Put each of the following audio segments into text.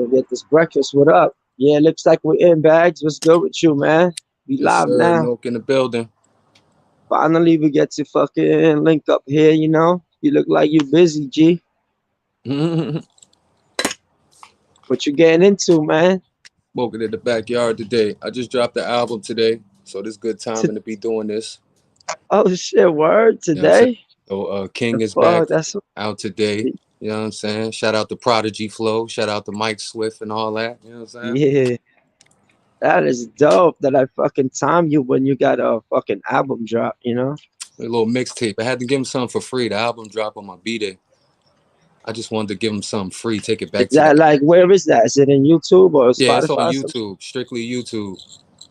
We'll get this breakfast. What up? Yeah, looks like we're in Bags. What's good with you, man? We Yes, live sir. now. Milk in the building. Finally, we get to fucking link up here, you know? You look like you busy, G. Smoking What you getting into, man? in the backyard today. I just dropped the album today, so this good To, timing to be doing this. oh, shit, word You know what I'm saying? today? So The King is back fuck? That's out today. You know what I'm saying? Shout out to Prodigy Flow. Shout out to Mike Swift and all that. You know what I'm saying? yeah. That is dope that I fucking time you when you got a fucking album drop, you know? A little mixtape. I had to give him something for free. The album dropped on my B-Day. I just wanted to give him something free. Take it Is back to the. that like where is that? Is it in YouTube or Yeah, it's on Spotify or some shit? YouTube. Strictly YouTube.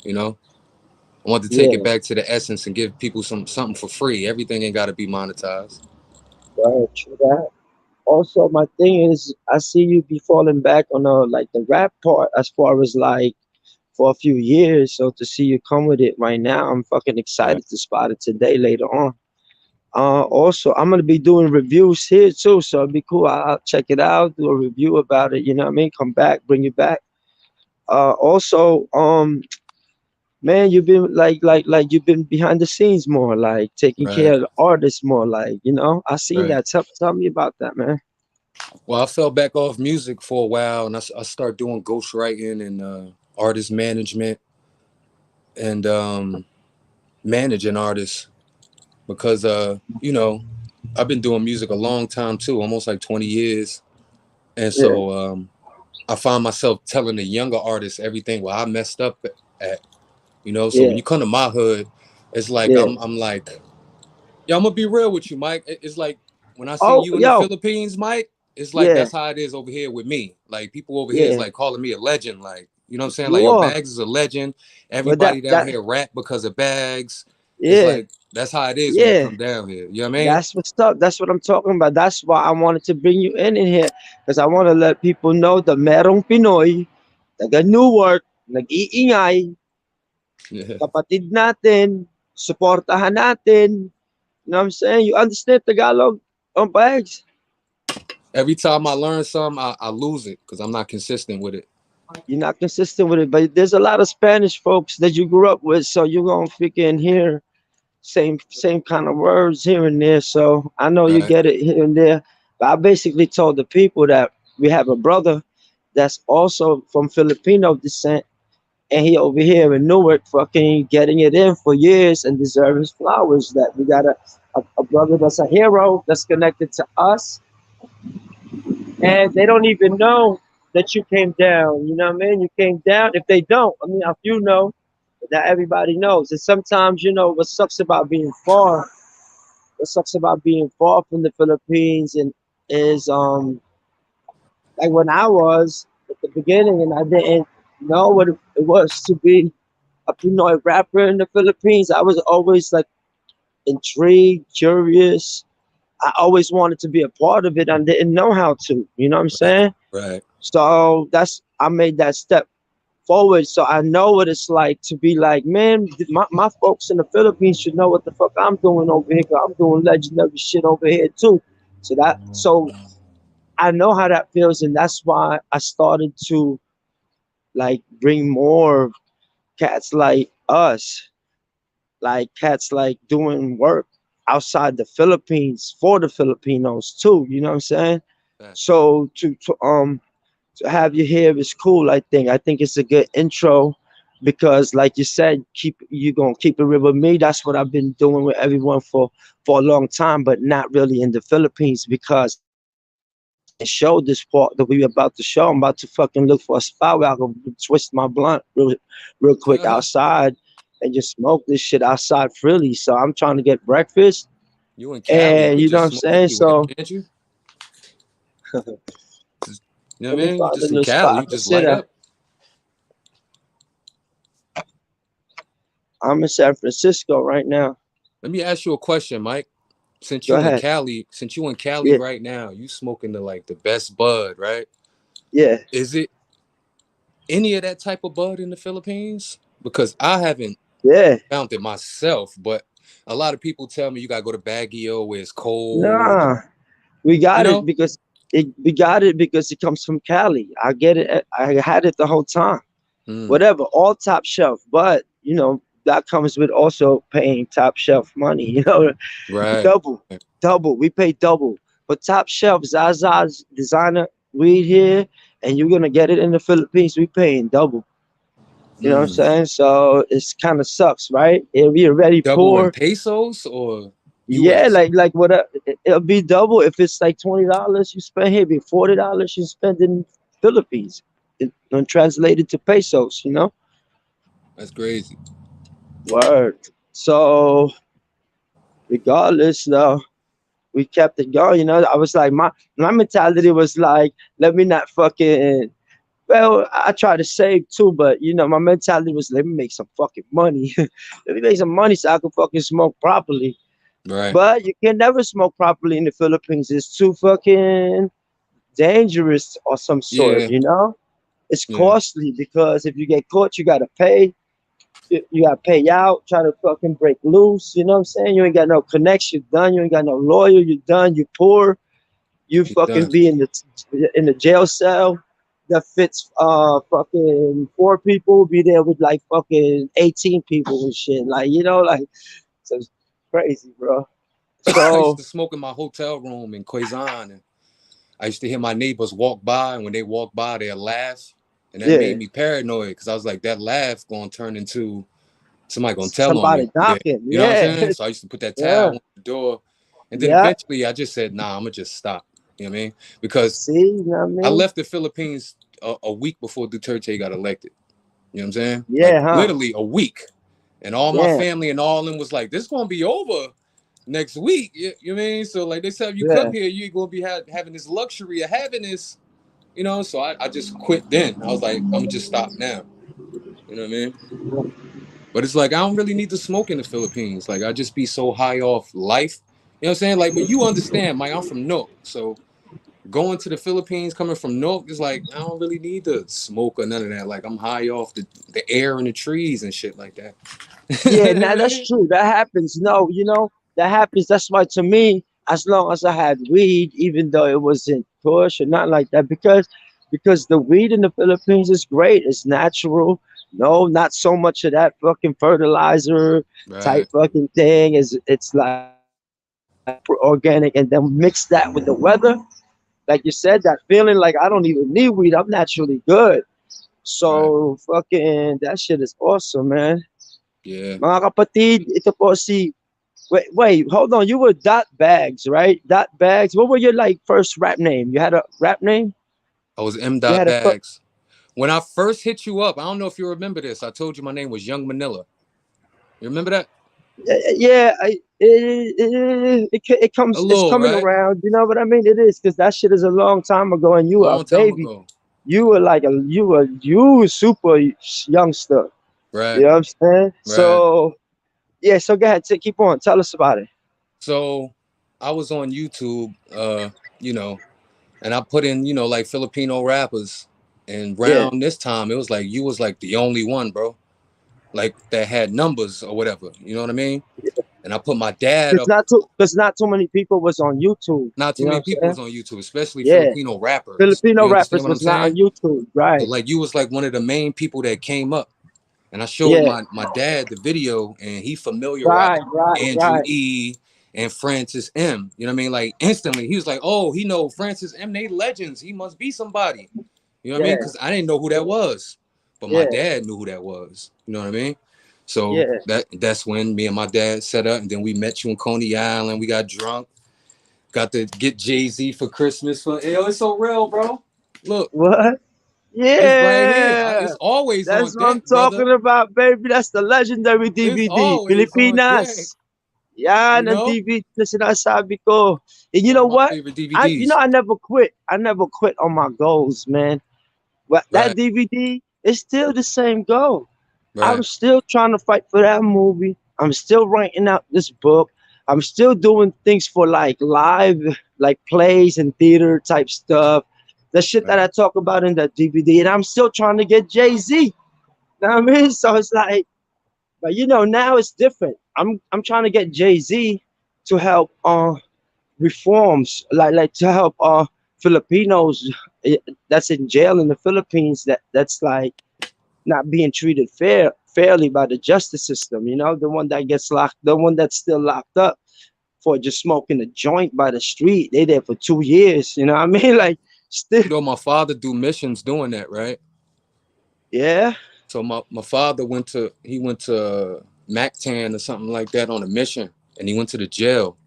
You know? I want to take it Yeah, back to the essence and give people something for free. Everything ain't got to be monetized. right, true that. Also, my thing is, I see you be falling back on like the rap part as far as like for a few years. So to see you come with it right now, I'm fucking Right. excited to spot it today later on. Also, I'm gonna be doing reviews here too, so it'd be cool. I'll check it out, do a review about it. You know what I mean? Come back, bring you back. Also, man, you've been like you've been behind the scenes more, like taking care Right. of the artists more, like you know. I seen Right. that. Tell me about that, man. Well, I fell back off music for a while, and I started doing ghostwriting and artist management and managing artists because I've been doing music a long time too, almost like 20 years, and Yeah, so I find myself telling the younger artists everything where I messed up at. So when yeah, you come to my hood, it's like yeah. I'm like, yeah, I'm gonna be real with you, Mike. It's like when I see Oh, you in the yo, Philippines, Mike. It's like yeah, that's how it is over here with me. Like people over here is yeah. like calling me a legend. Like you know what I'm saying? Like You yo, are, Baggz is a legend. but Everybody down here rap because of Baggz. It's yeah, like that's how it is when you yeah. come down here. You know what I mean? That's what's up. That's what I'm talking about. That's why I wanted to bring you in here because I want to let people know the merong Pinoy, taga Newark, nag-iingay, Yeah. kapatid natin, suportahan natin. You know what I'm saying? You understand Tagalog on Bags? Every time I learn something, I lose it because I'm not consistent with it. You're not consistent with it, but there's a lot of Spanish folks that you grew up with, so you're gonna freaking hear same kind of words here and there. So I know you Right. get it here and there. But I basically told the people that we have a brother that's also from Filipino descent, and he over here in Newark fucking getting it in for years and deserves his flowers. That we got a brother that's a hero that's connected to us, and they don't even know that you came down. You know what I mean? You came down. If they don't, I mean, if you know, that everybody knows. And sometimes, you know, what sucks about being far, what sucks about being far from the Philippines and is like when I was at the beginning and I didn't know what it was to be a Pinoy rapper in the Philippines. I was always like intrigued, curious. I always wanted to be a part of it and didn't know how to. You know what I'm Right. saying? Right. So that's I made that step forward. So I know what it's like to be like, man, my folks in the Philippines should know what the fuck I'm doing over here. 'Cause I'm doing legendary shit over here too. So I know how that feels, and that's why I started to like bring more cats like us, like cats like doing work outside the Philippines for the Filipinos too. You know what I'm saying? Right. So to have you here is cool. I think it's a good intro because, like you said, you gonna keep it real with me. That's what I've been doing with everyone for a long time, but not really in the Philippines because I can't show this part that we about to show. I'm about to fucking look for a spot where I can twist my blunt real quick outside and just smoke this shit outside freely. So I'm trying to get breakfast, You in Cali, you and could you know what just I'm smoke saying. anywhere, So can't you? Just, you know let what I me mean? You find a just in little Cali, spot you I can just sit light at. up. I'm in San Francisco right now. Let me ask you a question, Mike. Since Go you in ahead. Cali, since you in Cali Yeah, right now, you smoking the best bud, right? yeah, Is it any of that type of bud in the Philippines? Because I haven't yeah. found it myself, but a lot of people tell me you gotta go to Baguio where it's cold. Nah, we You got it know? because we got it because it comes from Cali. I get it. I had it the whole time. Mm, Whatever, all top shelf. But that comes with also paying top shelf money. right. Double, double. We pay double. But top shelf Zaza's designer weed here, and you're gonna get it in the Philippines. We paying double. You know what I'm Mm. saying? So it's kind of sucks, right? If we already Double in poor, pesos or yeah, US? like what? It'll be double if it's like $20 you spend here, be $40 you spend in Philippines, and translated to pesos. That's crazy. Word. So regardless, though, we kept it going. I was like, my mentality was like, let me not fucking. Well, I try to save too, but my mentality was let me make some fucking money. Let me make some money so I can fucking smoke properly. Right. But you can never smoke properly in the Philippines. It's too fucking dangerous or some Yeah. sort. It's Yeah. costly because if you get caught, you gotta pay. You gotta pay out, try to fucking break loose. You know what I'm saying? You ain't got no connection, done. You ain't got no lawyer, you done. You poor. You You done. fucking be in the jail cell that fits fucking 4 people. Be there with like fucking 18 people and shit. Like like so it's crazy, bro. I used So to smoke in my hotel room in Quezon, and I used to hear my neighbors walk by, and when they walk by, they'd laugh, and that yeah, made me paranoid because I was like, that laugh gonna turn into somebody gonna tell on somebody me. Yeah, knocking. you know what I'm Yeah, saying? So I used to put that tab yeah, on the door, and then yeah. eventually I just said, nah, I'm gonna just stop. You know what I mean? Because See, you know what I I mean? left the Philippines a week before Duterte got elected. You know what I'm saying? Like Yeah, huh? literally a week, and all my Yeah, family and all of them was like, this gonna be over next week. You know what I mean? So like they said, if you come yeah. here, you ain't gonna be having this luxury of having this. So I just quit then. I was like, I'm gonna just stop now. You know what I mean? But it's like I don't really need to smoke in the Philippines. Like I just be so high off life. You know what I'm saying? Like, but you understand, Mike, I'm from Newark. So going to the Philippines coming from Newark is like I don't really need to smoke or none of that. Like I'm high off the air and the trees and shit like that. Yeah, You know now what I that's mean? true. That happens. No, that happens. That's why to me, as long as I had weed, even though it wasn't push or not like that, because the weed in the Philippines is great. It's natural. No, not so much of that fucking fertilizer type Right. fucking thing. It's like super organic, and then mix that with the weather. Like you said, that feeling like I don't even need weed. I'm naturally good. Right. So fucking that shit is awesome, man. Yeah. Mga kapatid, ito po si wait, hold on. You were Dot Bags, right? Dot Bags. What were your like first rap name? You had a rap name? I was M. You Dot had a Bags. When I first hit you up, I don't know if you remember this. I told you my name was Young Manila. You remember that? yeah. It A comes. It's little, coming right? around. You know what I mean? It is because that shit is a long time ago, and you were a Long time baby. ago. You were super youngster. You Right. know what I'm saying? Right. So yeah. So go ahead. Keep on. Tell us about it. So I was on YouTube, you know, and I put in, like Filipino rappers. And Yeah. around this time, it was like you was like the only one, bro. Like that had numbers or whatever. You know what I mean? And I put my dad up. Because not too many people was on YouTube. Not too You know many what I'm people saying? was on YouTube, especially Yeah. Filipino rappers. Filipino You understand rappers what I'm was not on saying? YouTube, So right? like you was like one of the main people that came up. And I showed Yeah, my dad the video, and he familiarized right, right, Andrew right. E. and Francis M. You know what I mean? Like instantly, he was like, "Oh, he know Francis M. They legends. He must be somebody." You know what I mean? Yeah, Because I didn't know who that was, but my yeah, dad knew who that was. You know what I mean? So yeah. that's when me and my dad set up, and then we met you in Coney Island. We got drunk, got to get Jay-Z for Christmas. Yo, it's so real, bro. Look, What? it's right here. Yeah, It's always on that's what deck, I'm brother. talking about, baby. That's the legendary It's DVD. always on deck. Pilipinas. You Yan ang know, DVD na sinasabi ko. And you one of know my what? favorite I you know DVDs. I never quit. I never quit on my goals, man. But that Right, DVD is still the same goal. I'm right, still trying to fight for that movie. I'm still writing out this book. I'm still doing things for like live, like plays and theater type stuff. The shit that right, I talk about in that DVD, and I'm still trying to get Jay-Z. You know what I mean? So it's like, but now it's different. I'm trying to get Jay-Z to help reforms, like to help Filipinos that's in jail in the Philippines that's like not being treated fairly by the justice system. You know, the one that gets locked, the one that's still locked up for just smoking a joint by the street. They there for 2 years. You know what I mean? Like still, You know, my father do missions doing that, right? yeah, So my father went to Mactan or something like that on a mission, and he went to the jail,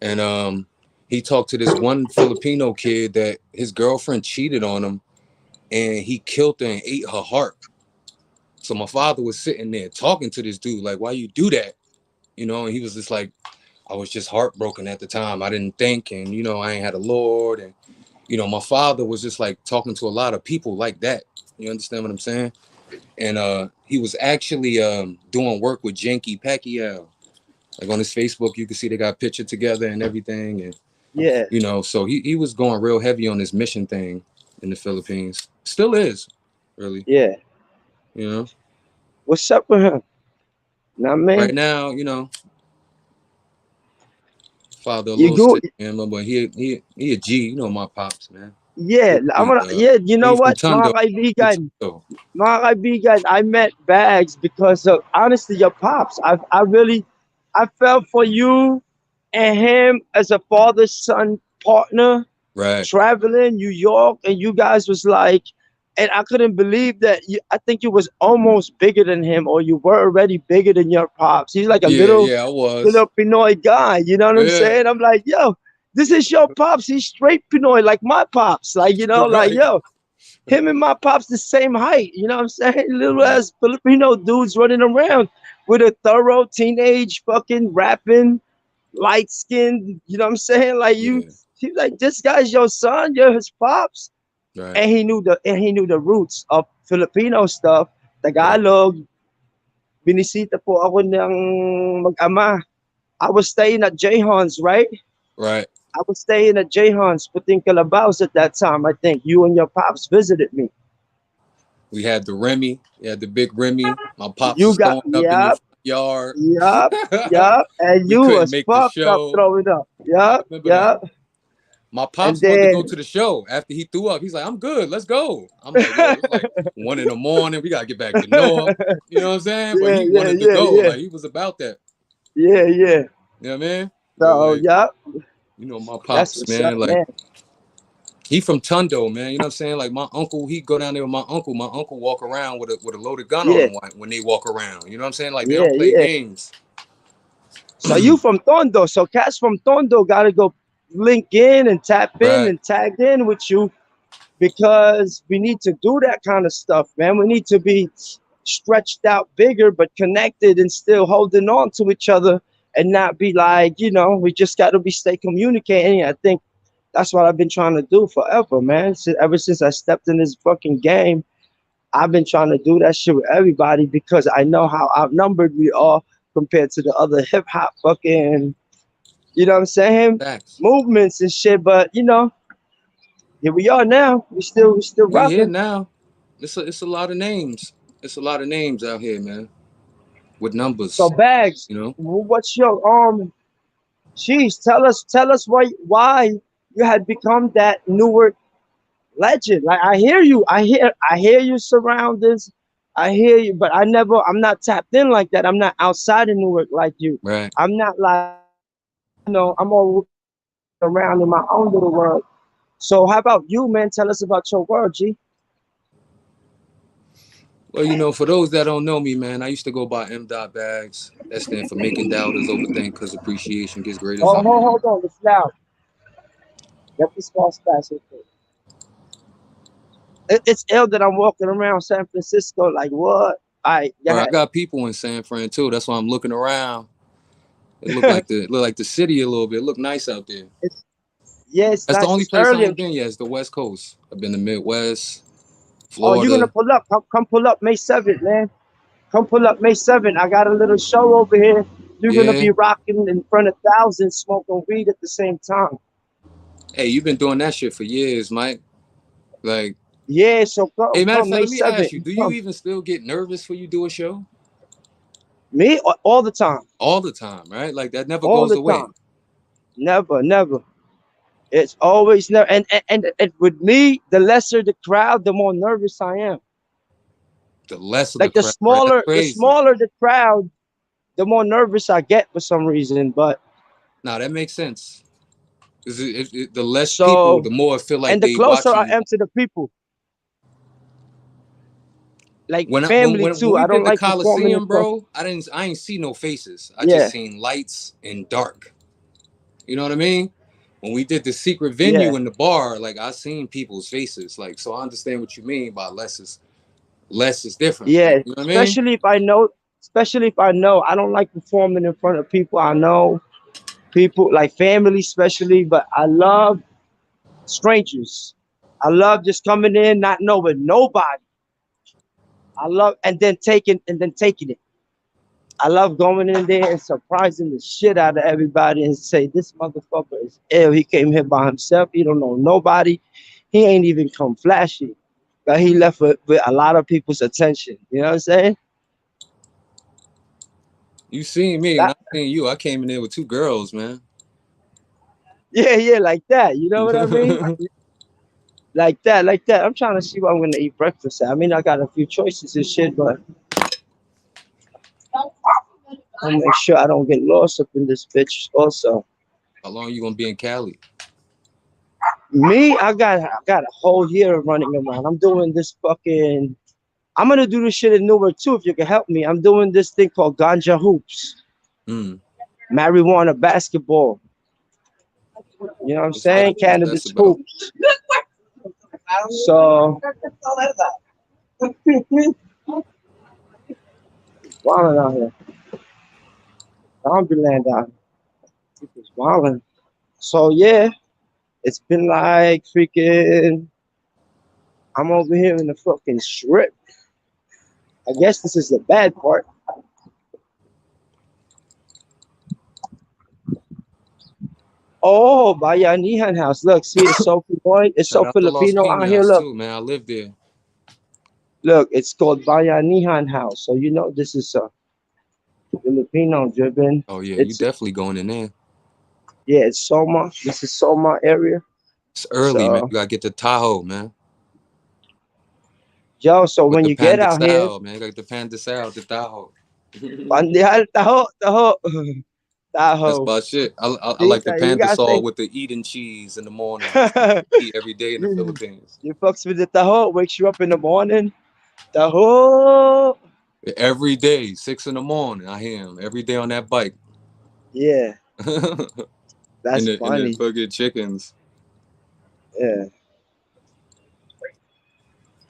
and he talked to this one Filipino kid that his girlfriend cheated on him, and he killed her and ate her heart. So my father was sitting there talking to this dude like, "Why you do that?" You know, and he was just like, "I was just heartbroken at the time. I didn't think, and you know, I ain't had a Lord, and you know, my father was just like talking to a lot of people like that. You understand what I'm saying?" And he was actually doing work with Janky Pacquiao. Like on his Facebook, you can see they got a picture together and everything. And yeah, you know, so he was going real heavy on this mission thing in the Philippines. Still is, really. yeah. You know, What's up with him? You know what I right mean? now, you know, father a You little go, sick, man, but he a G. You know, my pops, man. yeah. He, I'm he, gonna, uh, yeah. You know he from what, mga Tondo. kaibigan, Tondo. mga kaibigan, I met Bags because of honestly your pops. I really, I felt for you and him as a father son partner Right. traveling New York, and you guys was like, and I couldn't believe that. I think you was almost bigger than him, or you were already bigger than your pops. He's like a Yeah, little yeah, I was. Filipino guy. You know what I'm Yeah, saying? I'm like, yo, this is your pops. He's straight Pinoy, like my pops. Like, you know, like right. yo, him and my pops the same height. You know what I'm saying? Little Right. ass Filipino dudes running around with a thorough teenage fucking rapping, light skinned. You know what I'm saying? Like you, Yeah. he's like, this guy's your son. You're his pops, Right. and he knew the roots of Filipino stuff. Right. Tagalog. Binisita po ako ng mag-ama. I was staying at Jayhon's, right? Right. I was staying at Jayhon's, Puting Calabaos at that time. I think you and your pops visited me. We had the Remy. We had the big Remy. My pops You was got, throwing up in your yep, yard. yep, yep, and We you couldn't was make the fucked up show. throwing up. Yep, Remember that? yep. My And pops wanted to go to then, the show after he threw up. He's like, "I'm good. Let's go." I'm like, "Yo, it's like 1 in the morning. We gotta get back to Newark." You know what I'm saying? But yeah, he yeah, wanted to yeah, go. yeah, Like he was about that. yeah, yeah. You know what I mean? But So, like, yep, you know, my that's pops, what's up, man. Like man. he from Tondo, man. You know what I'm saying? Like my uncle, he go down there with my uncle. My uncle walk around with a loaded gun on Yeah, him when they walk around. You know what I'm saying? Like they yeah, don't play yeah. games. So you from Tondo. So cats from Tondo gotta go link in and tap in Right. and tag in with you because we need to do that kind of stuff, man. We need to be stretched out bigger but connected and still holding on to each other and not be like, we just gotta be stay communicating. I think that's what I've been trying to do forever, man. Ever since I stepped in this fucking game, I've been trying to do that shit with everybody because I know how outnumbered we are compared to the other hip hop fucking, you know what I'm saying, Facts. movements and shit. But here we are now. We still We here rocking. now. It's a lot of names. It's a lot of names out here, man. With So numbers. Bags, You know? what's your Jeez, tell us why you had become that Newark legend. Like I hear you surroundings. I hear you, but I'm not tapped in like that. I'm not outside of Newark like you. Right. I'm not like, I'm all around in my own little world. So how about you, man? Tell us about your world, G. Well, you know, for those that don't know me, man, I used to go by M. Bags. That stands for making doubters overthink because appreciation gets great as Oh, I. hold on, it's loud. Get this false fast. It's ill that I'm walking around San Francisco like what? All right, go Or I ahead. got people in San Fran too. That's why I'm looking around. It look like the city a little bit. It look nice out there. It's, yeah, it's That's the nice. only It's place I early. ain't been yet. Is the West Coast. I've been to Midwest, Oh, you're gonna Florida. pull up? Come pull up May 7th, man. Come pull up May 7th. I got a little show over here. You're gonna Yeah. be rocking in front of thousands, smoking weed at the same time. Hey, you've been doing that shit for years, Mike. Like, Yeah, so hey, come, matter of come fact, May let me ask 7th. you: You do you come. even still get nervous when you do a show? Me all the time, All the time, right? Like that never all goes the away. time. Never, never. It's always nerve, and with me, the lesser the crowd, the more nervous I am. The less of the Like crowd, right? That's crazy. smaller the crowd, the more nervous I get for some reason. But Now that makes sense. 'Cause the less people, so, the more I feel like and the they closer I watching you. am to the people, like When I, family when too. we I did don't the like performing in Coliseum, front. bro, I ain't see no faces. I just Yeah, seen lights and dark. You know what I mean? When we did the secret yeah, venue in the bar, like I seen people's faces. Like so I understand what you mean by less is different. Like yeah. you know what I mean? Especially if I know, I don't like performing in front of people I know, people like family, especially. But I love strangers. I love just coming in, not knowing nobody. I love and then taking it. I love going in there and surprising the shit out of everybody and say, this motherfucker is ill. He came here by himself. He don't know nobody. He ain't even come flashy. But he left with a lot of people's attention. You know what I'm saying? You seen me and That, I seen you. I came in there with two girls, man. yeah, yeah, like that. You know what I mean? Like that, like that. I'm trying to see what I'm gonna eat breakfast at. I mean, I got a few choices and shit, but I'll make sure I don't get lost up in this bitch also. How long you gonna be in Cali? Me, I got a whole year of running around. I'm doing this fucking. I'm gonna do this shit in Newark too. If you can help me, I'm doing this thing called ganja hoops, Mm. marijuana basketball. You know what I'm saying? What's that's Cannabis about? hoops. So, wilding out here, Zombieland out here. People's wilding. So yeah, it's been like freaking. I'm over here in the fucking strip. I guess this is the bad part. Oh, Bayanihan House. Look, see, it's Shout so out to Los Filipino out here. Pinas Look, too, man. I lived there. look, it's called Bayanihan House. So you know this is Filipino driven. Oh yeah, you It's definitely going in there. yeah, it's Soma. This is Soma area. It's early, man. So You gotta get to Tahoe, man. yo, so With when the you get out here, Pandesal, man. You gotta get the Pandesal to Tahoe. Pandihal Taho, Taho, That's Taho. my shit. I See, like the you gotta Pandesol say with the Eden cheese in the mornings. Eat every day in the Philippines. you fucks with the Taho, wakes you up in the morning. Taho. Every day, 6 in the morning, I hear him every day on that bike. Yeah, in that's the funny. fucking chickens. Yeah,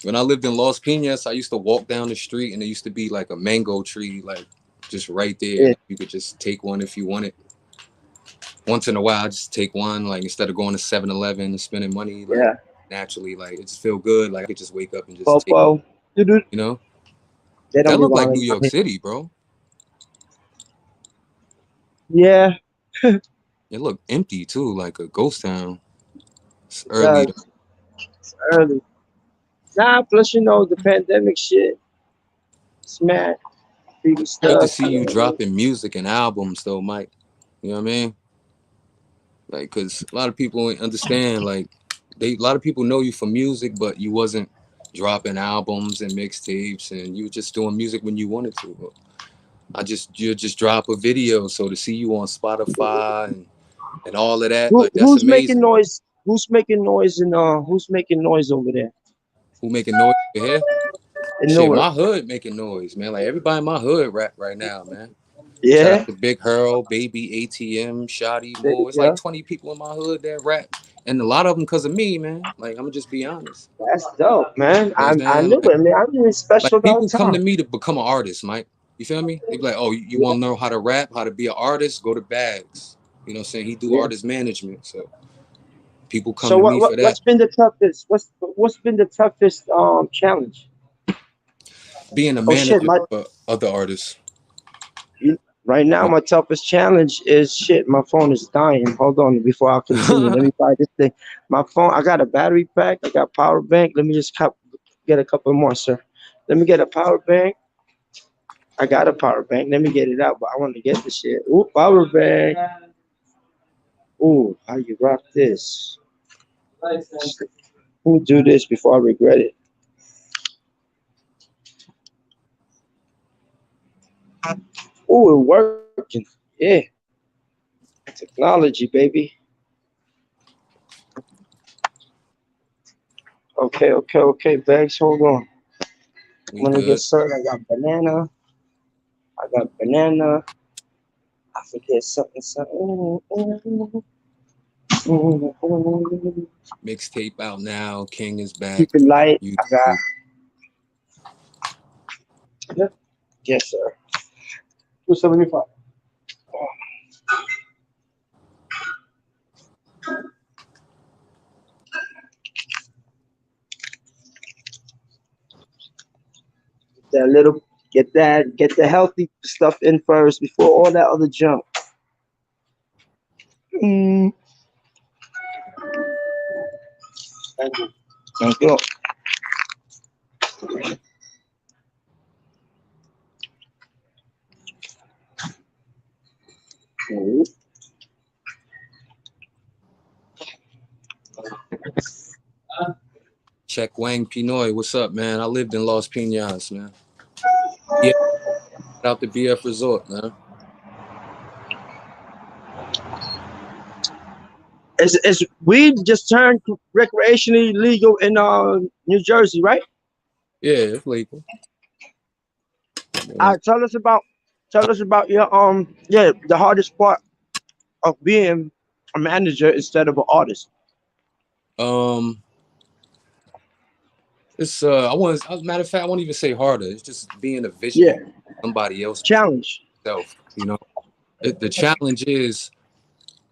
When I lived in Los Pinas, I used to walk down the street and there used to be like a mango tree, like just right there. yeah, Like you could just take one if you wanted. Once in a while, I just take one, like instead of going to 7-Eleven and spending money, like yeah. naturally, like it just feel good. Like I could just wake up and just take, Popo. Doo-doo. you know? They don't That be looked like New wilding out York here. City, bro. Yeah, It looked empty too, like a ghost town. It's it early does. though. It's early. Nah, plus you know the pandemic shit. It's mad. Freaky Good to stuff. see You know you what I mean? dropping music and albums though, Mike. You know what I mean? Like, cause a lot of people don't understand. Like, a lot of people know you for music, but you wasn't dropping albums and mixtapes, and you were just doing music when you wanted to. You just drop a video, so to see you on Spotify and all of that, like that's Who's making amazing. noise? Who's making noise over there Who making noise over here? in Shit, Newark? my hood making noise, man. Like everybody in my hood rap right now, man. Shout out Yeah, to Big Hurl, Baby ATM, Shotty there Moore. you It's like go. 20 people in my hood that rap, and a lot of them because of me, man. Like I'm gonna just be honest. That's dope, man. You know what I I'm saying? knew it, man. I'm doing Like special people come to downtown. me to become an artist, Mike. You feel me? They be like, oh, you Yeah, want to know how to rap, how to be an artist? Go to Baggz. You know what I'm saying? He do yeah. artist management. So people come So to me for that. what's been the toughest? What's been the toughest challenge? Being a Oh shit, manager my for other artists. right now my toughest challenge is shit. My phone is dying. Hold on, before I continue, let me buy this thing. My phone. I got a battery pack. I got power bank. Let me just get a couple more, sir. Let me get a power bank. I got a power bank. Let me get it out, but I want to get the shit. Ooh, power bank. Ooh, how you rock this? Let me do this before I regret it. Ooh, it working. Yeah. Technology, baby. Okay. Bags, hold on. I'm We gonna get good. started. I got banana. I got banana. I forget something. Mixtape out now. King is back. Keep it light. I got. YouTube. Yep. Yes, sir. 275. That little, get the healthy stuff in first before all that other junk. Mm. Thank you. Thank you. Mhm. Check Wang Pinoy. What's up, man? I lived in Los Piñas, man. Yeah, out the BF Resort, man. It's weed just turned recreationally legal in New Jersey, right? Yeah, it's legal. All Yeah. right, tell us about your yeah, the hardest part of being a manager instead of an artist. Um, it's I want. As a matter of fact, I won't even say harder. It's just being a Yeah, visionary. Somebody else challenge. self. The challenge is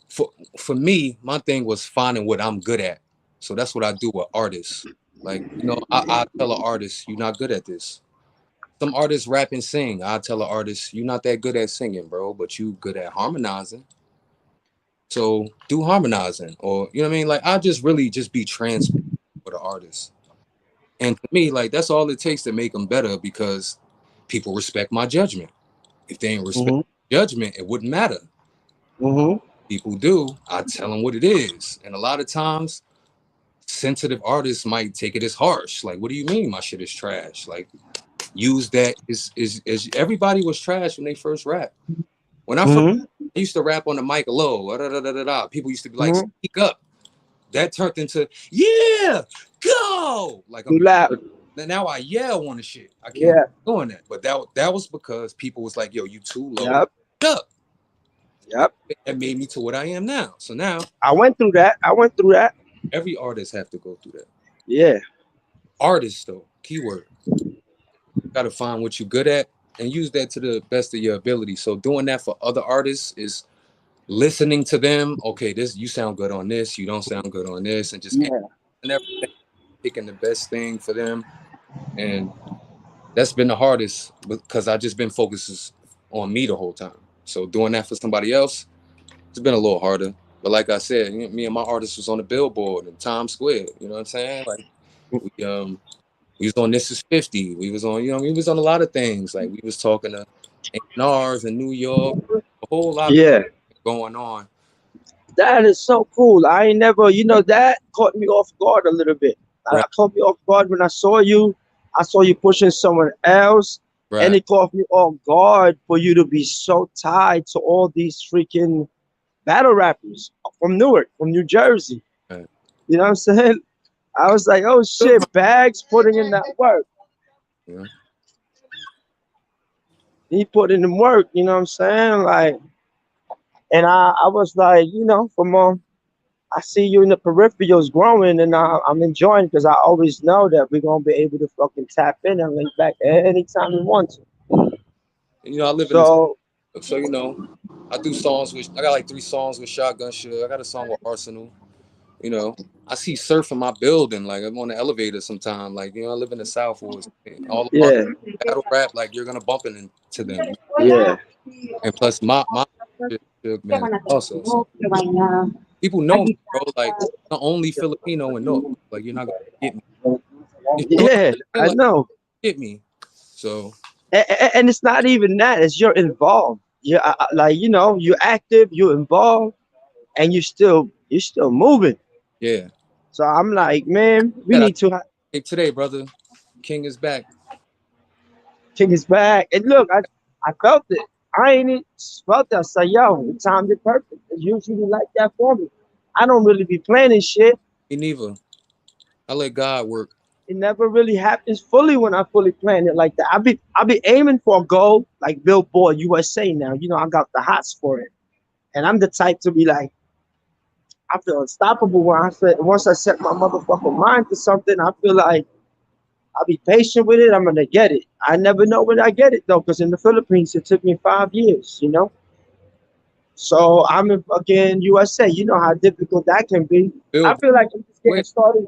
for me. My thing was finding what I'm good at. So that's what I do with artists. Like I tell an artist, you're not good at this. Some artists rap and sing. I tell an artist, you're not that good at singing, bro, but you good at harmonizing. So do harmonizing, or you know what I mean. Like I just really just be transparent with the artist. And to me, like that's all it takes to make them better because people respect my judgment. If they ain't respect Mhm. judgment, it wouldn't matter. Mhm. People do. I tell them what it is, and a lot of times, sensitive artists might take it as harsh. Like, what do you mean my shit is trash? Like, use that is everybody was trash when they first rapped. When Mhm. I used to rap on the mic low, da, da, da, da, da, people used to be like, Mhm. speak up. That turned into yeah, go. Like You I'm loud. now I yell on the shit. I can't Yeah. keep doing that. But that was because people was like, yo, you too low. Yep. Up. Yep. That made me to what I am now. So now I went through that. I went through that. every artist have to go through that. Yeah. Artist though, keyword. Gotta find what you're good at and use that to the best of your ability. So doing that for other artists is listening to them. Okay, this you sound good on this, you don't sound good on this, and just Yeah. and everything, picking the best thing for them. And that's been the hardest because I just been focused on me the whole time. So doing that for somebody else, it's been a little harder. But like I said, me and my artist was on the billboard in Times Square. You know what I'm saying? Like we was on This Is 50. We was on, we was on a lot of things. Like we was talking to A&Rs in New York, a whole lot of Yeah. going on. That is so cool. I ain't never, that caught me off guard a little bit. I Right, caught me off guard when I saw you. I saw you pushing someone else, and right, it caught me off guard for you to be so tied to all these freaking battle rappers from Newark, from New Jersey. right. You know what I'm saying? I was like, oh Good, shit, Bags putting in that work. you know? He put in the work, you know what I'm saying? Like, and I was like, from I see you in the peripherals growing, and I'm enjoying because I always know that we're gonna be able to fucking tap in and link back anytime we want to. I live in So the so I do songs with I got like 3 songs with Shotgun Sugar. I got a song with Arsenal. You know, I see surf in my building. Like I'm on the elevator sometime. Like I live in the South, or all the artists yeah, battle rap. Like you're gonna bump into them. yeah, And plus, my man also. So people know me, bro. Like the only Filipino in North. Like you're not gonna get me. You feel what yeah. I'm saying? I Like know, get me. So and it's not even that. It's you're involved. Like you're active, you're involved, and you're still moving. Yeah. So I'm like, man, we Said I need to think today, brother. King is back. kick his back. And look, I felt it. I ain't even felt that. So yo, the timed it perfect. It's usually like that for me. I don't really be planning shit. Me neither. I let God work. It never really happens fully when I fully plan it like that. I be aiming for a goal like Billboard USA now. You know, I got the hots for it. And I'm the type to be like, I feel unstoppable when I said once I set my motherfucking mind to something, I feel like I'll be patient with it. I'm gonna get it. I never know when I get it though, because in the Philippines it took me 5 years. So I'm in fucking USA. You know how difficult that can be. I Bill, feel like I'm just getting wait, started.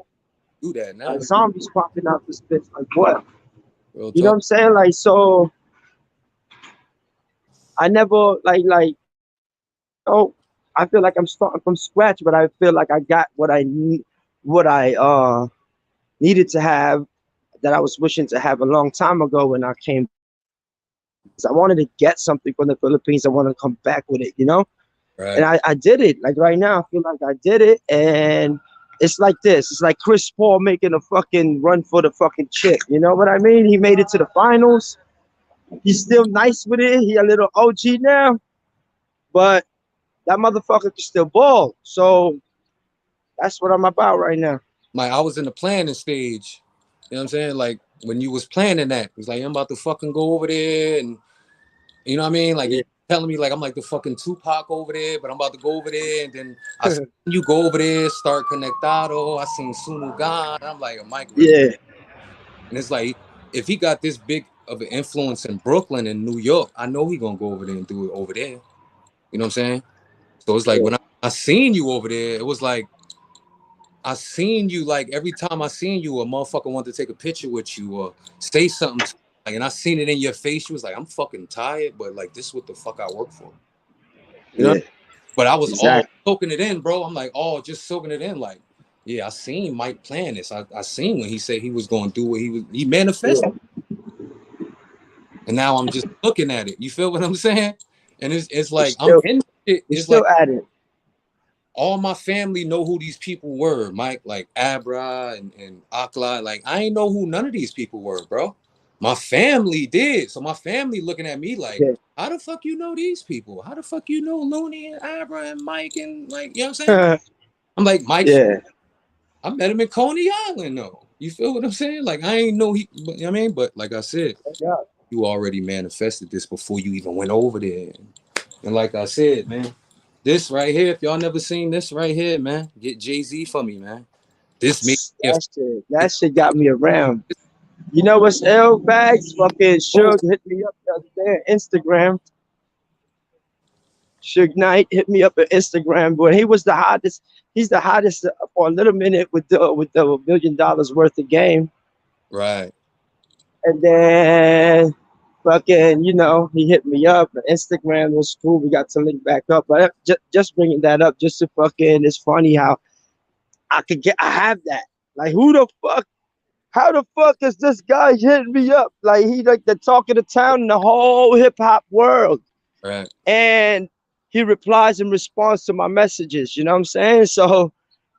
do that Like now. zombies popping out this bitch. Like what? Real You know what talk. I'm saying? Like so, I never I feel like I'm starting from scratch, but I feel like I got what I need, what I needed to have that I was wishing to have a long time ago when I came. I wanted to get something from the Philippines. I want to come back with it. And Right. I did it. Like right now, I feel like I did it. And it's like this. It's like Chris Paul making a fucking run for the fucking chip. You know what I mean? He made it to the finals. He's still nice with it. He a little OG now, but that motherfucker can still ball. So that's what I'm about right now. I was in the planning stage. You know what I'm saying? Like when you was planning that, it was like I'm about to fucking go over there, and you know what I mean? Like Yeah. you telling me like I'm like the fucking Tupac over there, but I'm about to go over there, and then I seen you go over there, start Conectado. I seen Sunugan. I'm like, Mike really, Yeah. and it's like if he got this big of an influence in Brooklyn and New York, I know he gonna go over there and do it over there. You know what I'm saying? So it's like Yeah. when I seen you over there, it was like I seen you like every time I seen you, a motherfucker wanted to take a picture with you or say something to you. Like, and I seen it in your face. You was like, I'm fucking tired, but like this is what the fuck I work for. You know? Yeah. But I was all Exactly. soaking it in, bro. I'm like, oh, just soaking it in. Like, yeah, I seen Mike plan this. I seen when he said he was gonna do what he manifested. Yeah. And now I'm just looking at it. You feel what I'm saying? And it's We like I'm still in it. we It's like still at it. all my family know who these people were, Mike, like Abra and Akla. Like, I ain't know who none of these people were, bro. My family did. So my family looking at me like, Yeah. how the fuck you know these people? How the fuck you know Looney and Abra and Mike and like, you know what I'm saying? I'm like, Mike, Yeah. I met him in Coney Island, though. You feel what I'm saying? Like, I ain't know he, you know what I mean? But like I said, Yeah. you already manifested this before you even went over there. And like I said, man, this right here, if y'all never seen this right here, man, get Jay-Z for me, man. This made me a That shit got me around. You know what's L Bags? Fucking oh, Suge hit me up the other day on Instagram. Suge Knight hit me up on Instagram, but he was the hottest. He's the hottest for a little minute with the $1 billion worth of game, right. and then fucking he hit me up. Instagram was cool. We got to link back up, but just bringing that up just to fucking. It's funny how I have that. Like who the fuck? How the fuck is this guy hitting me up? Like he like the talk of the town in the whole hip hop world. Right. And he replies and responds to my messages. You know what I'm saying? So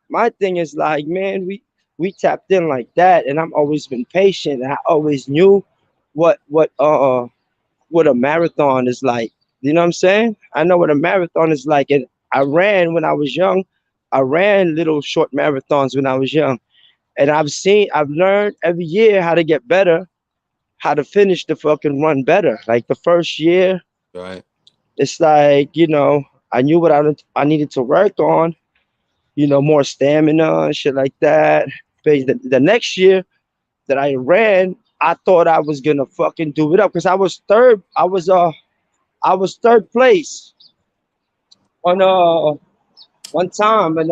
my thing is like, man, we tapped in like that, and I've always been patient. And I always knew what a marathon is like. You know what I'm saying? I know what a marathon is like, and I ran when I was young. I ran little short marathons when I was young, and I've learned every year how to get better, how to finish the fucking run better. Like the first year, Right. it's like I knew what I needed to work on, more stamina and shit like that. But the next year that I ran, I thought I was gonna fucking do it up because I was third. I was third place on one time and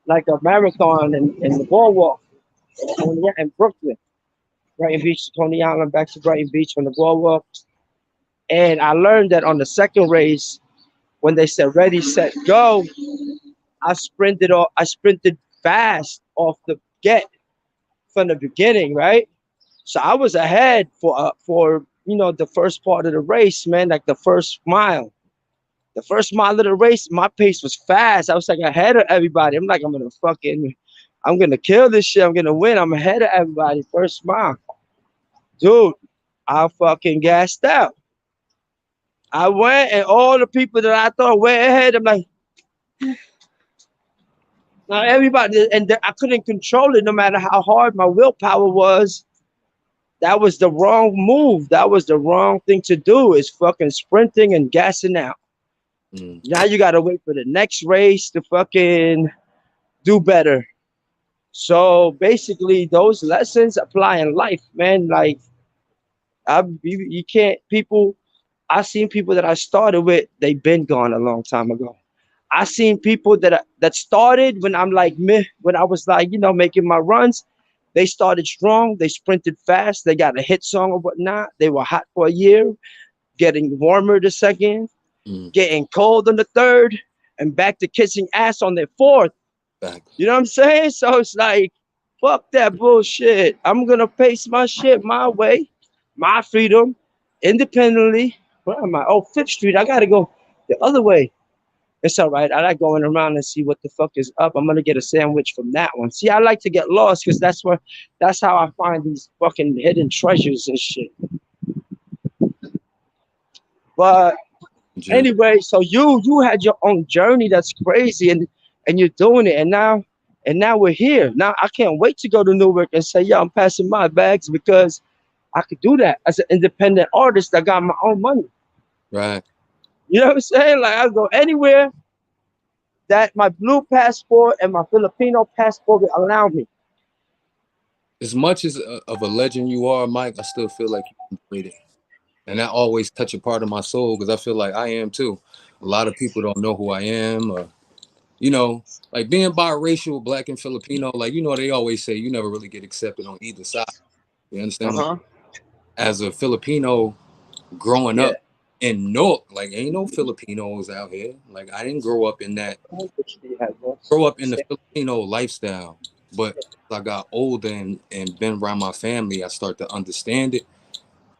like a marathon in the boardwalk in Brooklyn, Brighton Beach, Coney Island, back to Brighton Beach on the boardwalk. And I learned that on the second race, when they said ready, set, go, I sprinted fast off the get from the beginning, right? So I was ahead for the first part of the race, man, like the first mile. The first mile of the race, my pace was fast. I was like ahead of everybody. I'm like, I'm gonna kill this shit. I'm gonna win. I'm ahead of everybody. First mile, dude. I fucking gassed out. I went, and all the people that I thought went ahead, I'm like, now everybody, and I couldn't control it no matter how hard my willpower was. That was the wrong move. That was the wrong thing to do. Is fucking sprinting and gassing out. Mm. Now you gotta wait for the next race to fucking do better. So basically, those lessons apply in life, man. Like you can't people. I seen people that I started with. They've been gone a long time ago. I seen people that started when I'm like meh, when I was like making my runs. They started strong. They sprinted fast. They got a hit song or whatnot. They were hot for a year, getting warmer the second, Mm. getting cold on the third, and back to kissing ass on their fourth. Baggz. You know what I'm saying? So it's like, fuck that bullshit. I'm gonna pace my shit my way, my freedom, independently. Where am I? Oh, Fifth Street. I gotta go the other way. It's all right. I like going around and see what the fuck is up. I'm gonna get a sandwich from that one. See, I like to get lost because that's how I find these fucking hidden treasures and shit. But Jersey. anyway, so you had your own journey that's crazy and you're doing it and now we're here. Now I can't wait to go to Newark and say, yeah, I'm passing my bags because I could do that as an independent artist that got my own money. Right. You know what I'm saying? Like I'll go anywhere that my blue passport and my Filipino passport will allow me. As much as of a legend you are, Mike, I still feel like you made it. And that always touch a part of my soul because I feel like I am too. A lot of people don't know who I am, or you know, like being biracial, black and Filipino. Like they always say you never really get accepted on either side. You understand? What I'm Uh-huh. As a Filipino growing Yeah. up in Newark, like ain't no Filipinos out here. Like I didn't grow up in that, grow up in the Filipino lifestyle. But as I got older and been around my family, I start to understand it.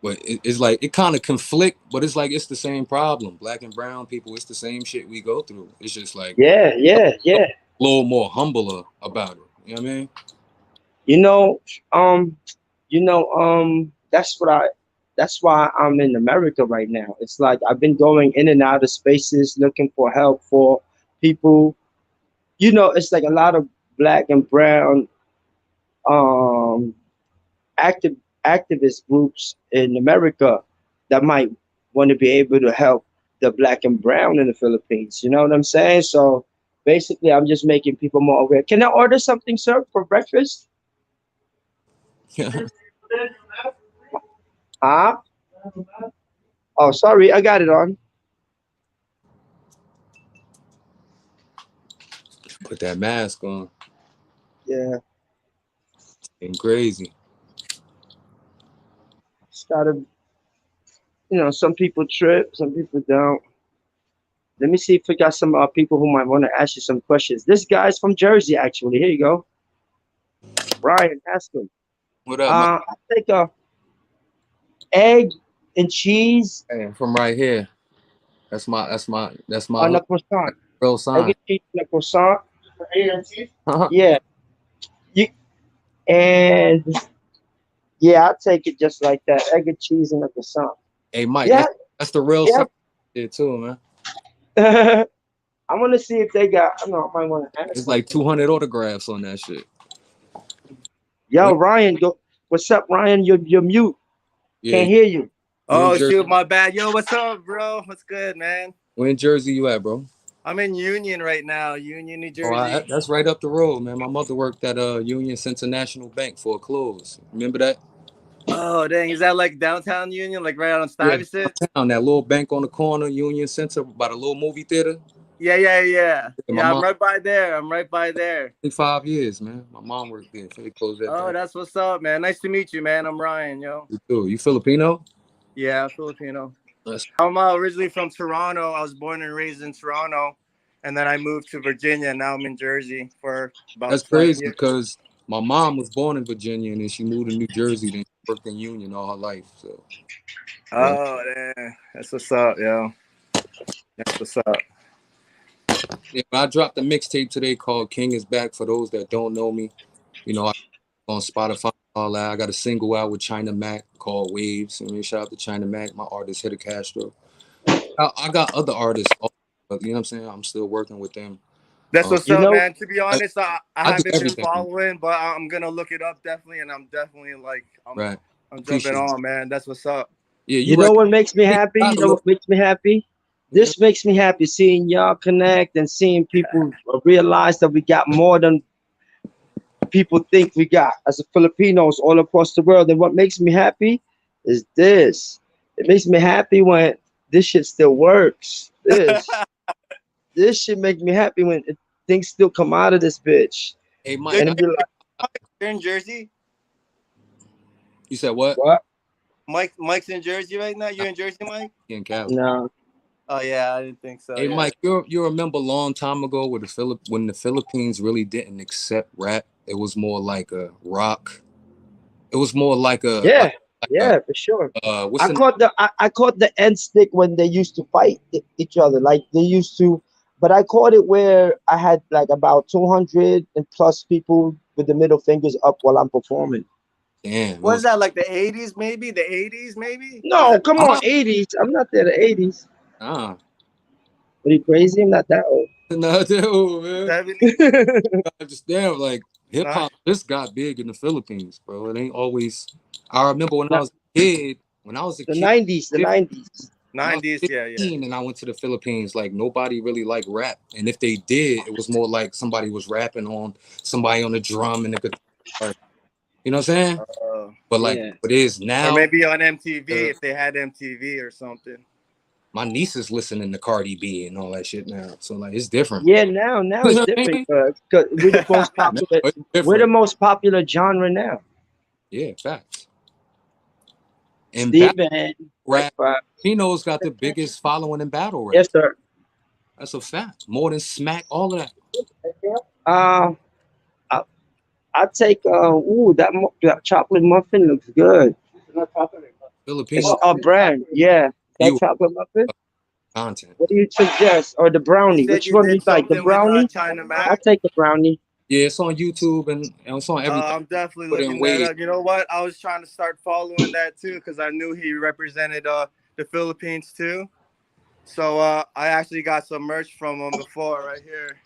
But it's like it kind of conflict, but it's like it's the same problem. Black and brown people, it's the same shit we go through. It's just like Yeah, yeah, a yeah. little more humbler about it. You know what I mean? You know, um, that's why I'm in America right now. It's like I've been going in and out of spaces looking for help for people. It's like a lot of black and brown um active activist groups in America that might want to be able to help the black and brown in the Philippines. You know what I'm saying? So basically I'm just making people more aware. Can I order something, sir, for breakfast? Huh? Oh, sorry, I got it on. Put that mask on Yeah, and crazy. just gotta, some people trip, some people don't. Let me see if we got some people who might want to ask you some questions. This guy's from Jersey, actually. Here you go. Brian, ask him. What up, Mike? I'll take a egg and cheese Hey, from right here. That's my on a hood. croissant. Real Egg sign. and cheese on a croissant. Yeah. You and yeah, I'll take it just like that. Egg and cheese and a croissant. Hey, Mike, Yeah, that's the real yeah. sign shit too, man. I want to see if they got. I know I might want to ask It's them. like 200 autographs on that shit. Yo, When, Ryan, go. What's up, Ryan? You're mute. yeah, Can't hear you. you in Oh Jersey? shoot, my bad. Yo, what's up, bro? What's good, man? When Jersey you at, bro? I'm in Union right now, Union, New Oh, Jersey. that's right up the road, man. My mother worked at Union Center National Bank for a close. Remember that? Oh dang, is that like downtown Union, like right out on Yeah, Stuyvesant? downtown, that little bank on the corner, Union Center, by the little movie theater. Yeah, yeah, yeah. Yeah, my Yeah, I'm mom, right by there. I'm right by there. 5 years, man. My mom worked there. So they closed that Oh, down. that's what's up, man. Nice to meet you, man. I'm Ryan, yo. You too. You Filipino? Yeah, Filipino. That's I'm originally from Toronto. I was born and raised in Toronto, and then I moved to Virginia. Now I'm in Jersey for about that's 7 crazy years. because my mom was born in Virginia and then she moved to New Jersey. Then she worked in Union all her life. So yeah, Oh, damn. That's what's up, yo. That's what's up. Yeah, I dropped a mixtape today called King Is Back. For those that don't know me, you know, I on Spotify and all that. I got a single out with China Mac called Waves. I mean, shout out to China Mac, my artist Hitter Castro. I got other artists, but you know what I'm saying? I'm still working with them. That's what's You up, know, man. To be honest, I I do haven't been everything, following, but I'm gonna look it up definitely, and I'm definitely like right? I'm jumping Appreciate it. on, man. That's what's up. Yeah, you you right. know what makes me happy? Got You a know little, what makes me happy? yeah, This makes me happy seeing y'all connect and seeing people realize that we got more than people think we got as a Filipinos all across the world. And what makes me happy is this. It makes me happy when this shit still works. This shit make me happy when things still come out of this bitch. hey You're, Mike, And it be like, you're in Jersey. you said what? what? Mike's in Jersey right now. You're in Jersey, Mike? In Cali. No. Oh yeah, I didn't think so. Hey Yeah. Mike, you remember a long time ago where when the Philippines really didn't accept rap? It was more like a rock. It was more like a Yeah, a yeah, for sure. what's the I caught the end stick when they used to fight each other. Like they used to, but I caught it where I had like about 200 and plus people with the middle fingers up while I'm performing. damn? It Was was that like the 80s? Maybe the 80s? Maybe was No, that come on, ah 80s. I'm not there the 80s. ah Are you crazy? I'm not that old. no dude, man. 70s? I understand like hip Nah, hop just got big in the Philippines, bro. It ain't always. I remember when I Not was a kid. When I was a the kid, 90s, the 90s. when I was 90s. Yeah, yeah. 15 and I went to the Philippines, like nobody really liked rap. And if they did, it was more like somebody was rapping on somebody on the drum and the guitar. You know what I'm saying? Uh, But like Yeah. it is or now, maybe on MTV uh, if they had MTV or something. my niece is listening to Cardi B and all that shit now. So like it's different. Yeah, now You it's know what I different mean? because we're the most No, popular. it's We're the different. most popular genre now. Yeah, facts. And battle Steven, rap, like, Pino's got the biggest following in battle rap. yes, sir. That's a fact. More than Smack, all of that. Uh, I, I take that chocolate muffin looks good. It's Filipino a brand, yeah. That you chocolate muffin. content. What do you suggest? Or the You brownie? said Which you one do you did like? The something with brownie? China I Mac. take the brownie. Yeah, it's on YouTube and it's on everything. I'm definitely Put in looking that Wade. up. You know what? I was trying to start following that too because I knew he represented the Philippines too. So I actually got some merch from him before right here.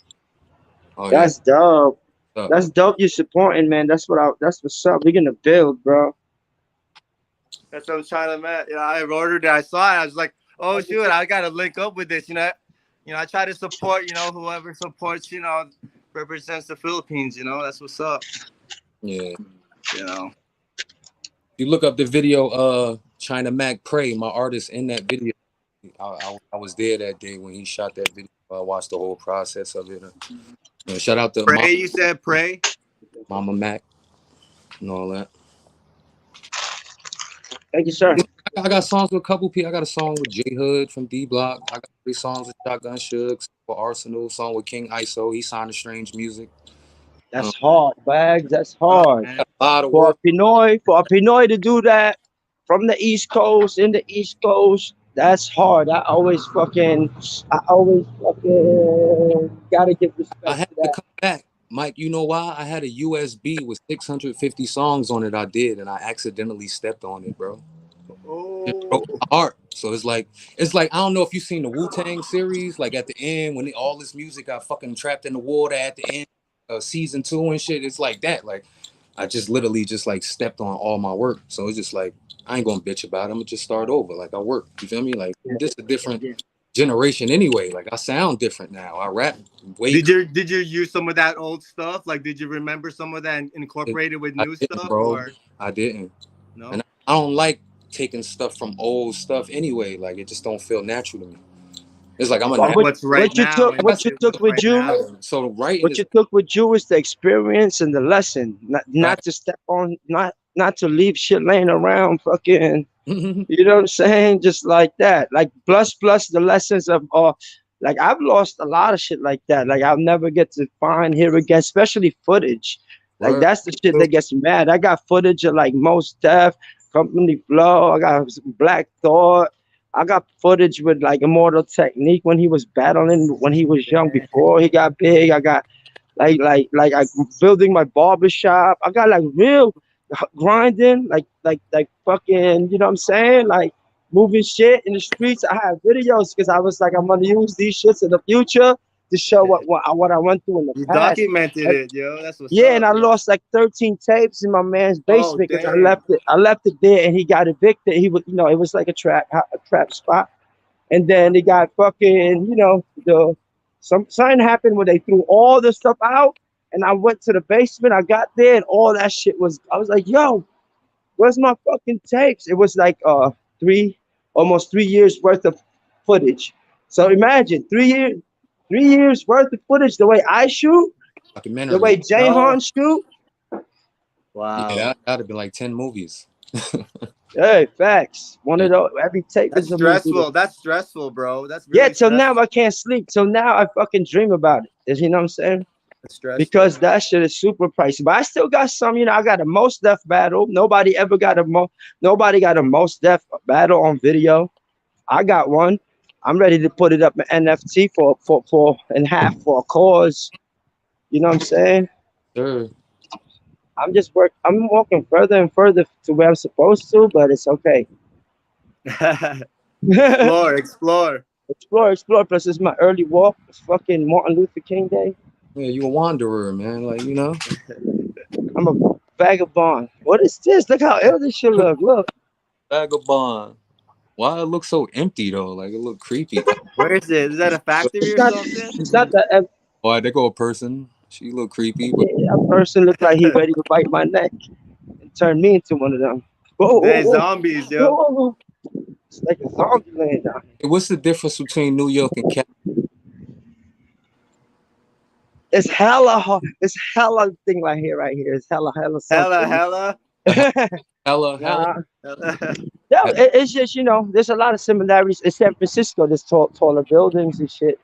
Oh yeah. That's dope. What's up? That's dope. You supporting, man. That's what's up. We're gonna build, bro. That's what I'm trying to met. Yeah, I ordered it. I saw it. I was like, oh shoot, I gotta link up with this. I try to support. Whoever supports. Represents the Philippines. That's what's up. Yeah. You know. You look up the video, China Mac Pray, my artist in that video. I was there that day when he shot that video. I watched the whole process of it. Shout out to Pray. You said pray. Mama Mac and all that. Thank you, sir. I got songs with a couple people. I got a song with J Hood from D Block. I got 3 songs with Shotgun Shug for Arsenal. Song with King ISO. He signed to Strange Music. That's hard, Bags. That's Oh hard. man. A lot of For a work. Pinoy to do that from the East Coast in the East Coast, that's hard. I always fucking gotta give I respect had to to that. come back. Mike, you know why? I had a USB with 650 songs on it. I did, and I accidentally stepped on it, bro. It broke Oh. my heart. So it's like I don't know if you've seen the Wu-Tang series, like at the end when all this music got fucking trapped in the water at the end of season 2 and shit. It's like that. Like I just literally just like stepped on all my work. So it's just like I ain't gonna bitch about it. I'm gonna just start over. Like I work. You feel me? Like Yeah, this a different yeah. generation anyway. Like I sound different now. I rap way Did you use some of that old stuff? Like, did you remember some of that and incorporate it with I new didn't, stuff, bro. or I didn't. no? And I don't like taking stuff from old stuff anyway. Like it just don't feel natural to me. It's like I'm a But Like, natural. what's right now and That's what you took what's with right you, now? so writing what is you took with you is the experience and the lesson, right. not to step on, not to leave shit laying around, fucking. Yeah, You know what I'm saying? Just like that. Like plus the lessons of like I've lost a lot of shit like that. Like I'll never get to find here again, especially footage. Like word. that's the shit that gets me mad. I got footage of like Most Def, Company Flow, I got Black Thought, I got footage with like Immortal Technique when he was battling when he was young before he got big. I got like I building my barber shop. I got like real grinding, like fucking, you know what I'm saying? Like moving shit in the streets. I have videos because I was like, I'm gonna use these shits in the future to show what I went through in the You past. documented And it, yo. That's what's yeah, and up, I yo. lost like 13 tapes in my man's Oh, basement because dang. I left it there, and he got evicted. He was, you know, it was like a trap spot, and then they got fucking, you know, the something happened where they threw all the stuff out, and I went to the basement. I got there, and all that shit was. I was like, yo, where's my fucking tapes? It was like three, almost 3 years worth of footage. So imagine 3 years, 3 years worth of footage. The way I shoot, the Documentary. way Jay No. Han shoot. Yeah, Wow. that'd have been like 10 movies. Hey, facts. One Yeah, of those. Every tape That's is a movie. stressful. That's stressful, bro. That's Yeah, really till now stressful. I can't sleep. Till now I fucking dream about it. You know what I'm saying? That's stressful. Because that shit is super pricey. But I still got some. You know, I got a most def battle. Nobody got a most def battle on video. I got one. I'm ready to put it up in NFT for and half for a cause. You know what I'm saying? sure. I'm walking further and further to where I'm supposed to, but it's okay. Explore, explore. Explore. Plus, it's my early walk. It's fucking Martin Luther King Day. Yeah, you a wanderer, man. Like, you know, I'm a vagabond. What is this? Look how ill this shit look. Look. vagabond. Why it look so empty though? Like it look creepy. Where is it? Is that a factory It's or not. something? It's not that. Why there go a person? She look creepy, but A person look like he ready to bite my neck and turn me into one of them. Whoa, whoa, There's whoa, zombies, whoa, yo. whoa, whoa. It's like a zombie laying down. what's the difference between New York and Canada? It's hella hard. It's hella thing right here. It's hella Hella, something. hella. Hella, Nah. Hella. Yeah, it's just, you know, there's a lot of similarities. In San Francisco, there's taller buildings and shit.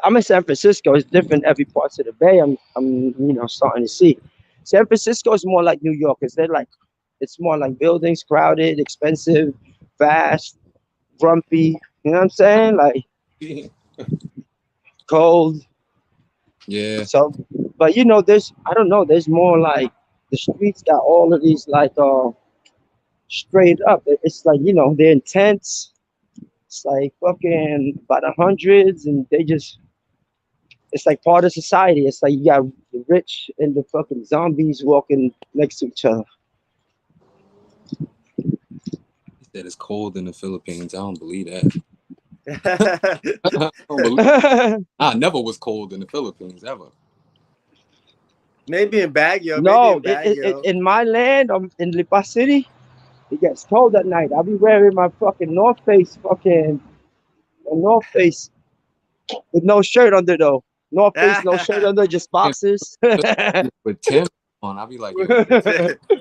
I'm in San Francisco. It's different every parts of the Bay. I'm you know starting to see. San Francisco is more like New York. It's more like buildings, crowded, expensive, fast, grumpy. You know what I'm saying? Like cold. yeah. So, but you know, I don't know. There's more like the streets got all of these like straight up. It's like, you know, they're intense. It's like fucking about the hundreds, and they just it's like part of society. It's like you got the rich and the fucking zombies walking next to each other. He said it's cold in the Philippines. I don't believe that. I don't believe. I never was cold in the Philippines ever. Maybe in Baguio. Maybe No, in Baguio. in my land, in Lipa City, it gets cold at night. I'll be wearing my fucking North Face with no shirt under though. North Face, no shirt under, just And boxers. with Tim on, I'll be like, yo,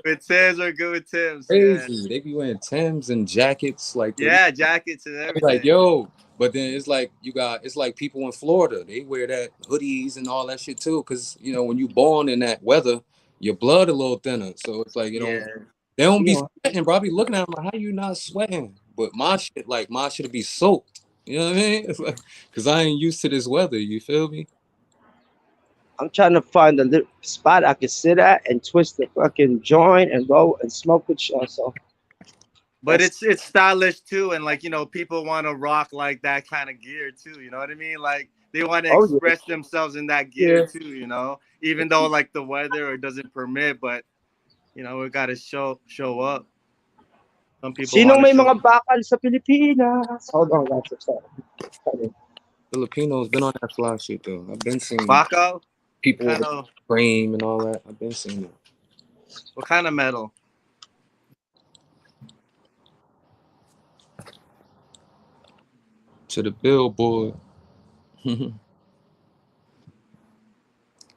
With Tim's or good with Tim's, man. crazy. They be wearing Tims and jackets like they. Yeah, jackets and I be like, everything. yo. But then it's like it's like people in Florida. They wear that hoodies and all that shit too. Cause you know when you born in that weather, your blood a little thinner. So it's like Yeah. they don't You be know, sweating. Bro, I be looking at them like, how you not sweating? But my shit be soaked. You know what I mean? It's like, cause I ain't used to this weather. You feel me? I'm trying to find a little spot I can sit at and twist the fucking joint and roll and smoke with you. So But that's it's stylish too, and like people want to rock like that kind of gear too. You know what I mean? Like they want to oh yeah. express themselves in that gear Yeah. too. Even though like the weather or doesn't permit, but we got to show up. Some people Sinong want to may show mga up. bakal sa Pilipinas? Hold on, that's a sorry. Filipinos been on that fly shit though. I've been seeing Baco, people with kind the of frame and all that. I've been seeing it. what kind of metal? To the billboard. Yeah,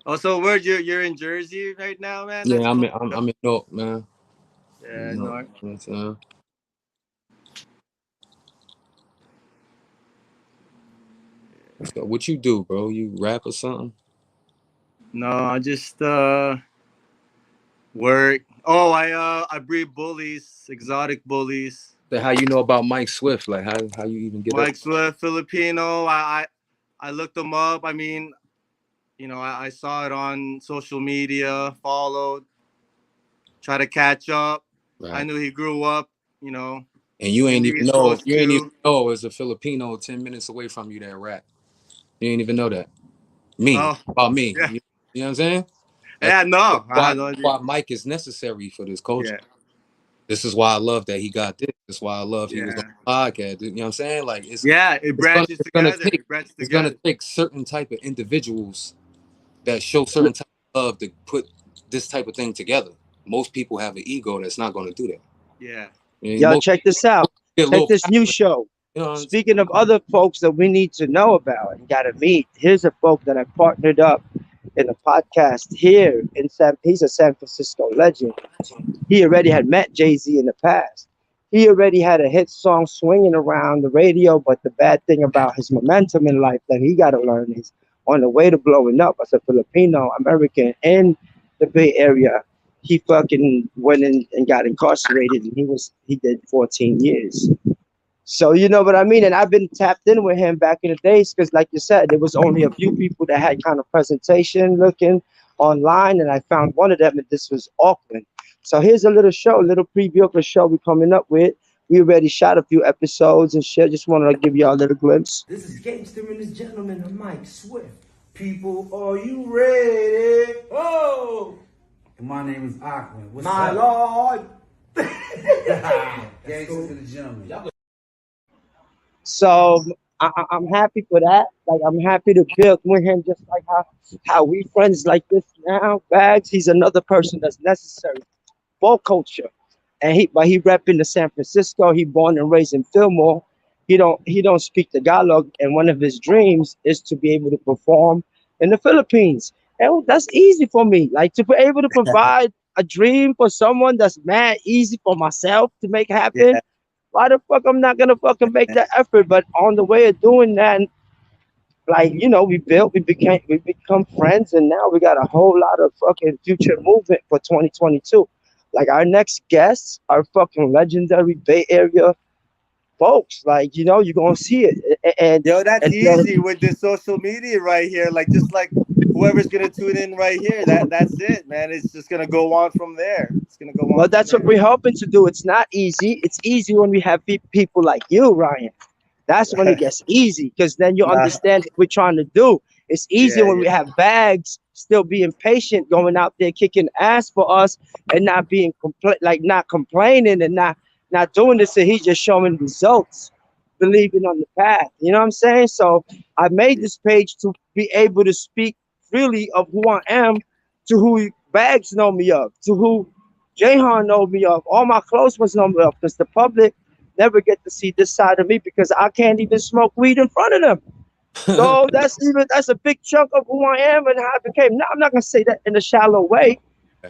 Oh, so where you're in Jersey right now, man? That's I'm cool. in, I'm in Newark, man. Yeah, You know, Newark. what I'm saying? So what you do, bro? You rap or something? No, I just work. Oh, I breed bullies, exotic bullies. So how you know about Mike Swift? Like how you even get up? Mike Swift, Filipino. I looked him up. I mean, I saw it on social media, followed, try to catch up. I Right. knew he grew up, you know, And you in ain't the even East know Coast you ain't even too. know as a Filipino 10 minutes away from you that rap. You ain't even know that. Me Oh, about me. yeah, You know what I'm saying? That's yeah. No, I why had no idea. why Mike is necessary for this culture. Yeah, This is why I love that he got this. This is why I love he was on yeah, the podcast. You know what I'm saying? Like yeah. It it's gonna branches it's gonna together. take It branches it's gonna together. take certain type of individuals that show certain type of love to put this type of thing together. Most people have an ego that's not gonna do that. Yeah, And Yo, most check this out. get a Check little this new passionate. show. You know what I'm saying? Speaking of other folks that we need to know about and gotta meet, here's a folk that I partnered up in a podcast here in San. He's a San Francisco legend. He already had met Jay-Z in the past. He already had a hit song swinging around the radio, but the bad thing about his momentum in life that he got to learn is on the way to blowing up as a Filipino American in the Bay Area, he fucking went in and got incarcerated, and he did 14 years. So you know what I mean? And I've been tapped in with him back in the days because, like you said, there was only a few people that had kind of presentation looking online, and I found one of them, and this was Auckland. So here's a little show, a little preview of a show we're coming up with. We already shot a few episodes and shit. Just wanted to give y'all a little glimpse. This is Gangster and this gentleman, I'm Mike Swift. People, are you ready? Oh! And my name is Auckland. What's my up? Lord! Gangster and the gentleman. So I'm happy for that. Like I'm happy to build with him, just like how we friends like this now. Baggz, he's another person that's necessary for culture. And he rep in the San Francisco. He born and raised in Fillmore. He don't speak Tagalog, and one of his dreams is to be able to perform in the Philippines. And that's easy for me. Like to be able to provide a dream for someone that's mad easy for myself to make happen. yeah. Why the fuck I'm not gonna fucking make that effort? But on the way of doing that, like we become friends, and now we got a whole lot of fucking future movement for 2022. Like our next guests are fucking legendary Bay Area folks. Like you're gonna see it, Yo, that's and easy with this social media right here. Like just like whoever's gonna tune in right here, that's it, man. It's just gonna go on from there. It's gonna go well, on from that's what there. we're hoping to do. It's not easy. It's easy when we have people like you, Ryan. That's when it gets easy because then you Nah, understand what we're trying to do. It's easy yeah, when yeah, we have Baggz still being patient, going out there kicking ass for us and not being not complaining and not doing this. And he's just showing results, believing on the path. You know what I'm saying? So I made yeah. this page to be able to speak freely of who I am to who Baggz know me of, to who Jahan know me of, all my close ones know me of, because the public never get to see this side of me because I can't even smoke weed in front of them. So that's a big chunk of who I am and how I became. Now I'm not gonna say that in a shallow way.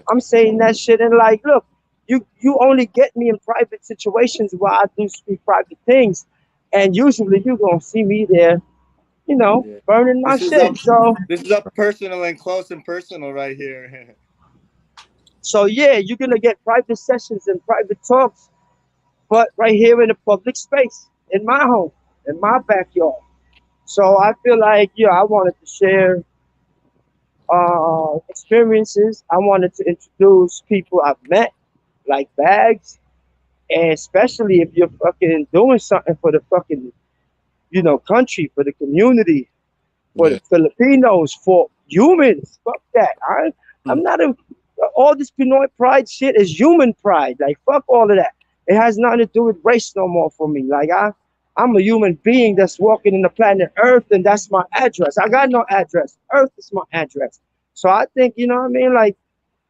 I'm saying that shit in like, look, you only get me in private situations where I do speak private things, and usually you gonna see me there, Yeah. burning my This is shit. up. So This is up personal and close and personal right here. yeah, you're gonna get private sessions and private talks, but right here in a public space, in my home, in my backyard. So I feel like, I wanted to share experiences. I wanted to introduce people I've met, like Baggz, and especially if you're fucking doing something for the fucking, country, for the community, for Yeah. the Filipinos, for humans. Fuck that. I'm Mm. not all this Pinoy pride shit is human pride. Like fuck all of that. It has nothing to do with race no more for me. Like I'm a human being that's walking in the planet Earth, and that's my address. I got no address. Earth is my address. So I think, you know what I mean? Like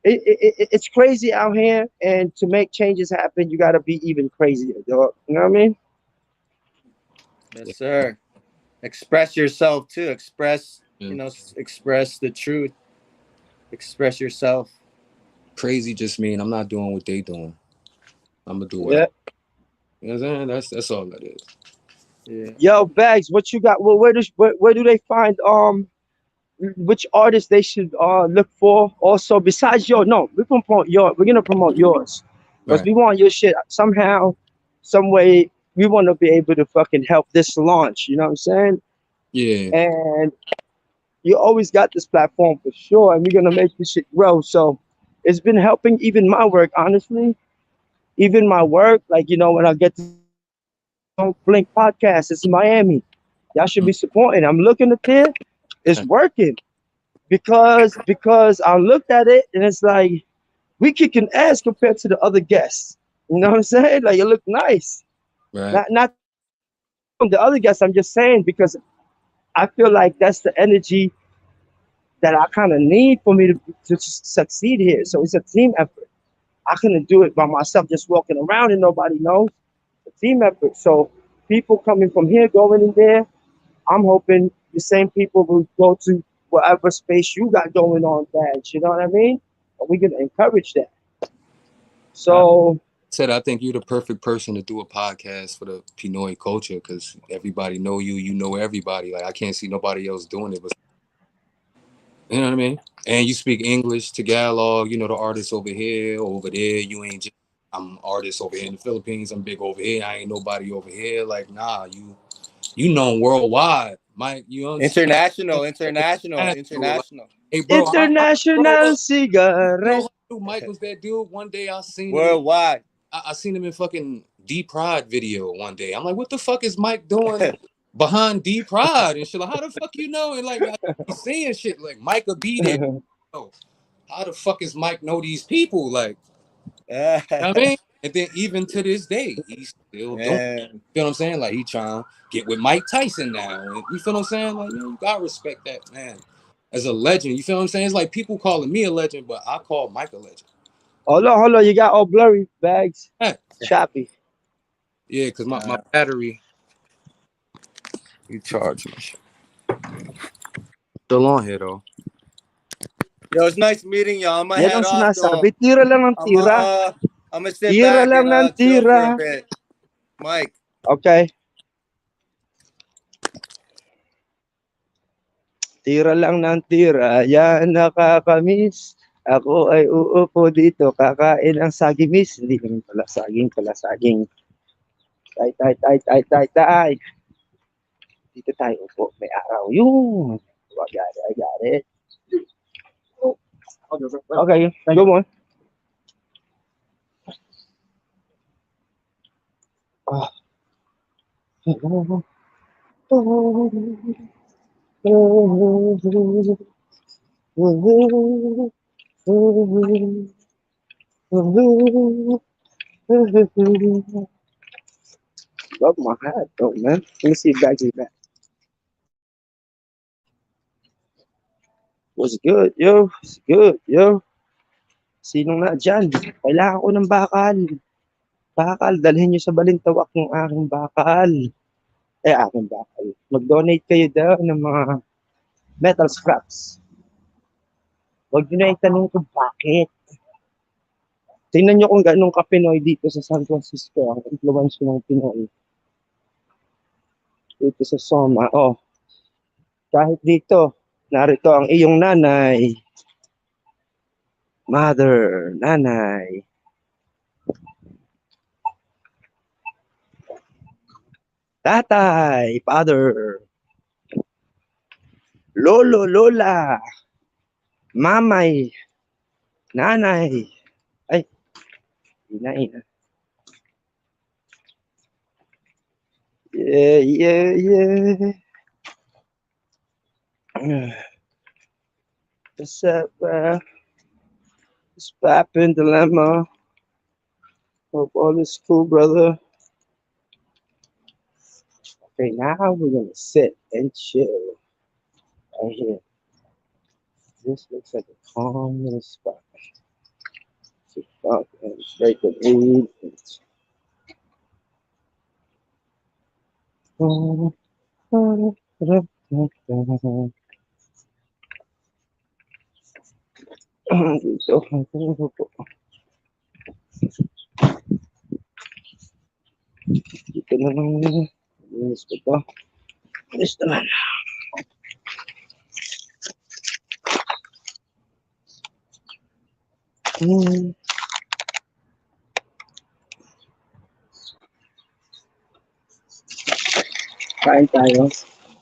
it's crazy out here, and to make changes happen, you got to be even crazier, dog. You know what I mean? Yes, sir. Express yourself too. Yeah. Express the truth. Express yourself. Crazy just mean I'm not doing what they doing. I'm gonna do what I. Yeah. You know what I'm saying? That's all that is. Yeah. Yo, Bags, what you got? Well, where do they find which artists they should look for? Also, besides your, no, we're gonna promote yours because Right. we want your shit somehow, some way we want to be able to fucking help this launch. You know what I'm saying? Yeah. And you always got this platform for sure, and we're gonna make this shit grow. So it's been helping even my work, honestly. Even my work, like when I get to Don't Blink podcast, it's in Miami. Y'all should be supporting. I'm looking at there, it's working because I looked at it and it's like we kicking ass compared to the other guests. You know what I'm saying? Like it looked nice. Right. Not from the other guests. I'm just saying because I feel like that's the energy that I kind of need for me to succeed here. So it's a team effort. I couldn't do it by myself, just walking around and nobody knows. It's a team effort. So people coming from here, going in there, I'm hoping the same people will go to whatever space you got going on, Baggz. You know what I mean? And we're gonna encourage that. I So said I think you're the perfect person to do a podcast for the Pinoy culture because everybody know you. You know everybody. Like I can't see nobody else doing it, but you know what I mean. And you speak English, Tagalog. You know the artists over there. You ain't just I'm artist over here in the Philippines. I'm big over here. I ain't nobody over here. Like nah, you known worldwide, Mike. You understand? International. Like, hey, bro, bro, international you know cigarette. how dude Mike was that dude? One day I seen him. Worldwide. I seen him in fucking D Pride video one day. I'm like, what the fuck is Mike doing behind D Pride and shit? Like, how the fuck you know? And like, he's saying shit like Mike will be there. Oh, how the fuck is Mike know these people? Like, you know what I mean? And then even to this day, he's still doing it. Man. You feel what I'm saying? Like he trying to get with Mike Tyson now. And you feel what I'm saying? Like, you gotta respect that man as a legend. You feel what I'm saying? It's like people calling me a legend, but I call Mike a legend. Hold on, you got all blurry Bags. Hey, Choppy. yeah, because my battery, you charge me. Still on here though. Yo, it's nice meeting y'all. I'm gonna Yan head ang off though. sinasabi. Tira lang ng I'm tira. gonna I'm gonna sit Tira back lang and ng chill for a tira. bit. Mike. Okay. Tira lang ng tira, yan nakakamiss. Ako ay uupo dito, kakain ng sagimis. Hindi naman pala saging, pala saging. Tay, tay, tay, tay, tay, tay. Dito tayo upo, may araw. Yun. I got it. Okay, go on. Ah. Love my hat though, man. Let me see if Baggz is back. What's good, yo? What's good, yo? Sino na dyan? Kailangan ko ng bakal. Bakal, dalhin nyo sa balintawak yung aking bakal. Aking bakal. Mag-donate kayo daw ng mga metal scraps. Huwag nyo na itanong kung bakit. Tingnan nyo kung ganun ka Pinoy dito sa San Francisco. Ang influence ng Pinoy. Dito sa Soma. Oh, kahit dito, narito ang iyong nanay. Mother, nanay. Tatay, father. Lolo, lola. Mamay, nanay. Ay, ina. Yeah. What's up, it's poppin' dilemma. Hope all is cool, brother. Okay, now we're gonna sit and chill right here. This looks like a calm little spot. So fuck and break the weed. Dito na lang. Linis ko to. Linis naman. Kain tayo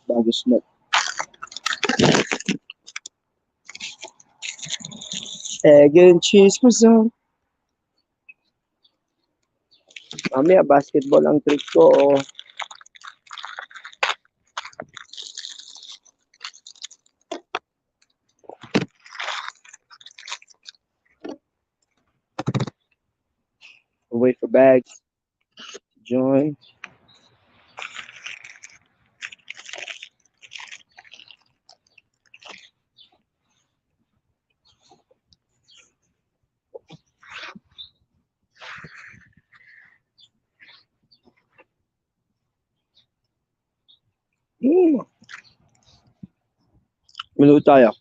bago smoke. Egg and cheese croissant. Mamaya basketball ang trick ko. We'll wait for Baggz to join. Minuto tayo.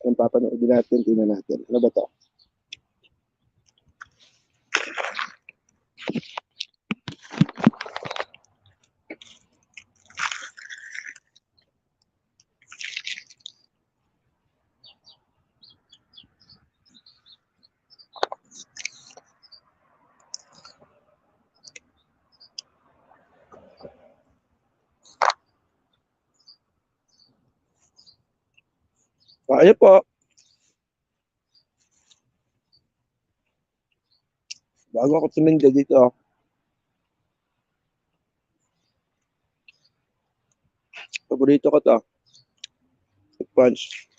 Anong papanood natin? Tingnan natin. Ano ba to? Kaya po. Bago ako tuminda dito. Paborito ko to. Punch.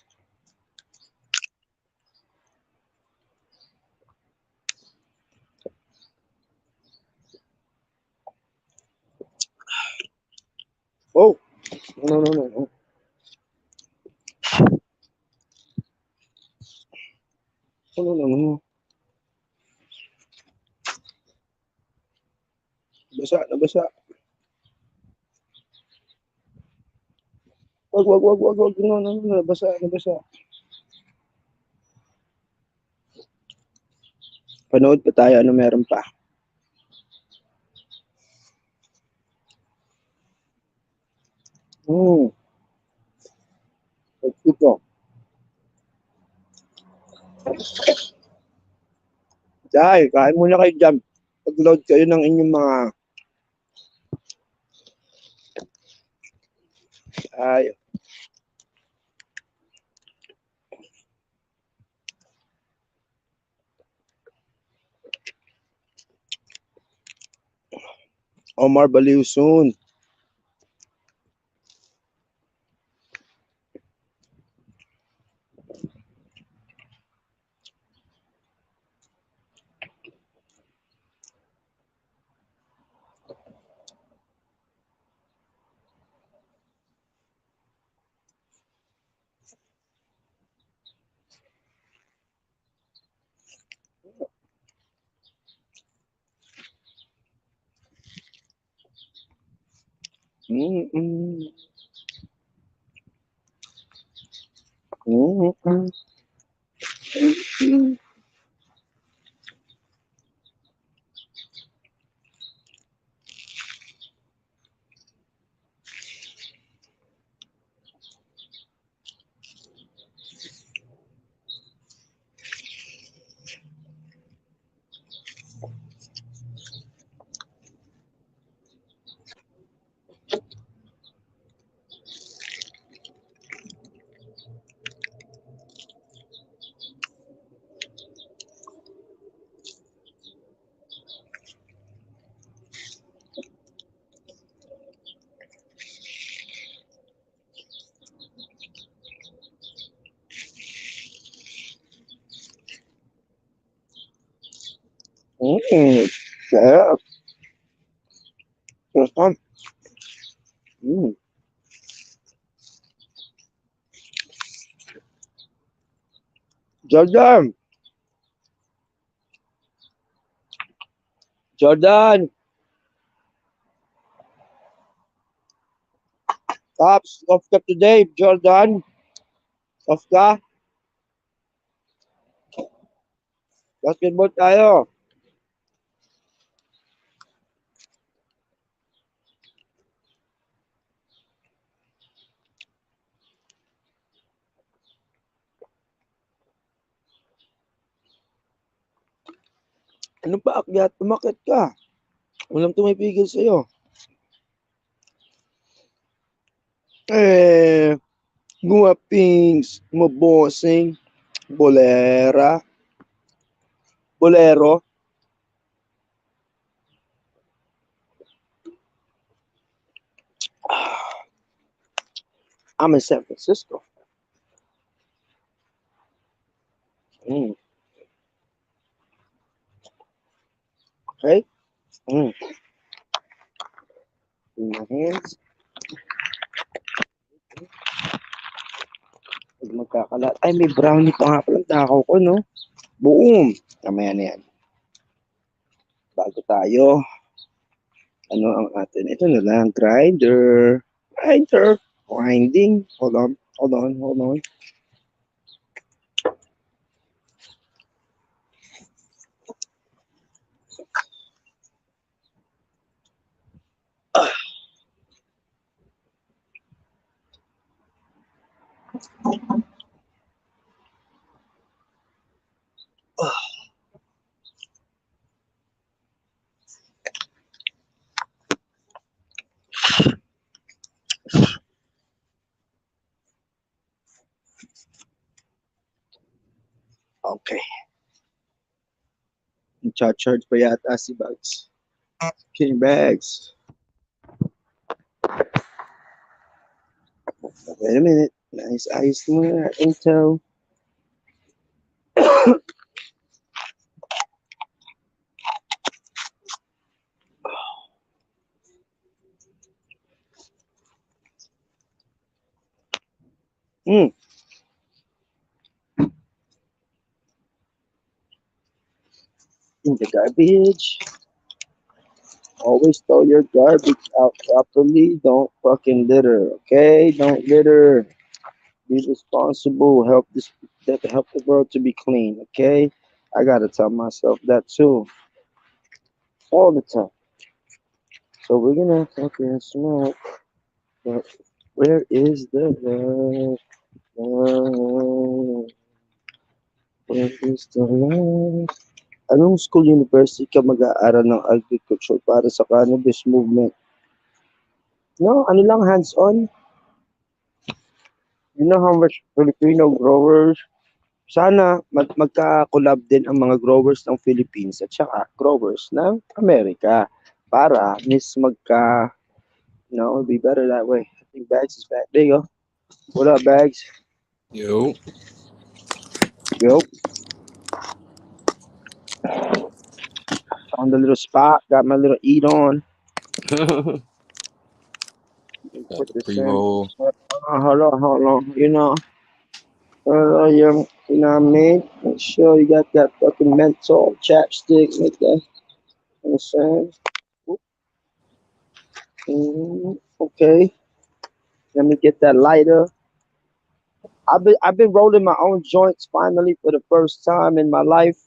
Oh. No. No. Nabasa. Wag. No. Nabasa. Panood pa tayo. Ano meron pa? Ito. Dahil, kain muna kayo dyan. Pag-load kayo ng inyong mga ay, Omar Baliw soon. Mm-mm. Mm-mm. Sarap. Sarap. Mm. Jordan. Pops, off ka today, Jordan. Off ka. Basketball tayo. Ano pa akyat? Umakit ka. Walang tumipigil sa'yo. Eh, guwapings, mabosing, bolera, bolero. I'm in San Francisco. Mm, okay. Mm, in my hands. Huwag magkakalat. Ay, may brownie pa nga palang takaw ko, no? Boom! Kamaya na yan. Bago tayo, ano ang atin? Ito na lang, grinder. Grinder. Grinding. Hold on, hold on, hold on. Okay. Charge pa yata si Baggz. King Baggz. Wait a minute. Nice ayos muna natin to. Mm, in the garbage. Always throw your garbage out properly. Don't fucking litter, okay? Don't litter. Be responsible. Help the world to be clean, okay? I gotta tell myself that too, all the time. So we're gonna fucking smoke. But where is the love? Love? Where is the love? Anong school university ka mag-aaral ng agriculture para sa cannabis movement? No, ano lang hands-on. You know how much Filipino growers, sana magka-collab din ang mga growers ng Philippines at saka growers ng Amerika para no, it'd be better that way. I think Bags is back. There you go. What up, Bags? Yo. Yo, found a little spot, got my little eat on. Got Put the this in. pre-roll. Hold on, hold on. You know what I mean? Make sure you got that fucking menthol chapstick. Make that. You know what I'm saying? Okay, let me get that lighter. I've been rolling my own joints finally for the first time in my life,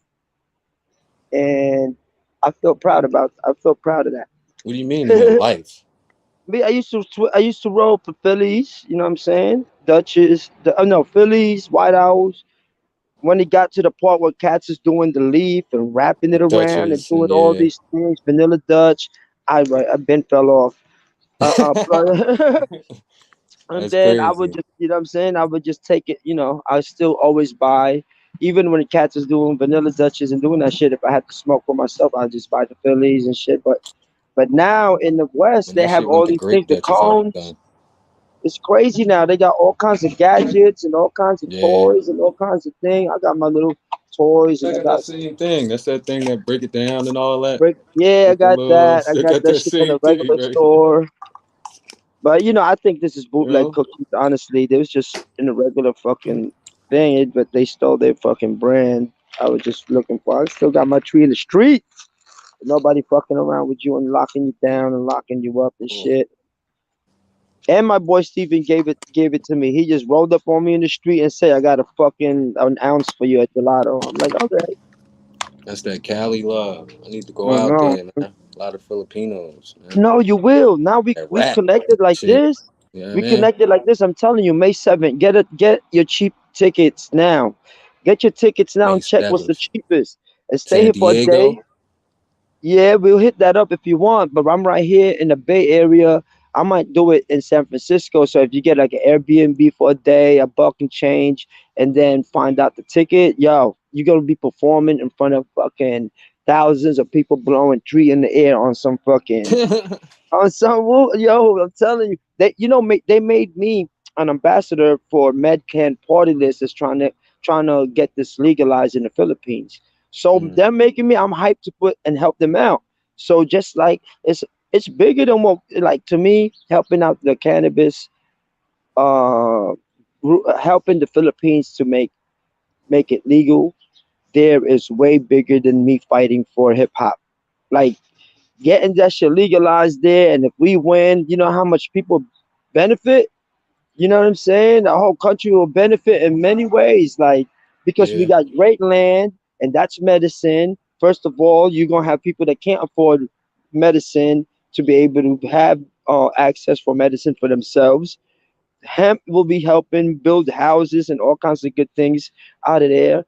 and I feel proud of that. What do you mean in your life? Me, I used to roll for Phillies. You know what I'm saying? Dutches, oh no, Phillies, White Owls. When it got to the part where cats is doing the leaf and wrapping The it around and Duchess doing and all yeah. these things, Vanilla Dutch, I been fell off. Plus, and That's then I would crazy. just, you know what I'm saying? I would just take it, I still always buy, even when the cats is doing Vanilla Dutches and doing that shit. If I had to smoke for myself, I'd just buy the Phillies and shit. But now in the West, And they that have shit went all to these things, great the Duchess already cones. done. It's crazy now. They got all kinds of gadgets and all kinds of Yeah. toys and all kinds of things. I got my little toys and I I got that got same thing. That's that thing that break it down and all that. brick. Yeah, I With the got little, that. I they got got that that shit from same the thing, regular right? store. But I think this is You bootleg know? cookies. Honestly, they was just in the regular fucking thing, but they stole their fucking brand. I was just looking for. I still got my tree in the street. Nobody fucking around with you and locking you down and locking you up and Oh, shit. And my boy Steven gave it to me. He just rolled up on me in the street and said, "I got a fucking an ounce for you at gelato." I'm like, okay. that's that Cali love. I need to go Oh out no, there, man. A lot of Filipinos, man. no, you will. Now we That we rap connected like shit. this. You know what I We mean? connected like this. I'm telling you, May 7th. Get your cheap tickets now. Get your tickets now May and check what's the 7th. cheapest. And stay San here for a day. Diego. Yeah, we'll hit that up if you want. But I'm right here in the Bay Area. I might do it in San Francisco. So if you get like an Airbnb for a day, a buck and change, and then find out the ticket, yo, you're gonna be performing in front of fucking thousands of people blowing tree in the air on some fucking on some yo. I'm telling you, they made me an ambassador for MedCan Party List is trying to get this legalized in the Philippines. So Mm, they're making me. I'm hyped to put and help them out. So just like it's bigger than what, like, to me, helping out the cannabis, uh helping the Philippines to make it legal there is way bigger than me fighting for hip hop. Like, getting that shit legalized there, and if we win, you know how much people benefit. You know what I'm saying? The whole country will benefit in many ways, like, because we yeah, got great land, and that's medicine. First of all, you're gonna have people that can't afford medicine to be able to have access for medicine for themselves. Hemp will be helping build houses and all kinds of good things out of there.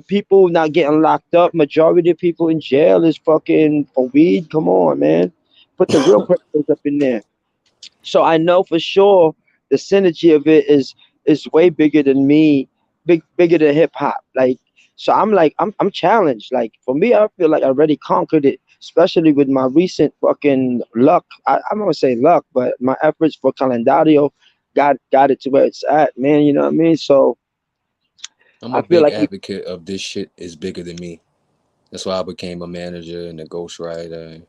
People not getting locked up. Majority of people in jail is fucking for weed. Come on, man. Put the real criminals up in there. So I know for sure the synergy of it is way bigger than me, bigger than hip hop. Like, so I'm like I'm challenged. Like, for me, I feel like I already conquered it, especially with my recent fucking luck. I'm gonna say luck, but my efforts for Calendario got it to where it's at, man. You know what I mean? So I'm I a feel big like advocate of this shit is bigger than me. That's why I became a manager and a ghostwriter and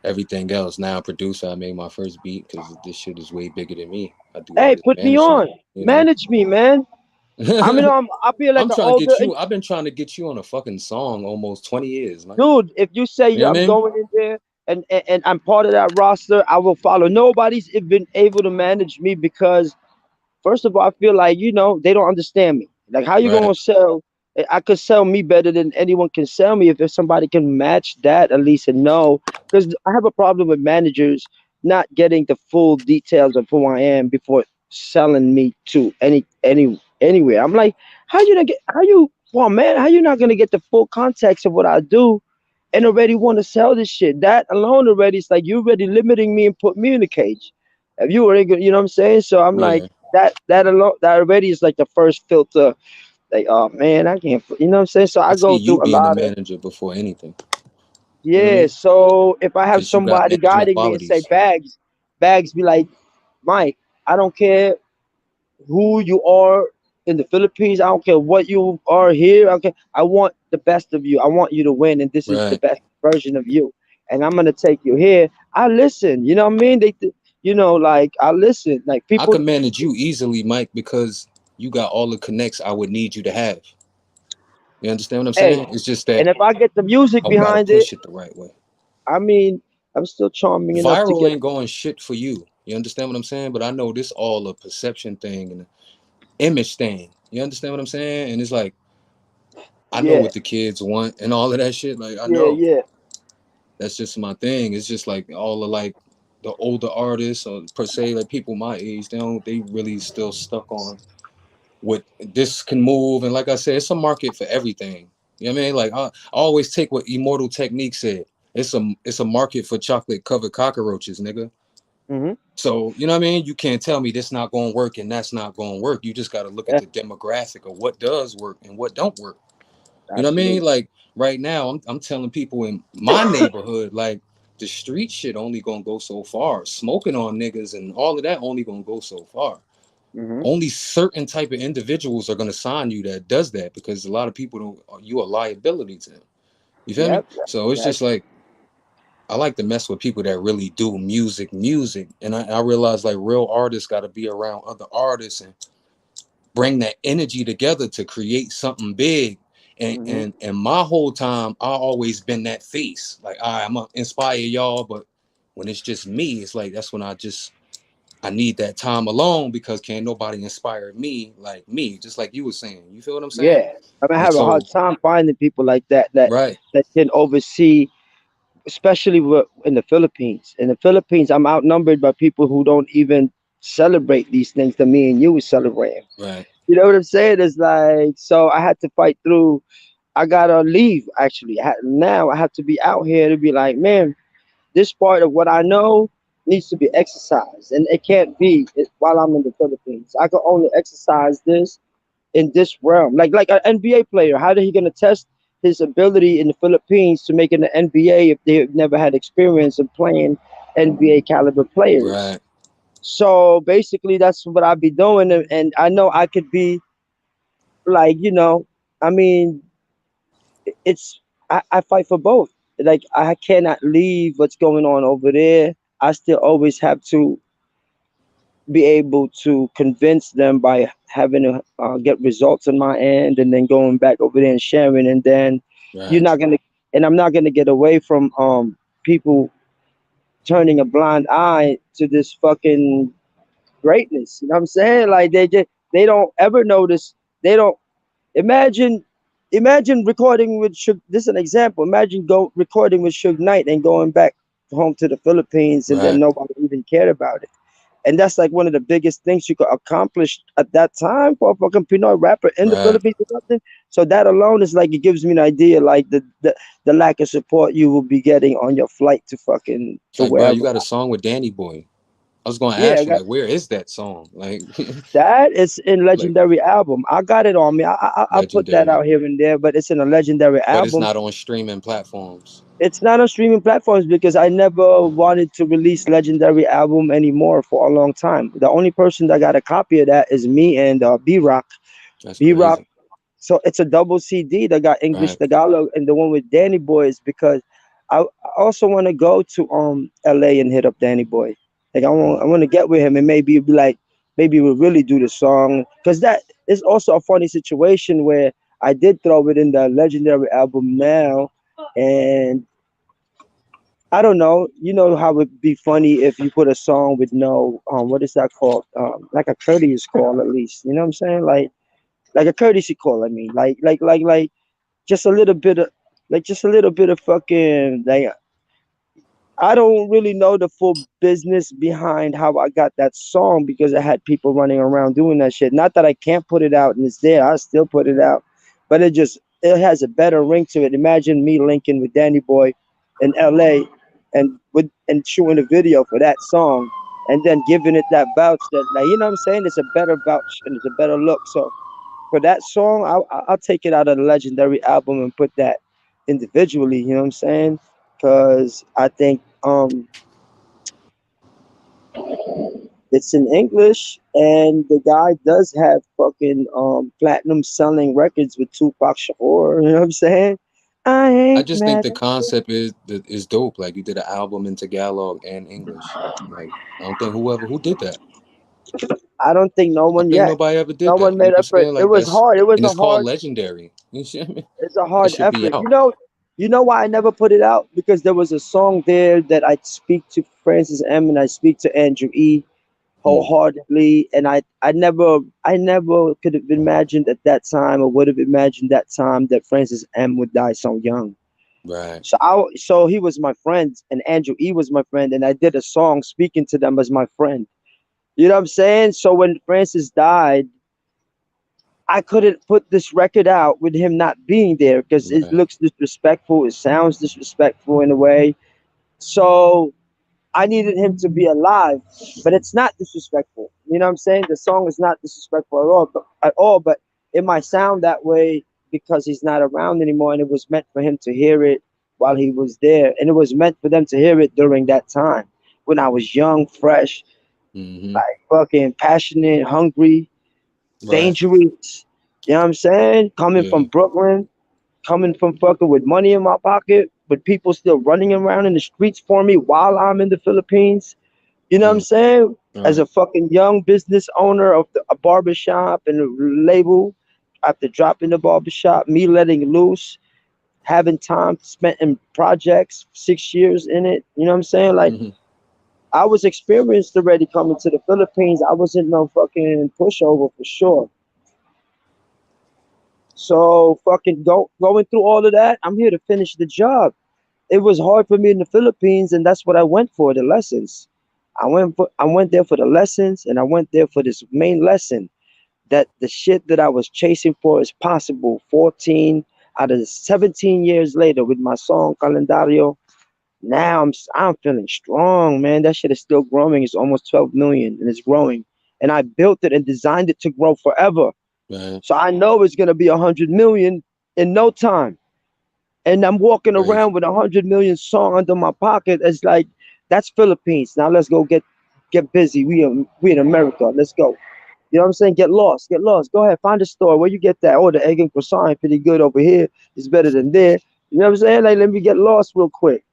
everything else. Now, producer, I made my first beat because this shit is way bigger than me. I do hey, artist put me management, on, you know. manage me, man. I mean, I feel like I'm an trying to older. get you. I've been trying to get you on a fucking song almost 20 years, man. Dude, if you say You know what I'm I mean? going in there and I'm part of that roster, I will follow. Nobody's been able to manage me because, first of all, I feel like, they don't understand me. Like, how you Right. gonna sell? I could sell me better than anyone can sell me if somebody can match that at least and know. Because I have a problem with managers not getting the full details of who I am before selling me to anywhere. I'm like, well, man, how you not gonna get the full context of what I do and already want to sell this shit? That alone already is like you already limiting me and put me in a cage. If you were, you know what I'm saying? So I'm like, Yeah. that alone, that already is like the first filter. Like, oh man, I can't, you know what I'm saying? So I I see go you through a being a lot of, manager before anything. You know what I yeah. mean? So if I have Because you got somebody management guiding me and say qualities. bags be like, Mike, I don't care who you are in the Philippines. I don't care what you are here. Okay, I want the best of you. I want you to win, and this is the Right. best version of you. And I'm gonna take you here. I listen. You know what I mean? Like, I listen. Like, I people. can manage you easily, Mike, because you got all the connects I would need you to have. You understand what I'm Hey, saying? It's just and that if I get the music I gotta behind it, push it the right way. I mean, I'm still charming enough to Viral get. ain't going shit for you. You understand what I'm saying? But I know this all a perception thing and an image thing. You understand what I'm saying? And it's like I know Yeah, what the kids want and all of that shit. Like I yeah, know. yeah. That's just my thing. It's just like all of like the older artists or per se like people my age, they really still stuck on what this can move. And like I said, it's a market for everything. You know what I mean? Like I always take what Immortal Technique said. It's a market for chocolate covered cockroaches, nigga. Mm-hmm. So you know what I mean? You can't tell me this not gonna work and that's not gonna work. You just gotta look at Yeah, the demographic of what does work and what don't work. You know what I mean? absolutely. Like right now, I'm telling people in my neighborhood, like the street shit only gonna go so far. Smoking on niggas and all of that only gonna go so far. Mm-hmm. Only certain type of individuals are gonna sign you that does that because a lot of people don't. You a liability to them. You feel me? Yep. So it's just That's. like I like to mess with people that really do music, and I realize like real artists got to be around other artists and bring that energy together to create something big. And Mm-hmm. and and my whole time, I always been that face. Like, all right, I'm gonna inspire y'all, but when it's just me, it's like that's when I need that time alone because can't nobody inspire me like me, just like you were saying. You feel what I'm saying? Yeah. I mean, I And have a hard so, time finding people like that right, that can oversee, especially in the Philippines. In the Philippines, I'm outnumbered by people who don't even celebrate these things that me and you were celebrating. right, You know what I'm saying? It's like, so I had to fight through. I gotta leave. Actually, now I have to be out here to be like, man, this part of what I know, needs to be exercised, and it can't be while I'm in the Philippines. I can only exercise this in this realm. Like an NBA player, how are he gonna test his ability in the Philippines to make it an NBA if they've never had experience of playing NBA caliber players? Right. So basically, that's what I'd be doing, and I know I could be like, I mean, it's I fight for both. Like I cannot leave what's going on over there. I still always have to be able to convince them by having to get results on my end, and then going back over there and sharing, and then you're Right. not gonna, and I'm not gonna get away from people turning a blind eye to this fucking greatness. You know what I'm saying? Like they don't ever notice. They don't imagine. Imagine recording with Suge. This is an example. Imagine go recording with Suge Knight and going back home to the Philippines, and then Right. nobody even cared about it. And that's like one of the biggest things you could accomplish at that time for a fucking Pinoy rapper in the Right. Philippines or something. So that alone is like, it gives me an idea, like the lack of support you will be getting on your flight to fucking It's to like, bro, you wherever. got a song with Danny Boy. I was gonna Yeah, I ask you, got like, where is that song? Like, that. It's in like legendary album. I got it on me. I put that legendary, out here and there, but it's in a legendary but it's album. not on streaming platforms. It's not on streaming platforms because I never wanted to release legendary album anymore for a long time. The only person that got a copy of that is me and B Rock. That's B Rock. crazy. So it's a double CD that got English Right. Tagalog, and the one with Danny Boy is because I also want to go to LA and hit up Danny Boy. Like I Mm. want to get with him, and maybe be like, maybe we'll really do the song, because that is also a funny situation where I did throw it in the legendary album now, and I don't know. You know how it'd be funny if you put a song with no what is that called? Like a courteous call, at least. You know what I'm saying? Like a courtesy call. I mean, like just a little bit of, like just a little bit of fucking, like, I don't really know the full business behind how I got that song, because I had people running around doing that shit. Not that I can't put it out and it's there, I still put it out, but it has a better ring to it. Imagine me linking with Danny Boy in LA and shooting a video for that song, and then giving it that vouch that, like, you know what I'm saying? It's a better vouch and it's a better look. So for that song, I'll take it out of the legendary album and put that individually. You know what I'm saying? Because I think it's in English, and the guy does have fucking platinum selling records with Tupac Shakur. You know what I'm saying? I I ain't just think mad the at you. concept is dope. Like you did an album in Tagalog and English. Like I don't think who did that. I don't think no I one think yet. nobody ever No did that. one You know made what I'm effort. saying? It Like was that's hard. It was and a it's called hard. legendary. You see what I mean? It's a That hard should be effort. out. You know why I never put it out? Because there was a song there that I speak to Francis M and I speak to Andrew E Mm, wholeheartedly, and I never could have imagined at that time, or would have imagined that time, that Francis M would die so young. right. So he was my friend, and Andrew E was my friend, and I did a song speaking to them as my friend. You know what I'm saying? So when Francis died, I couldn't put this record out with him not being there, because it Right. looks disrespectful. It sounds disrespectful in a way. So I needed him to be alive, but it's not disrespectful. You know what I'm saying? The song is not disrespectful but it might sound that way because he's not around anymore, and it was meant for him to hear it while he was there, and it was meant for them to hear it during that time when I was young, fresh, Hmm. like fucking passionate, hungry, Right. dangerous. You know what I'm saying? Coming from Yeah. Brooklyn, coming from fucking with money in my pocket, but people still running around in the streets for me while I'm in the Philippines. You know what I'm Mm, saying? As right. a fucking young business owner of a barbershop and a label, after dropping the barbershop, me letting loose, having time spent in projects, 6 years in it. You know what I'm saying? Like, Hmm. I was experienced already coming to the Philippines. I wasn't no fucking pushover for sure. So fucking going through all of that, I'm here to finish the job. It was hard for me in the Philippines, and that's what I went for, the lessons. I went there for the lessons, and I went there for this main lesson, that the shit that I was chasing for is possible. 14 out of 17 years later with my song Calendario, Now I'm feeling strong, man. That shit is still growing. It's almost 12 million and it's growing. And I built it and designed it to grow forever. Right. So I know it's gonna be 100 million in no time. And I'm walking Crazy. around with 100 million song under my pocket. It's like that's Philippines. Now let's go get busy. We in America. Let's go. You know what I'm saying? Get lost. Get lost. Go ahead. Find a store where you get that. Oh, the egg and croissant ain't pretty good over here. It's better than there. You know what I'm saying? Like let me get lost real quick.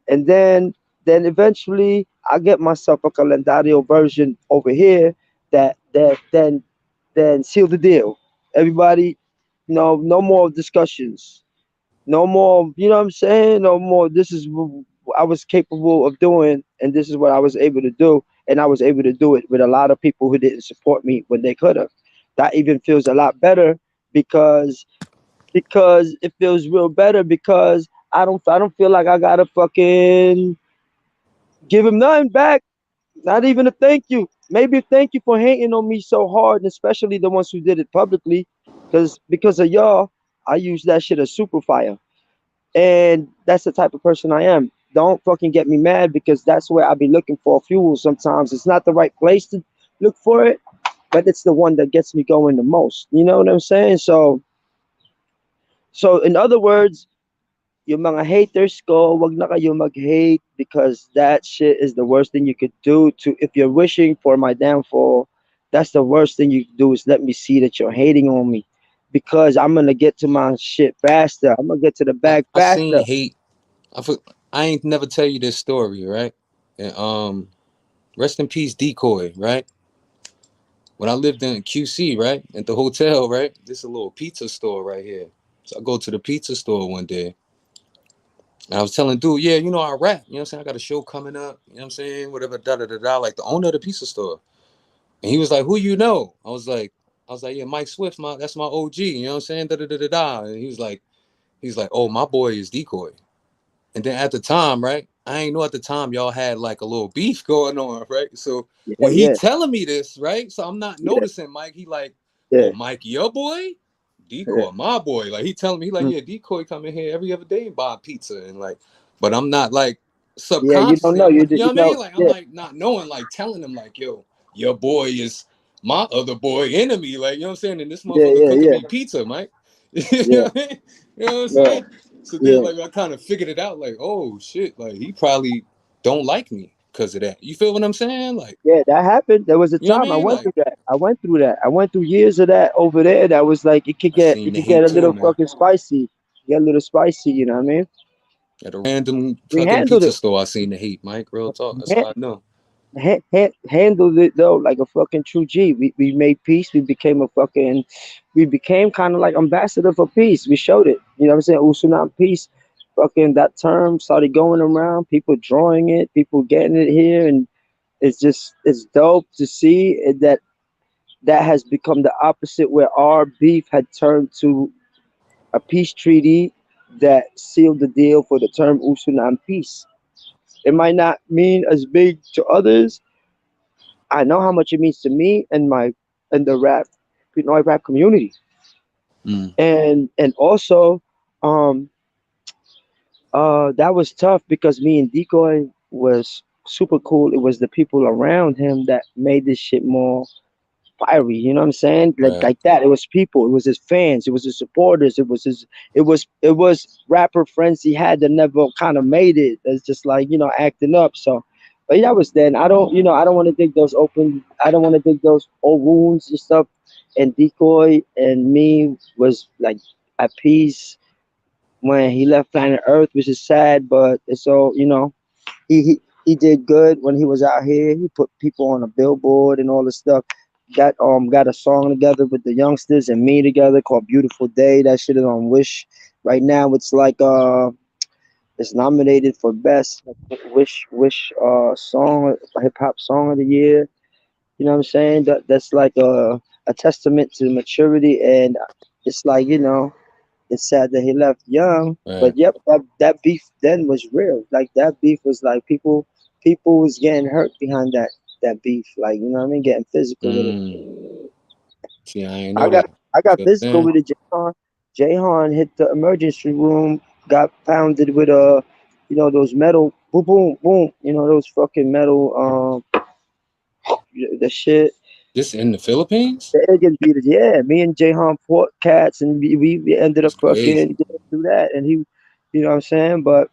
And then eventually I get myself a calendario version over here that then seal the deal. Everybody, no more discussions. No more, you know what I'm saying? No more. This is what I was capable of doing, and this is what I was able to do. And I was able to do it with a lot of people who didn't support me when they could have. That even feels a lot better because it feels real better because I don't feel like I gotta fucking give him nothing back. Not even a thank you. Maybe a thank you for hating on me so hard, and especially the ones who did it publicly, because of y'all, I use that shit as super fire. And that's the type of person I am. Don't fucking get me mad because that's where I be looking for fuel sometimes. It's not the right place to look for it, but it's the one that gets me going the most. You know what I'm saying? So in other words, yung mga haters ko, wag na kayo mag-hate because that shit is the worst thing you could do to if you're wishing for my downfall, that's the worst thing you could do is let me see that you're hating on me because I'm gonna get to my shit faster. I'm gonna get to the bag I seen faster. hate. I ain't never tell you this story, right? And rest in peace, Decoy, right? When I lived in QC, right, at the hotel, right, this is a little pizza store right here. So I go to the pizza store one day, and I was telling dude, yeah, you know I rap, you know what I'm saying? I got a show coming up, you know what I'm saying? Whatever, da da da da, like the owner of the pizza store. And he was like, "Who you know?" I was like, "Yeah, Mike Swift, that's my OG." You know what I'm saying? Da da da da da. And he's like, "Oh, my boy is Decoy." And then at the time, right? I ain't know at the time y'all had like a little beef going on, right? So Yeah, when he yeah, telling me this, right? So I'm not yeah, noticing Mike. He like, yeah, "Oh, Mike, your boy, yeah. Decoy, my boy." Like he telling me, he like, Mm. "Yeah, Decoy come in here every other day and buy pizza," and like, but I'm not like Yeah, you don't subconsciously. know. I'm not, you know You what I know. mean? Like I'm Yeah, like not knowing, like telling him like, "Yo, your boy is my other boy enemy." Like you know what I'm saying? And this yeah, motherfucker yeah, cooking yeah, me pizza, Mike. You know yeah, what I mean? You know what I'm yeah, saying? So then, yeah. like, I kind of figured it out. Like, oh shit, like he probably don't like me because of that. You feel what I'm saying? Like, Yeah, that happened. There was a you know what I time I mean? went Like, through that. I went through that. I went through years of that over there. That was like I seen it the could get hate a too, little man. fucking spicy. Get a little spicy. You know what I mean? At a random We fucking handled pizza it. store, I seen the hate, Mike. Real talk. That's Ha- how I know. handled it though like a fucking true G. We made peace. We became kind of like ambassador for peace. We showed it. You know what I'm saying? Usunam peace. Fucking that term started going around. People drawing it. People getting it here, and it's dope to see that has become the opposite, where our beef had turned to a peace treaty that sealed the deal for the term Usunam peace. It might not mean as big to others. I know how much it means to me and the rap community. Mm, And also, um, that was tough because me and Decoy was super cool. It was the people around him that made this shit more fiery. You know what I'm saying? right. Like that. It was people. It was his fans. It was his supporters. It was rapper friends he had that never kind of made it. It's just like acting up. So, but that was then. I don't want to dig those open. I don't want to dig those old wounds and stuff. And Decoy and me was like at peace when he left planet Earth, which is sad, but it's all he did good when he was out here. He put people on a billboard and all this stuff. Got a song together with the youngsters and me together called Beautiful Day. That shit is on Wish. Right now it's like it's nominated for best Wish song, hip hop song of the year. You know what I'm saying? That's like a testament to maturity, and it's like, it's sad that he left young, Right. but yep, that beef then was real. Like that beef was like people was getting hurt behind that beef. Like, you know what I mean? Getting physical with it. Mm. See, I ain't I know got that. I You got feel what physical I'm with it. Jahan hit the emergency room, got pounded with a You know those metal boom boom boom. You know those fucking metal the shit. This in the Philippines? The Indian beaters, yeah. Me and Jahan fought cats, and we ended up That's fucking crazy. getting through that. And he, you know what I'm saying? But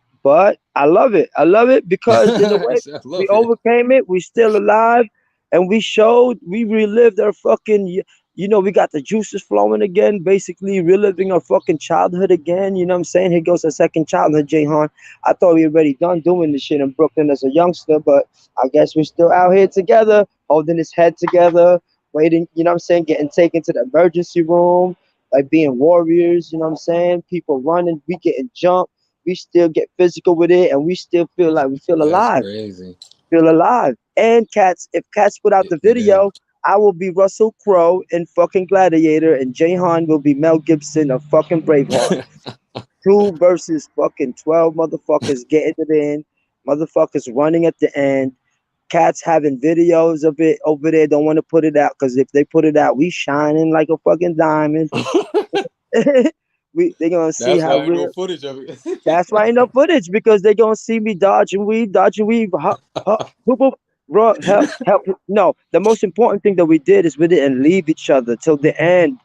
I love it. I love it because in a I way we love it. overcame it. We still alive, and we relived our fucking. You know, we got the juices flowing again. Basically, reliving our fucking childhood again. You know what I'm saying? Here goes a second childhood, Jahan. I thought we already done doing this shit in Brooklyn as a youngster, but I guess we're still out here together, holding his head together, waiting, you know what I'm saying, getting taken to the emergency room, like being warriors, you know what I'm saying? People running, we getting jumped, we still get physical with it, and we still feel like we That's crazy. feel alive. And cats, if cats put out the It is. video, I will be Russell Crowe in fucking Gladiator, and Jahan will be Mel Gibson of fucking Braveheart. Two versus fucking 12 motherfuckers getting it in, motherfuckers running at the end. Cats having videos of it over there, don't want to put it out because if they put it out, we shining like a fucking diamond. They gonna see That's how why ain't no real. footage of it. That's why ain't no footage because they gonna see me dodging weave, whoop, whoop, bro, help. No, the most important thing that we did is we didn't leave each other till the end,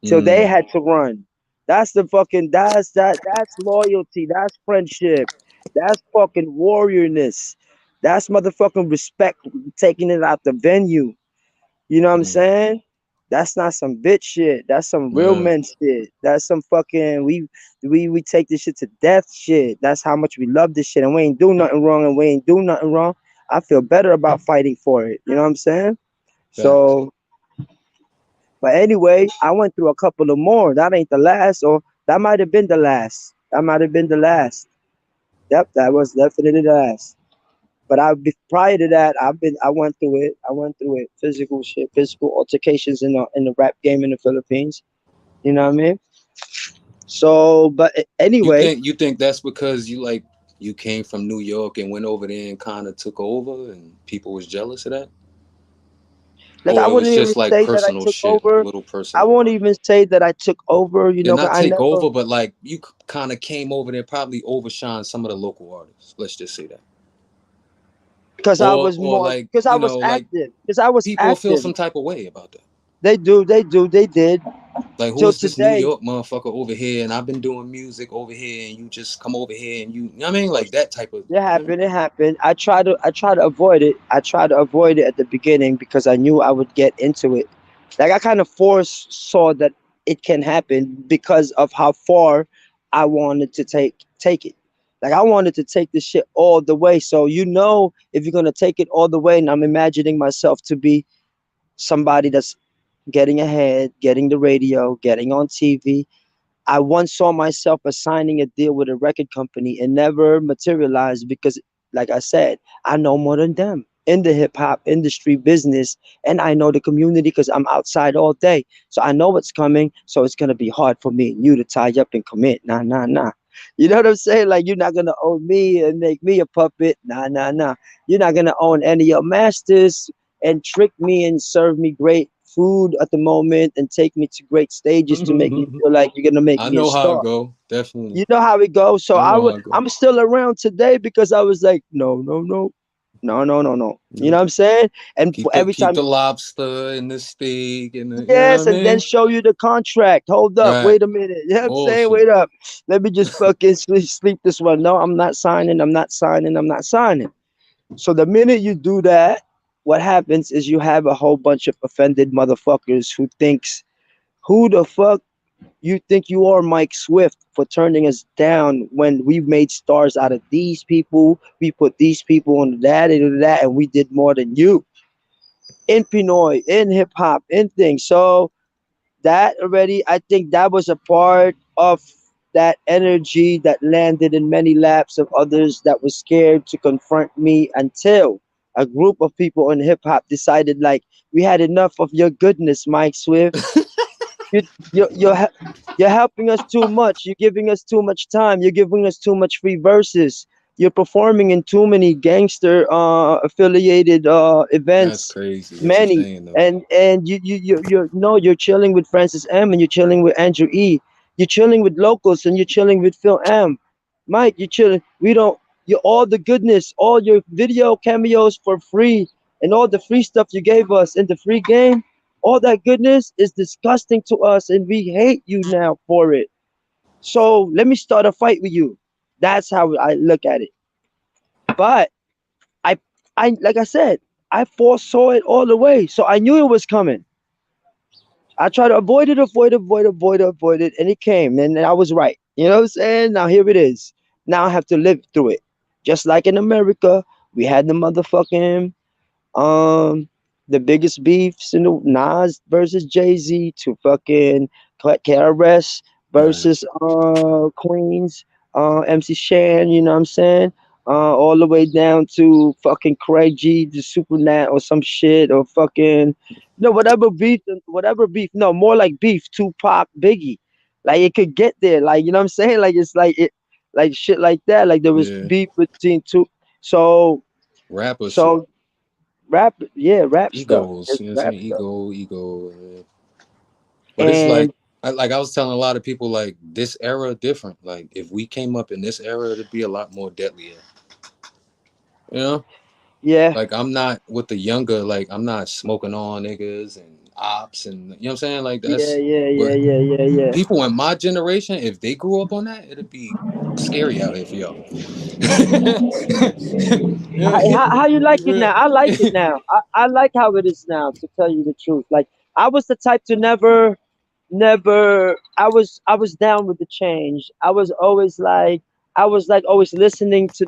till they Mm, had to run. That's the fucking that's loyalty, that's friendship, that's fucking warriorness, that's motherfucking respect, taking it out the venue. You know what I'm mm. saying? That's not some bitch shit. That's some real Yeah, men shit. That's some fucking we take this shit to death shit. That's how much we love this shit, and we ain't do nothing wrong, and we ain't do nothing wrong. I feel better about fighting for it. You know what I'm saying? facts. So, but anyway, I went through a couple of more. That ain't the last, or that might have been the last. That might have been the last. Yep, that was definitely the last. But prior to that, I went through it. I went through it. Physical shit, physical altercations in the rap game in the Philippines. You know what I mean? So, but anyway, You think that's because you came from New York and went over there and kind of took over and people was jealous of that? like I Or it was wouldn't even just like say that I personal took shit, like a over. little I personal. won't even say that I took over. You Yeah, know, 'cause not I take never over, but like you kind of came over there, probably overshine some of the local artists. Let's just say that. because I was Or more like, because I was like active. Because I was people feel active. some type of way about that. They did. Like, who Till is this New today, York motherfucker over here? And I've been doing music over here, and you just come over here and you know what I mean? Like that type of, it you know? happened. It happened. I try to avoid it. I try to avoid it at the beginning because I knew I would get into it. Like I kind of foresaw that it can happen because of how far I wanted to take it. Like I wanted to take this shit all the way. So you know, if you're gonna take it all the way, and I'm imagining myself to be somebody that's getting ahead, getting the radio, getting on TV. I once saw myself assigning a deal with a record company and never materialized because, like I said, I know more than them in the hip hop industry business, and I know the community because I'm outside all day. So I know what's coming. So it's gonna be hard for me and you to tie up and commit. Nah, nah, nah. You know what I'm saying? Like you're not gonna own me and make me a puppet. Nah, nah, nah. You're not gonna own any of your masters and trick me and serve me great food at the moment and take me to great stages to make me feel like you're gonna make I me a know how it star. go. Definitely. You know how it goes. So I know how it go. I'm still around today because I was like, no, no, no, no, no, no, no. You know Nope. what I'm saying? And every Keep time, the lobster and the steak and the, you know what I yes, and then mean? show you the contract. Hold up, Right. wait a minute. You know what I'm Oh saying? shit. Wait up. Let me just fucking sleep this one. No, I'm not signing. I'm not signing. I'm not signing. So the minute you do that, what happens is you have a whole bunch of offended motherfuckers who thinks, who the fuck you think you are, Mike Swift, for turning us down when we made stars out of these people? We put these people on that and that, and we did more than you in Pinoy, in hip hop, in things. So that already, I think that was a part of that energy that landed in many laps of others that was scared to confront me until a group of people in hip hop decided, like, we had enough of your goodness, Mike Swift. You, you're helping us too much. You're giving us too much time. You're giving us too much free verses. You're performing in too many gangster affiliated That's events, crazy what you're many. saying though. And you're no, you're chilling with Francis M and you're chilling with Andrew E. You're chilling with locals and you're chilling with Phil M. Mike, you chilling. We don't. You all the goodness, all your video cameos for free, and all the free stuff you gave us in the free game. All that goodness is disgusting to us, and we hate you now for it. So let me start a fight with you. That's how I look at it. But I, like I said, I foresaw it all the way, so I knew it was coming. I tried to avoid it, and it came, and I was right. You know what I'm saying? Now here it is. Now I have to live through it. Just like in America, we had the motherfucking um, the biggest beefs in the Nas versus Jay Z to fucking KRS Right. versus Queens, MC Shan. You know what I'm saying? All the way down to fucking Craig G, the Supernat or some shit or fucking no whatever beef. No, more like beef. Tupac, Biggie. Like it could get there. Like you know what I'm saying? Like it's like it, like shit like that. Like there was Yeah. beef between two. So Rapper shit. so rap stuff. Egos. It's You know what I'm rap saying? stuff. Ego. But it's like And like I was telling a lot of people like this era different. Like if we came up in this era, it'd be a lot more deadlier. You know? yeah, Like I'm not with the younger, like I'm not smoking on niggas and ops and you know what I'm saying? Like yeah, that's yeah, yeah, but yeah, yeah, yeah. people in my generation, if they grew up on that, it'd be scary out here for y'all. How you like it Yeah. now? I like it now. I like how it is now, to tell you the truth. Like I was the type to never I was down with the change. I was like always listening to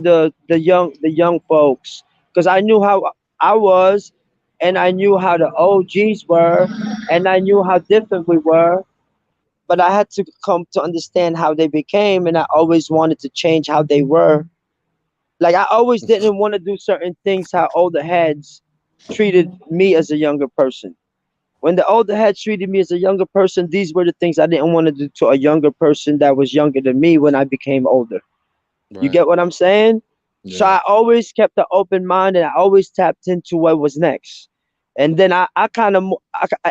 the young folks because I knew how I was, and I knew how the OGs were, and I knew how different we were, but I had to come to understand how they became, and I always wanted to change how they were. Like I always didn't want to do certain things how older heads treated me as a younger person. When the older heads treated me as a younger person, these were the things I didn't want to do to a younger person that was younger than me when I became older. You Right. get what I'm saying? So Yeah. I always kept an open mind, and I always tapped into what was next. And then I kind of,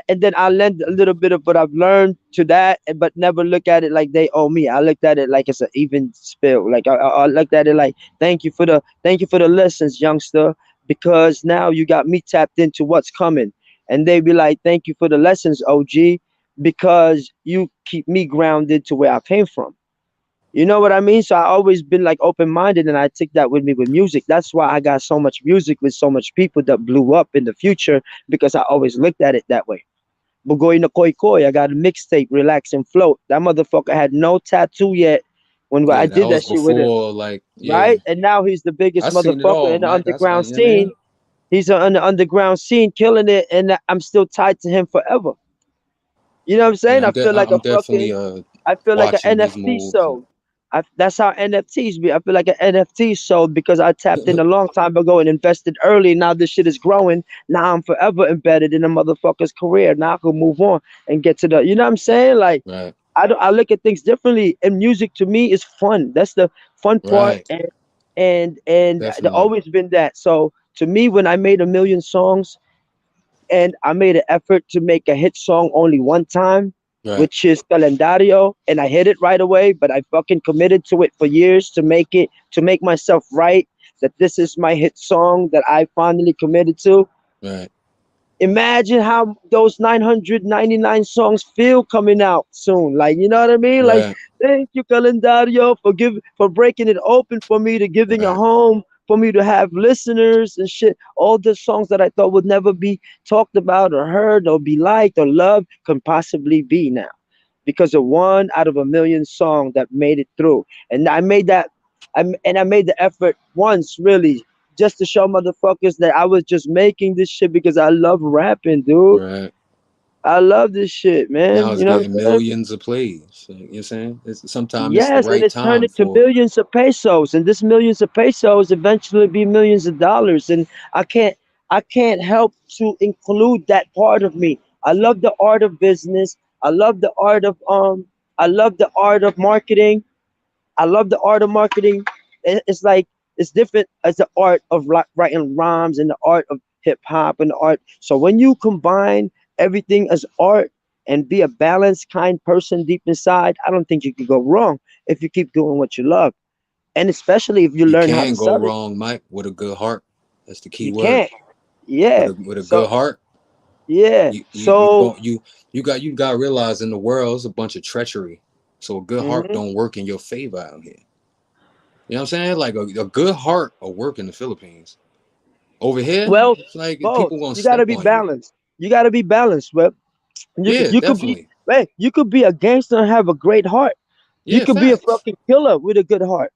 and then I lend a little bit of what I've learned to that, but never look at it like they owe me. I looked at it like it's an even spill. Like I looked at it like, thank you for the lessons, youngster, because now you got me tapped into what's coming. And they be like, thank you for the lessons, OG, because you keep me grounded to where I came from. You know what I mean? So I always been like open minded, and I take that with me with music. That's why I got so much music with so much people that blew up in the future, because I always looked at it that way. Bugoy na Koi Koi, I got a mixtape, Relax and Float. That motherfucker had no tattoo yet when I Yeah, that did was that shit with it, before like yeah. right? And now he's the I biggest seen it motherfucker all, in the Mike. underground You know what I scene. mean? He's on the underground scene killing it, and I'm still tied to him forever. You know what I'm Yeah, saying? I feel like a I'm definitely fucking I feel like an watching his NFT moves. sold. That's how NFTs be. I feel like an NFT sold because I tapped in a long time ago and invested early. Now this shit is growing. Now I'm forever embedded in a motherfucker's career. Now I can move on and get to the. You know what I'm saying? Like Right. I look at things differently. And music to me is fun. That's the fun part. Right. And there Definitely. always been that. So to me, when I made a million songs, and I made an effort to make a hit song only one time, Right. which is Calendario, and I hit it right away. But I fucking committed to it for years to make myself right. That this is my hit song that I finally committed to. Right. Imagine how those 999 songs feel coming out soon. Like, you know what I mean? Like, Right. thank you, Calendario, for breaking it open for me, to giving a Right. home for me to have listeners and shit. All the songs that I thought would never be talked about or heard or be liked or loved can possibly be now, because of one out of a million song that made it through. And I made that, and I made the effort once, really, just to show motherfuckers that I was just making this shit because I love rapping, dude. Right. I love this shit, Now man. it's You know what getting I'm saying? millions of plays. So, you know what I'm saying? Sometimes it's the Yes, and right it's turned time into for it. millions of pesos, and this millions of pesos eventually be millions of dollars. And I can't, I can't help to include that part of me. I love the art of business. I love the art of I love the art of marketing. I love the art of marketing. It's like it's different as the art of writing rhymes and the art of hip hop and the art. So when you combine everything as art and be a balanced, kind person deep inside, I don't think you can go wrong if you keep doing what you love. And especially if you You learn how to can go sell it, wrong, Mike, with a good heart. That's the key you word. can't. Yeah. With a So good heart, yeah. So you got to realize in the world it's a bunch of treachery. So a good heart mhm. don't work in your favor out here. You know what I'm saying? Like a good heart will work in the Philippines. Over here, Well, it's like both. people gonna You gotta step be on you. balanced. You gotta be balanced. Well, Yeah, you could be definitely. hey, you could be a gangster and have a great heart. You Yeah, could be a facts. fucking killer with a good heart.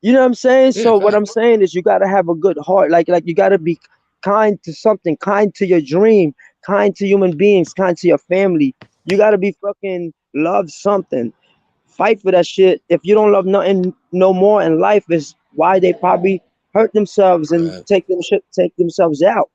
You know what I'm saying? Yeah, So what I'm facts. saying is you gotta have a good heart. Like you gotta be kind to something, kind to your dream, kind to human beings, kind to your family. You gotta be fucking love something. Fight for that shit. If you don't love nothing no more in life, is why they probably hurt themselves and Right. take themselves out.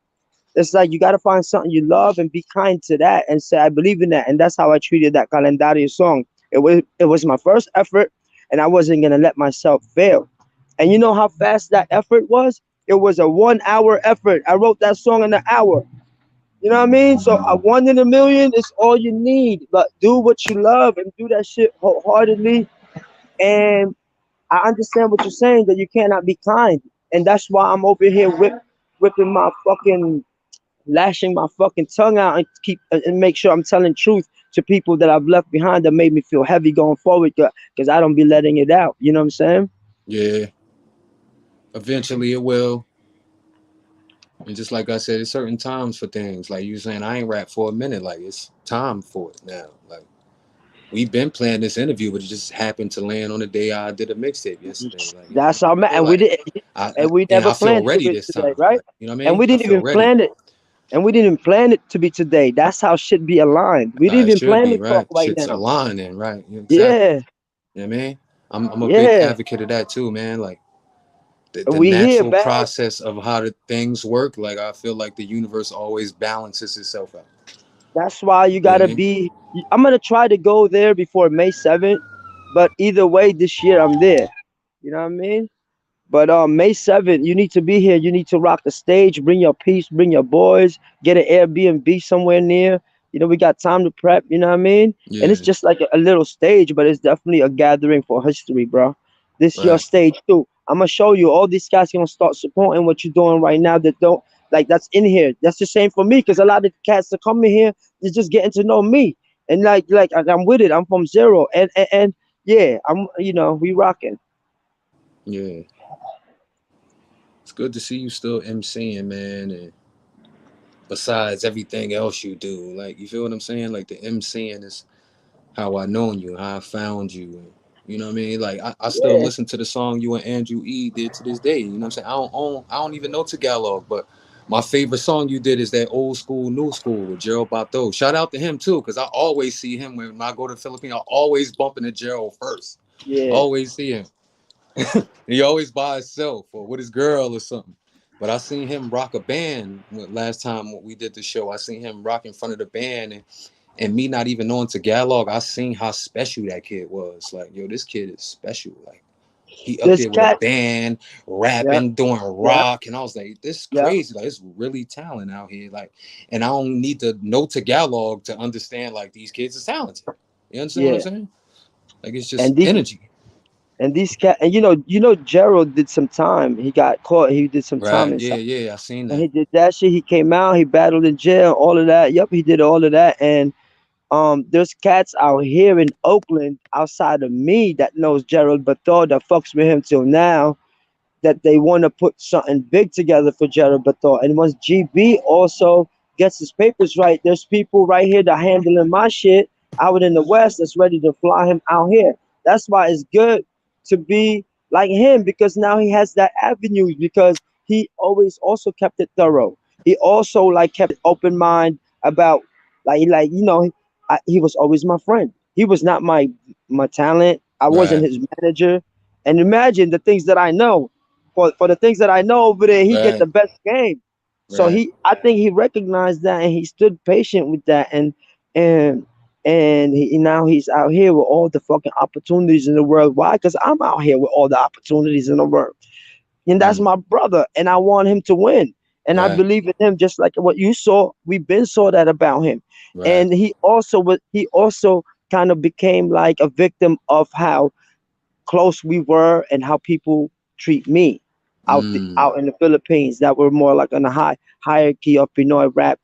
It's like you gotta find something you love and be kind to that and say I believe in that. And that's how I treated that Calendario song. It was my first effort, and I wasn't gonna let myself fail. And you know how fast that effort was? It was a 1 hour effort. I wrote that song in an hour. You know what I mean? So a 1 in a million is all you need. But do what you love and do that shit wholeheartedly. And I understand what you're saying that you cannot be kind, and that's why I'm over here whipping my fucking lashing my fucking tongue out and keep and make sure I'm telling truth to people that I've left behind that made me feel heavy going forward because I don't be letting it out. You know what I'm saying? Yeah. Eventually it will. And just like I said, it's certain times for things. Like you saying, I ain't rap for a minute. Like it's time for it now. Like we've been planning this interview, but it just happened to land on the day I did a mixtape yesterday. Like you That's our man, know, and we like did, I and we and never I feel planned to ready be this today, time. right? Like you know what I And mean? we I didn't feel even ready. plan it, and we didn't plan it to be today. That's how shit be aligned. We Nah, didn't it even should plan be to talk right. right Shit's now. aligning, right? Yeah, exactly. Yeah, You know what I mean? I'm a big yeah. advocate of that too, man. Like the We here, natural man. process of how the things work. Like I feel like the universe always balances itself out. That's why you You know what I gotta mean? be. I'm gonna try to go there before May 7th, but either way, this year I'm there. You know what I mean? But May 7th, you need to be here. You need to rock the stage. Bring your piece. Bring your boys. Get an Airbnb somewhere near. You know, we got time to prep. You know what I mean? And it's Yeah, just like a little stage, but it's definitely a gathering for history, bro. This your right. stage too. I'm gonna show you. All these guys gonna start supporting what you're doing right now. That don't like that's in here. That's the same for me because a lot of cats that come in here, they're just getting to know me. And I'm with it. I'm from zero. And yeah, we rocking. Yeah, it's good to see you still MCing, man. And besides everything else you do, like you feel what I'm saying? Like the MCing is how I known you, how I found you. And, you know what I mean? Like I still Yeah, listen to the song you and Andrew E did to this day. You know what I'm saying? I don't even know Tagalog, but my favorite song you did is that old school, new school with Gerald Bato. Shout out to him too, because I always see him when I go to the Philippines. I always bump into Gerald first. yeah. Always see him. He always by himself or with his girl or something. But I seen him rock a band last time when we did the show. I seen him rock in front of the band and me not even knowing Tagalog, I seen how special that kid was. Like, yo, this kid is special. Like, he up This there with a cat. band, Yep, rapping, doing yep, rock, and I was like, this is yep. crazy. Like, it's really talent out here. Like, and I don't need to know Tagalog to understand like these kids are talented. You understand what I'm Yeah. saying? Like, it's just And these energy, and these cat and Gerald did some time. He got caught. He did some time right? inside. Yeah, yeah, I seen And that. he did that shit. He came out. He battled in jail. All of that. Yep, he did all of that. And there's cats out here in Oakland outside of me that knows Gerald Bator that fucks with him till now. That they want to put something big together for Jared Bator. And once GB also gets his papers right, there's people right here that handling my shit out in the West that's ready to fly him out here. That's why it's good to be like him because now he has that avenue because he always also kept it thorough. He also like kept it open mind about he was always my friend. He was not my talent. I wasn't Right, his manager. And imagine the things that I know for the things that I know over there, he get the right, best game. So right. I think he recognized that and he stood patient with that, and now he's out here with all the fucking opportunities in the world. Why? Because I'm out here with all the opportunities in the world, and that's Mm, my brother, and I want him to win, and I right, believe in him just like what you saw. We've been saw that about him, right. and he also kind of became like a victim of how close we were and how people treat me Mm. out in the Philippines that were more like on a hierarchy of Pinoy rap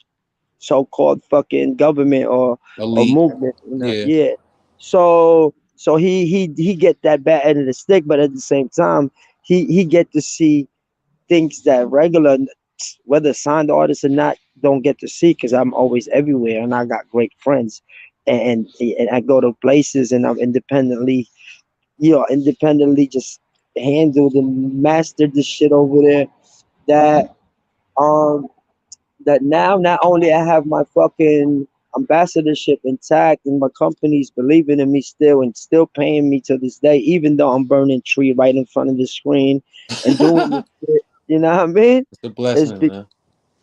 so-called fucking government or Elite. movement, you know. Yeah. Yeah. So he get that bad end of the stick, but at the same time, he get to see things that regular, whether signed artists or not, don't get to see because I'm always everywhere and I got great friends, and I go to places and I'm independently, independently just handled and mastered this shit over there. That um that now not only I have my fucking ambassadorship intact and my companies believing in me still and still paying me to this day, even though I'm burning tree right in front of the screen and doing this It's shit. You know what I mean? a It's blessing, be, man.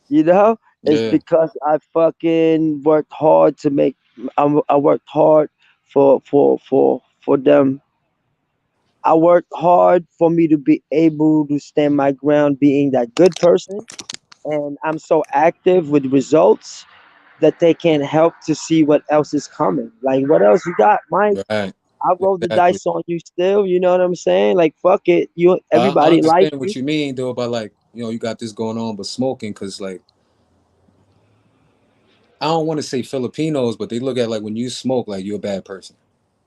you know, it's Yeah. because I fucking worked hard to make. I worked hard for them. I worked hard for me to be able to stand my ground, being that good person, and I'm so active with results that they can't help to see what else is coming. Like, what else you got, Mike? Right. I rolled the Exactly. dice on you still. You know what I'm saying? Like, fuck it. You, I everybody like understand you. what you mean though about like, you got this going on, but smoking, cause like I don't want to say Filipinos, but they look at like when you smoke, like you're a bad person.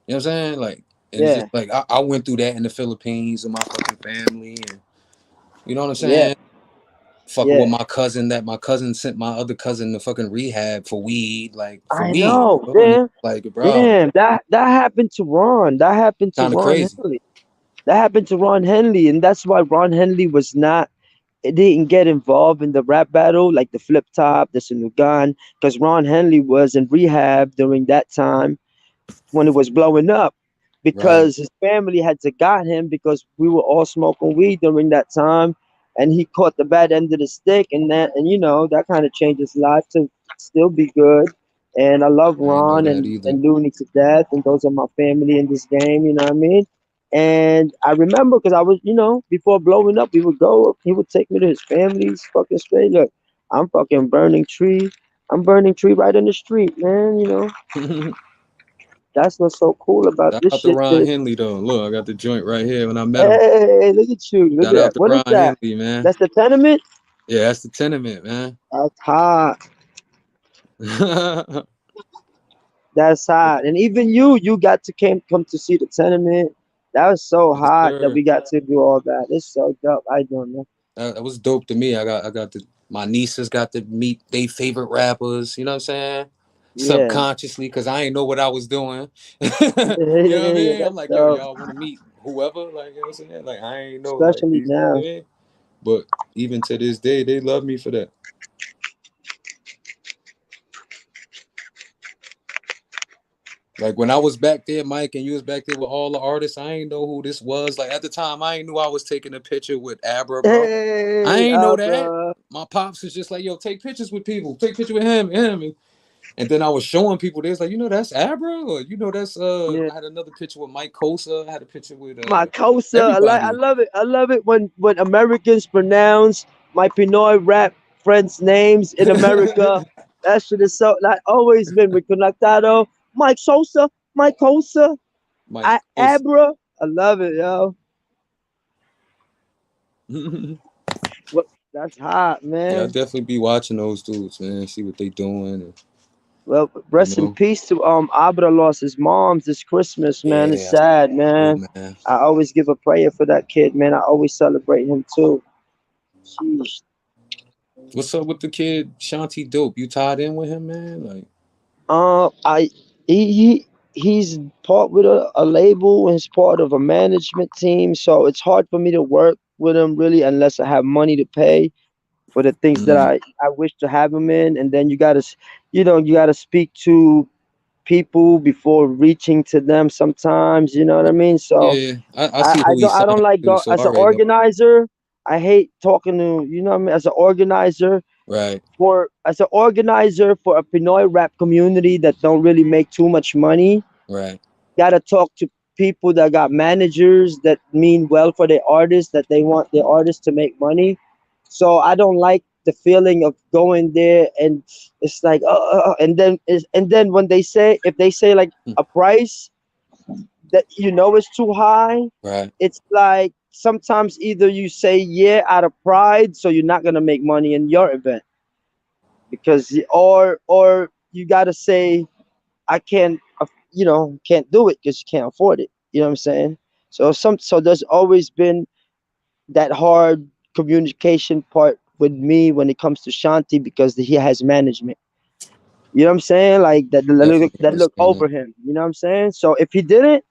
You know what I'm saying? Like, and it's just Yeah, like I went through that in the Philippines with my fucking family, and you know what I'm yeah, saying? Fucking with yeah. my cousin, that my cousin sent my other cousin to fucking rehab for weed, like for I weed. know. And it's Damn, like, bro, damn. That happened to Ron. That happened to kind of Ron crazy. Henley. That happened to Ron Henley, and that's why Ron Henley was not. It didn't get involved in the rap battle like the Flip Top, the Sinugan, because Ron Henley was in rehab during that time when it was blowing up Right. because his family had to got him because we were all smoking weed during that time and he caught the bad end of the stick and that kind of changed his life to still be good. And I love I ain't know Ron that either. and Looney to death, and those are my family in this game, you know what I mean? And I remember because I was, before blowing up, he would take me to his family's fucking straight. Look, I'm fucking burning tree. I'm burning tree right in the street, man, Shout That's what's so cool about this out to shit. Ron Henley though. Look, I got the joint right here when I met him. Hey, look at you. Look Shout at out that. to What is Ron that? Henley, man. That's the tenement? Yeah, that's the tenement, man. That's hot. That's hot. And even you got to come to see the tenement. That was so Yes, hot that sir. we got to do all that. It's so dope. I don't know. That was dope to me. I got my nieces got to meet their favorite rappers. You know what I'm saying? Yeah. Subconsciously, because I ain't know what I was doing. You Yeah, know what I yeah, yeah. mean? I'm That's like, yo, dope. y'all want to meet whoever? Like, you know what I'm saying? Like, I ain't know, like, Especially these, you know now. what I mean? But even to this day, they love me for that. Like when I was back there, Mike, and you was back there with all the artists, I ain't know who this was. Like at the time, I ain't knew I was taking a picture with Abra, bro. I Hey, ain't know that. bro. My pops was just like, yo, take pictures with people. Take picture with him. And then I was showing people this, like, that's Abra, or that's Yeah. I had another picture with Mike Kosa. I had a picture with My Kosa. I everybody. love it. I love it when Americans pronounce my Pinoy rap friends' names in America. That shit is so that always been with Conectado. Mike Sosa, Mike Kosa, Mike Kosa. Abra. I love it, yo. What that's hot, Yeah, I man. definitely be watching those dudes, man. See what they doing, and Well, you rest in know. peace to Abra lost his mom this Christmas, man. It's Yeah, sad, oh man. man. I always give a prayer for that kid, man. I always celebrate him too. Sheesh. What's up with the kid Shanti Dope? You tied in with him, man? Like, I he's part with a label and he's part of a management team, so it's hard for me to work with him really unless I have money to pay for the things that mm, I wish to have him in, and then you gotta speak to people before reaching to them sometimes, you know what I mean? So yeah, I see who he I don't signed like to, so I as an already know. organizer. I hate talking to what I mean as an organizer Right, for a Pinoy rap community that don't really make too much money. right, Gotta talk to people that got managers that mean well for their artists, that they want their artists to make money. So I don't like the feeling of going there and it's like and then when they say if they say like mm, a price, that you know is too high, Right. it's like sometimes either you say yeah out of pride, so you're not gonna make money in your event because or you gotta say I can't can't do it because you can't afford it. You know what I'm saying? So there's always been that hard communication part with me when it comes to Shanti because he has management. You know what I'm saying? Like Definitely that look understand that. over him. You know what I'm saying? So if he didn't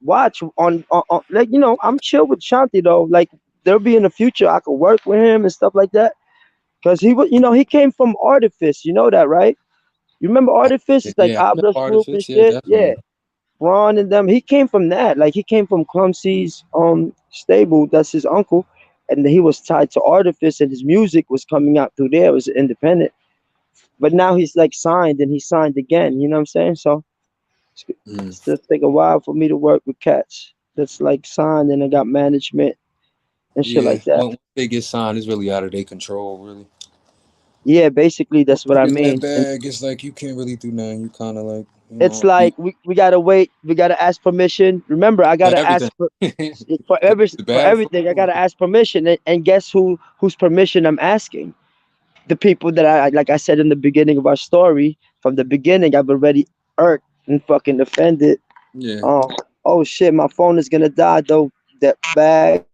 watch on like I'm chill with Shanti though. Like there'll be in the future I could work with him and stuff like that. Cause he was he came from Artifice. You know that, right? You remember Artifice, like Yeah, I know Obla's group and artifice. Yeah, shit? Yeah. definitely. Ron and them. He came from that. Like he came from Clumsy's stable. That's his uncle. And he was tied to Artifice and his music was coming out through there. It was independent. But now he's like signed and he signed again. You know what I'm saying? So Mm. it's just take a while for me to work with cats that's like signed and I got management and shit Yeah, like that. when they get signed, it's really out of their control, really. Yeah, basically Once that's what you I get in that mean. And bag, it's like you can't really do nothing. You kind of like, it's like we gotta wait, we gotta ask permission. Remember, I for gotta everything. ask Good, the for bad, for everything. I everything. gotta ask permission, and guess whose permission I'm asking? The people that like I said in the beginning of our story. From the beginning, I've already irked and fucking offended. Yeah, Oh, oh shit, my phone is gonna die though. That Baggz,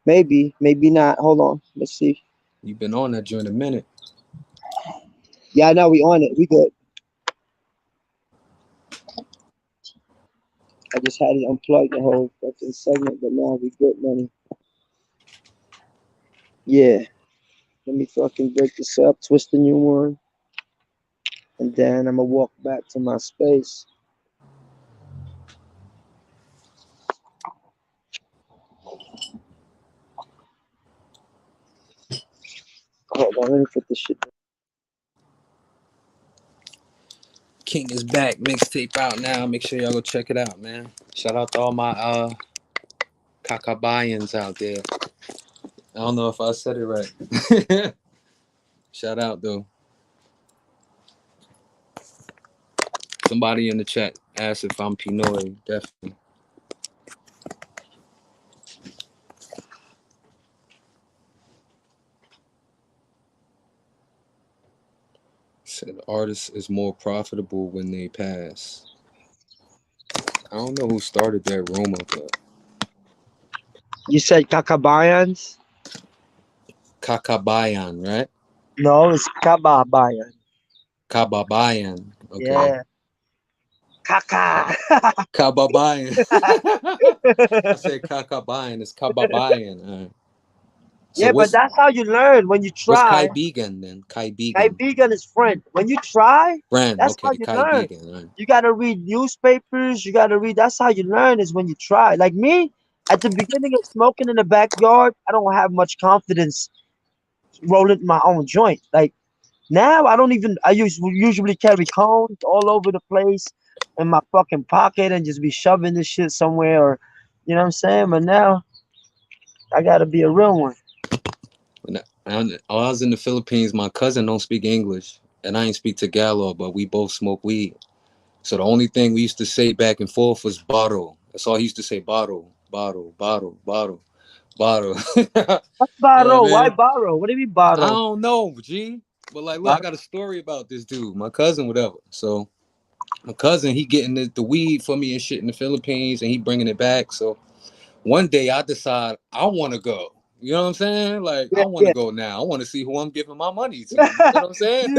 maybe, maybe not. Hold on, let's see. you've been on that joint a minute. Yeah, I know we on it. We good. I just had it unplugged the whole fucking segment, but now we good, money. Yeah, let me fucking break this up, twist a new one, and then I'm gonna walk back to my space. Hold on, let me put this shit. King is back. Mixtape out now. Make sure y'all go check it out, man. Shout out to all my Kakabayans out there. I don't know if I said it right. Shout out though. Somebody in the chat asked if I'm Pinoy. Definitely. Said artists is more profitable when they pass. I don't know who started that rumor, but You said Kakabayans? Kakabayan, right? No, it's Kababayan. Kababayan. Okay. Yeah, Kaka. Kababayan. I said Kakabayan. It's Kababayan. All right. So Yeah, but what's that's how you learn when you what's try. Kai Began then? Kai Kai Began. vegan is friend. When you try, Friend. that's how Okay. you Kai learn. Began. Right. You gotta read newspapers. You gotta read. That's how you learn is when you try. Like me, at the beginning of smoking in the backyard, I don't have much confidence rolling my own joint. Like now, I don't even. Usually carry cones all over the place in my fucking pocket and just be shoving this shit somewhere. Or, you know what I'm saying? But now I gotta be a real one. When I was in the Philippines, my cousin don't speak English, and I ain't speak Tagalog, but we both smoke weed. So the only thing we used to say back and forth was bottle. That's all he used to say, bottle, bottle, bottle, bottle, bottle. What's Yeah, borrow? Why man. borrow? What do you mean I borrow? don't know, G. But like, look, I Borrow? got a story about this dude, my cousin, whatever. So my cousin, he getting the weed for me and shit in the Philippines, and he bringing it back. So one day I decide I want to go. You know what I'm saying? Like Yeah, I want to yeah. go now. I want to see who I'm giving my money to. You get what I'm saying?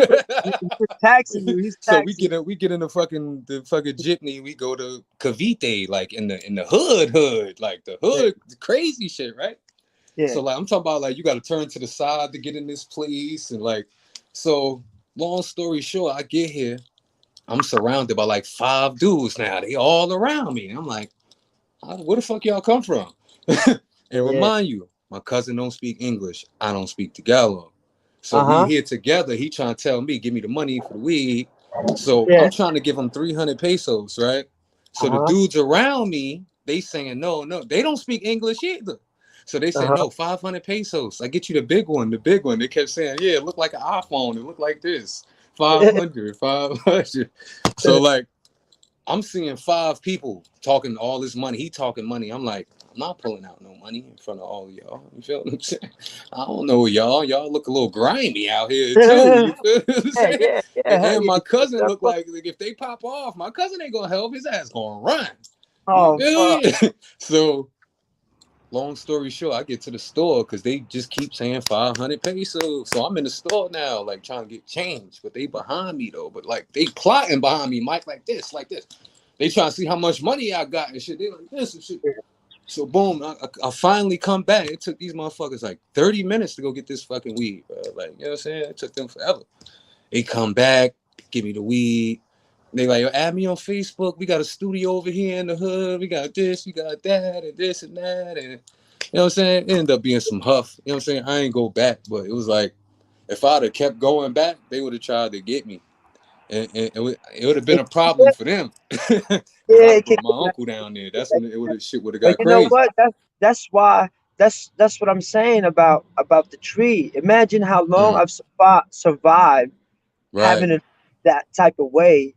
He's taxing you. He's So we taxing get in, we get in the fucking jitney. We go to Cavite, like in the hood, like the you. hood, crazy shit, right? Yeah, So like I'm talking about like you got to turn to the side to get in this place, and like so. Long story short, I get here. I'm surrounded by like 5 dudes now. They all around me. I'm like, where the fuck y'all come from? And yeah. remind you, my cousin don't speak English. I don't speak Tagalog. So Uh we huh. here together. He trying to tell me, give me the money for the weed. So Yeah. I'm trying to give him 300 pesos, right? Uh So the huh. dudes around me, they saying no, no. They don't speak English either. So they Uh said huh. no, 500 pesos. I get you the big one, the big one. They kept saying, yeah, it looked like an iPhone. It looked like this. 500, 500. So like I'm seeing 5 people talking all this money. He talking money. I'm like, I'm not pulling out no money in front of all of y'all. You feel what I'm saying? I don't know y'all. Y'all look a little grimy out here too. You feel what I'm Yeah, saying? yeah, yeah. Hell And yeah. my cousin Of looked course. like if they pop off, my cousin ain't gonna help. His ass gonna run. You Oh feel fuck. me? So long story short, I get to the store because they just keep saying 500 pesos. So I'm in the store now, like trying to get change. But they behind me though. But like they plotting behind me, Mike, like this, like this. They trying to see how much money I got and shit. They like this and shit. So boom, I finally come back. It took these motherfuckers like 30 minutes to go get this fucking weed, bro. Like, you know what I'm saying? It took them forever. They come back, give me the weed. They like, yo, add me on Facebook. We got a studio over here in the hood. We got this, we got that, and this and that. And you know what I'm saying? It ended up being some huff. You know what I'm saying? I ain't go back, but it was like, if I'd have kept going back, they would have tried to get me. And it would have been It, a problem for them. Because I yeah, it can, brought my uncle down there. That's when shit would have but got you know crazy. what? That's why that's what I'm saying about the tree. Imagine how long Mm, I've survived right. having it that type of way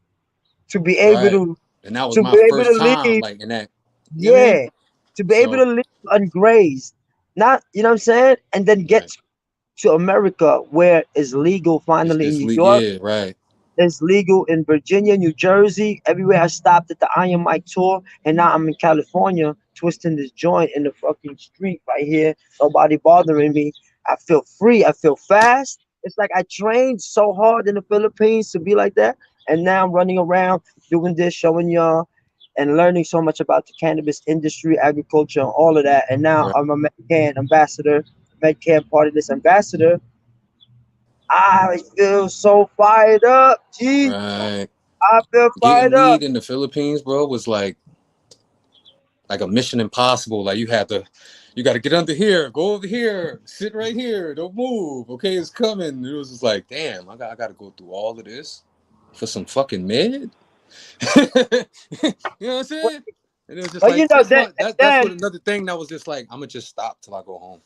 to be able Right. to And that was to my be able first to time, live. like in that, you know what I mean? Yeah, to be able to So, live ungrazed, not you know what I'm saying, and then get right. to America where it's legal finally in It's New York. yeah, right. It's legal in Virginia, New Jersey, everywhere I stopped at the Iron Mike tour, and now I'm in California, twisting this joint in the fucking street right here. Nobody bothering me. I feel free. I feel fast. It's like I trained so hard in the Philippines to be like that, and now I'm running around doing this, showing y'all, and learning so much about the cannabis industry, agriculture, and all of that. And now Right. I'm a Medcan ambassador, Medcan Party List ambassador. I feel so fired up, G. Right. I feel Getting fired up. weed in the Philippines, bro, was like a mission impossible. Like you got to get under here, go over here, sit right here, don't move. Okay, it's coming. It was just like, damn, I got to go through all of this for some fucking med. You know what I'm saying? And it was just But you like know that that's then what another thing that was just like, I'm gonna just stop till I go home.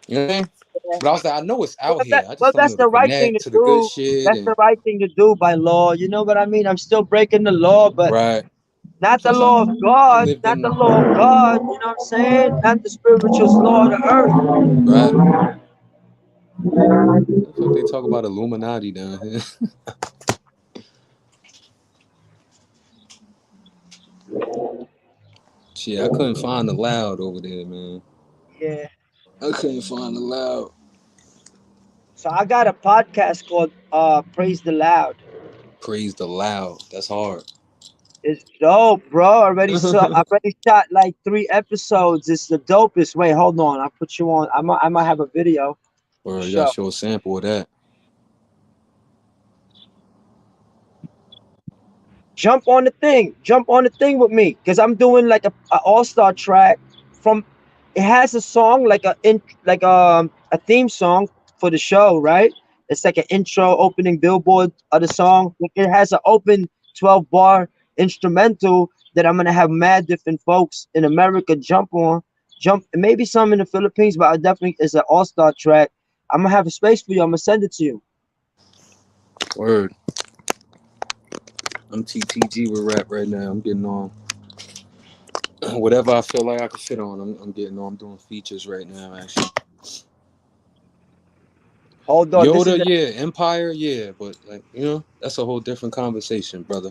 You know what I mean? But I was like, I know it's out here. I well just don't that's know to the right thing connect to to the good do. shit That's the and right thing to do by law. You know what I mean? I'm still breaking the law, but right. not the Plus, law of I God, lived not the in law of God. You know what I'm saying? Not the spiritual law of the earth. right. What the fuck they talk about Illuminati down here? Shit, I couldn't find the loud over there, man. Yeah. I couldn't find the loud. So I got a podcast called Praise the Loud. Praise the loud. That's hard. It's dope, bro. I already shot like 3 episodes. It's the dopest. Wait, hold on. I'll put you on. I might have a video to Or you gotta show. show a sample of that. Jump on the thing with me because I'm doing like a all-star track from it has a song like a theme song for the show, right? It's like an intro opening billboard of the song. It has an open 12 bar instrumental that I'm gonna have mad different folks in America jump maybe some in the Philippines, but I definitely it's an all-star track. I'm gonna have a space for you. I'm gonna send it to you. Word. I'm TTG with rap right now. I'm getting on whatever I feel like I can fit on. I'm getting on. I'm doing features right now, actually. Hold on, this is Yoda, the yeah. Empire, yeah. But like, that's a whole different conversation, brother.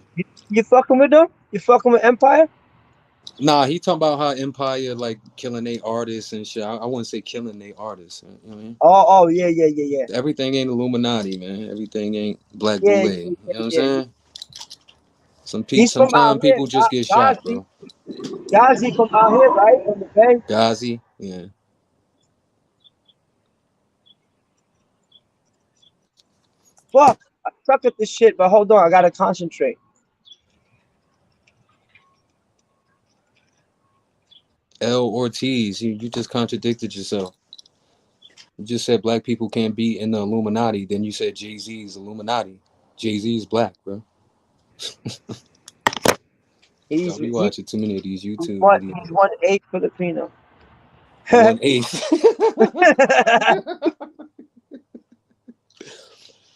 you fucking with them? You fucking with Empire? Nah, he talking about how Empire like killing they artists and shit. I wouldn't say killing they artists. You know what I mean? Oh, yeah, yeah, yeah, yeah. Everything ain't Illuminati, man. Everything ain't Black Yeah, Boule. yeah, You know yeah, what I'm yeah, yeah. saying? He's from out Sometimes here, people just get shot, Gazi. bro. Gazi from out here, right? From the Bay. Ghazi, yeah. Fuck, I suck at this shit, but hold on, I gotta concentrate. L. Ortiz, you just contradicted yourself. You just said black people can't be in the Illuminati. Then you said Jay-Z's Illuminati. Jay-Z's black, bro. Y'all He's be he, watching too many of these he's YouTube one videos. he's 1/8 Filipino. 1/8.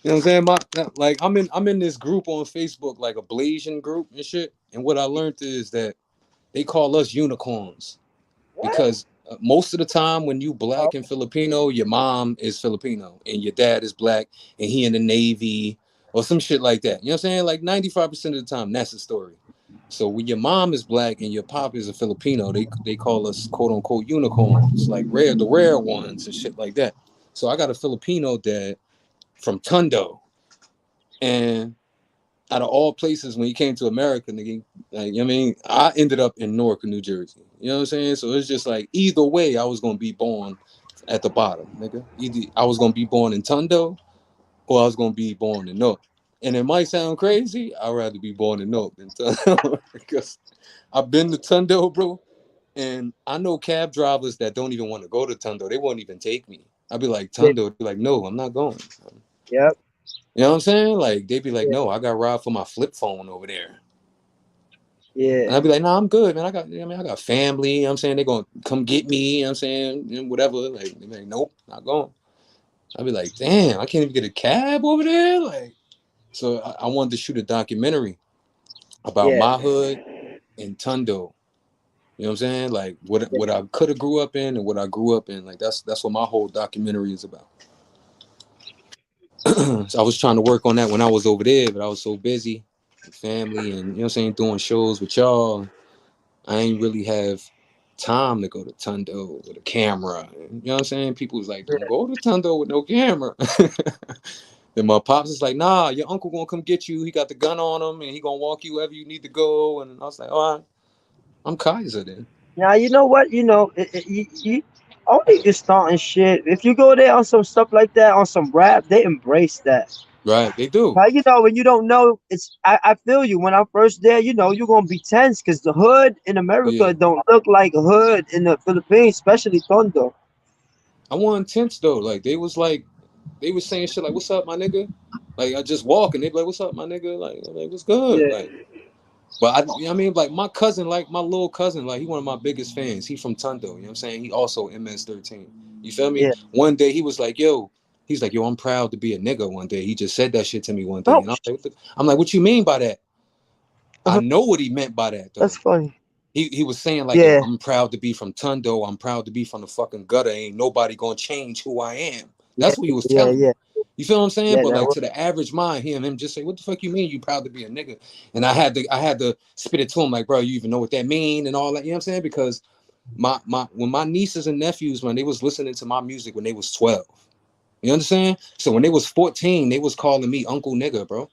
You know what I'm saying? Like I'm in this group on Facebook, like a Blasian group and shit. And what I learned is that they call us unicorns What? because most of the time when you Oh, black and Filipino, your mom is Filipino and your dad is black and he in the Navy or some shit like that. You know what I'm saying? Like 95% of the time, that's the story. So when your mom is black and your pop is a Filipino, they call us quote unquote unicorns, like the rare ones and shit like that. So I got a Filipino dad from Tondo, and out of all places, when he came to America, nigga, like, you know what I mean, I ended up in Newark, New Jersey. You know what I'm saying? So it's just like either way, I was gonna be born at the bottom, nigga. Either I was gonna be born in Tondo or I was gonna be born in Newark. And it might sound crazy. I'd rather be born in Newark than Tondo because I've been to Tondo, bro, and I know cab drivers that don't even want to go to Tondo. They won't even take me. I'd be like, yeah, Tondo. They'd be like, no, I'm not going. yep, You know what I'm saying? Like they'd be like, yeah, no, I got ride for my flip phone over there. And yeah, I'd be like, no, I'm good, man. I got family. You know what I'm saying? They're gonna come get me, you know what I'm saying? And whatever. Like, they're like, nope, not going. I'd be like, damn, I can't even get a cab over there. Like, so I wanted to shoot a documentary about yeah, my hood and Tondo. You know what I'm saying? Like what I could have grew up in and what I grew up in. Like that's what my whole documentary is about. So I was trying to work on that when I was over there, but I was so busy with family and you know what I'm saying, doing shows with y'all. I ain't really have time to go to Tondo with a camera. You know what I'm saying? People was like, don't yeah. go to Tondo with no camera. Then my pops is like, nah, your uncle gonna come get you. He got the gun on him and he gonna walk you wherever you need to go. And I was like, all right, I'm Kaiser then. Now you know what? You only just starting shit. If you go there on some stuff like that, on some rap, they embrace that. Right, they do. Now when you don't know, I feel you. When I'm first there, you're gonna be tense because the hood in Yeah. America don't look like a hood in the Philippines, especially Tondo. I wasn't tense though. Like, they was saying shit like, what's up, my nigga? Like, I just walk and they be like, what's up, my nigga? Like, I'm like, what's good? Yeah, Like, but you know what I mean, like my cousin, like my little cousin, like he one of my biggest fans. He from Tondo, you know what I'm saying? He also MS-13. You feel me? yeah. One day he was like, he's like, yo, I'm proud to be a nigga one day. He just said that shit to me one day. Oh, And I'm like, what you mean by that? I know what he meant by that that's though. funny. He was saying like, yo, Yeah, I'm proud to be from Tondo. I'm proud to be from the fucking gutter. Ain't nobody gonna change who I am. yeah, That's what he was yeah, telling yeah, me. You feel what I'm saying? yeah. But That like was, to the average mind, hearing him just say, "What the fuck you mean? You proud to be a nigga?" And I had to spit it to him like, "Bro, you even know what that mean?" And all that. You know what I'm saying? Because my when my nieces and nephews when they was listening to my music when they was 12, you understand? So when they was 14, they was calling me Uncle Nigga, bro.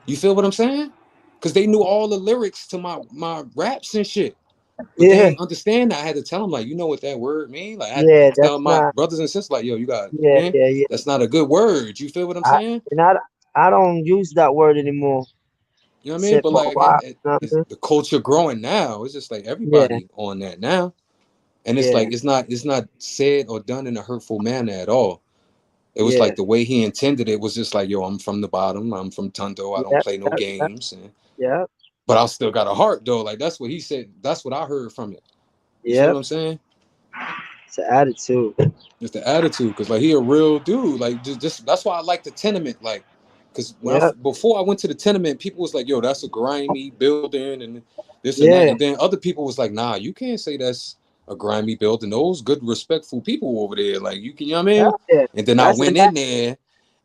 You feel what I'm saying? Because they knew all the lyrics to my raps and shit. But they yeah, ain't understand that. I had to tell them, like, you know what that word mean? Like, I had to yeah. tell That's my not. brothers and sisters, like, yo, you got, you know what Yeah, I mean? yeah, yeah. That's not a good word. You feel what I'm I saying? and I don't use that word anymore. You know what I mean? Said But for a like, while. it's the culture growing now. It's just like Yeah, everybody on that now, and it's yeah, like it's not said or done in a hurtful manner at all. It was yeah, like the way he intended it was just like, yo, I'm from the bottom. I'm from Tondo. I don't yeah, play no yeah, games, yeah, but I still got a heart though. Like that's what he said. That's what I heard from it. You feel yeah. what I'm saying? It's an attitude. It's the attitude, because like he a real dude. Like just that's why I like the tenement. Like, because Yeah, before I went to the tenement, people was like, "Yo, that's a grimy building," and this and that. yeah, And then other people was like, "Nah, you can't say that's a grimy building. Those good, respectful people over there. Like you can, you know what I yeah, mean?" yeah. And then I That's went and in that. there,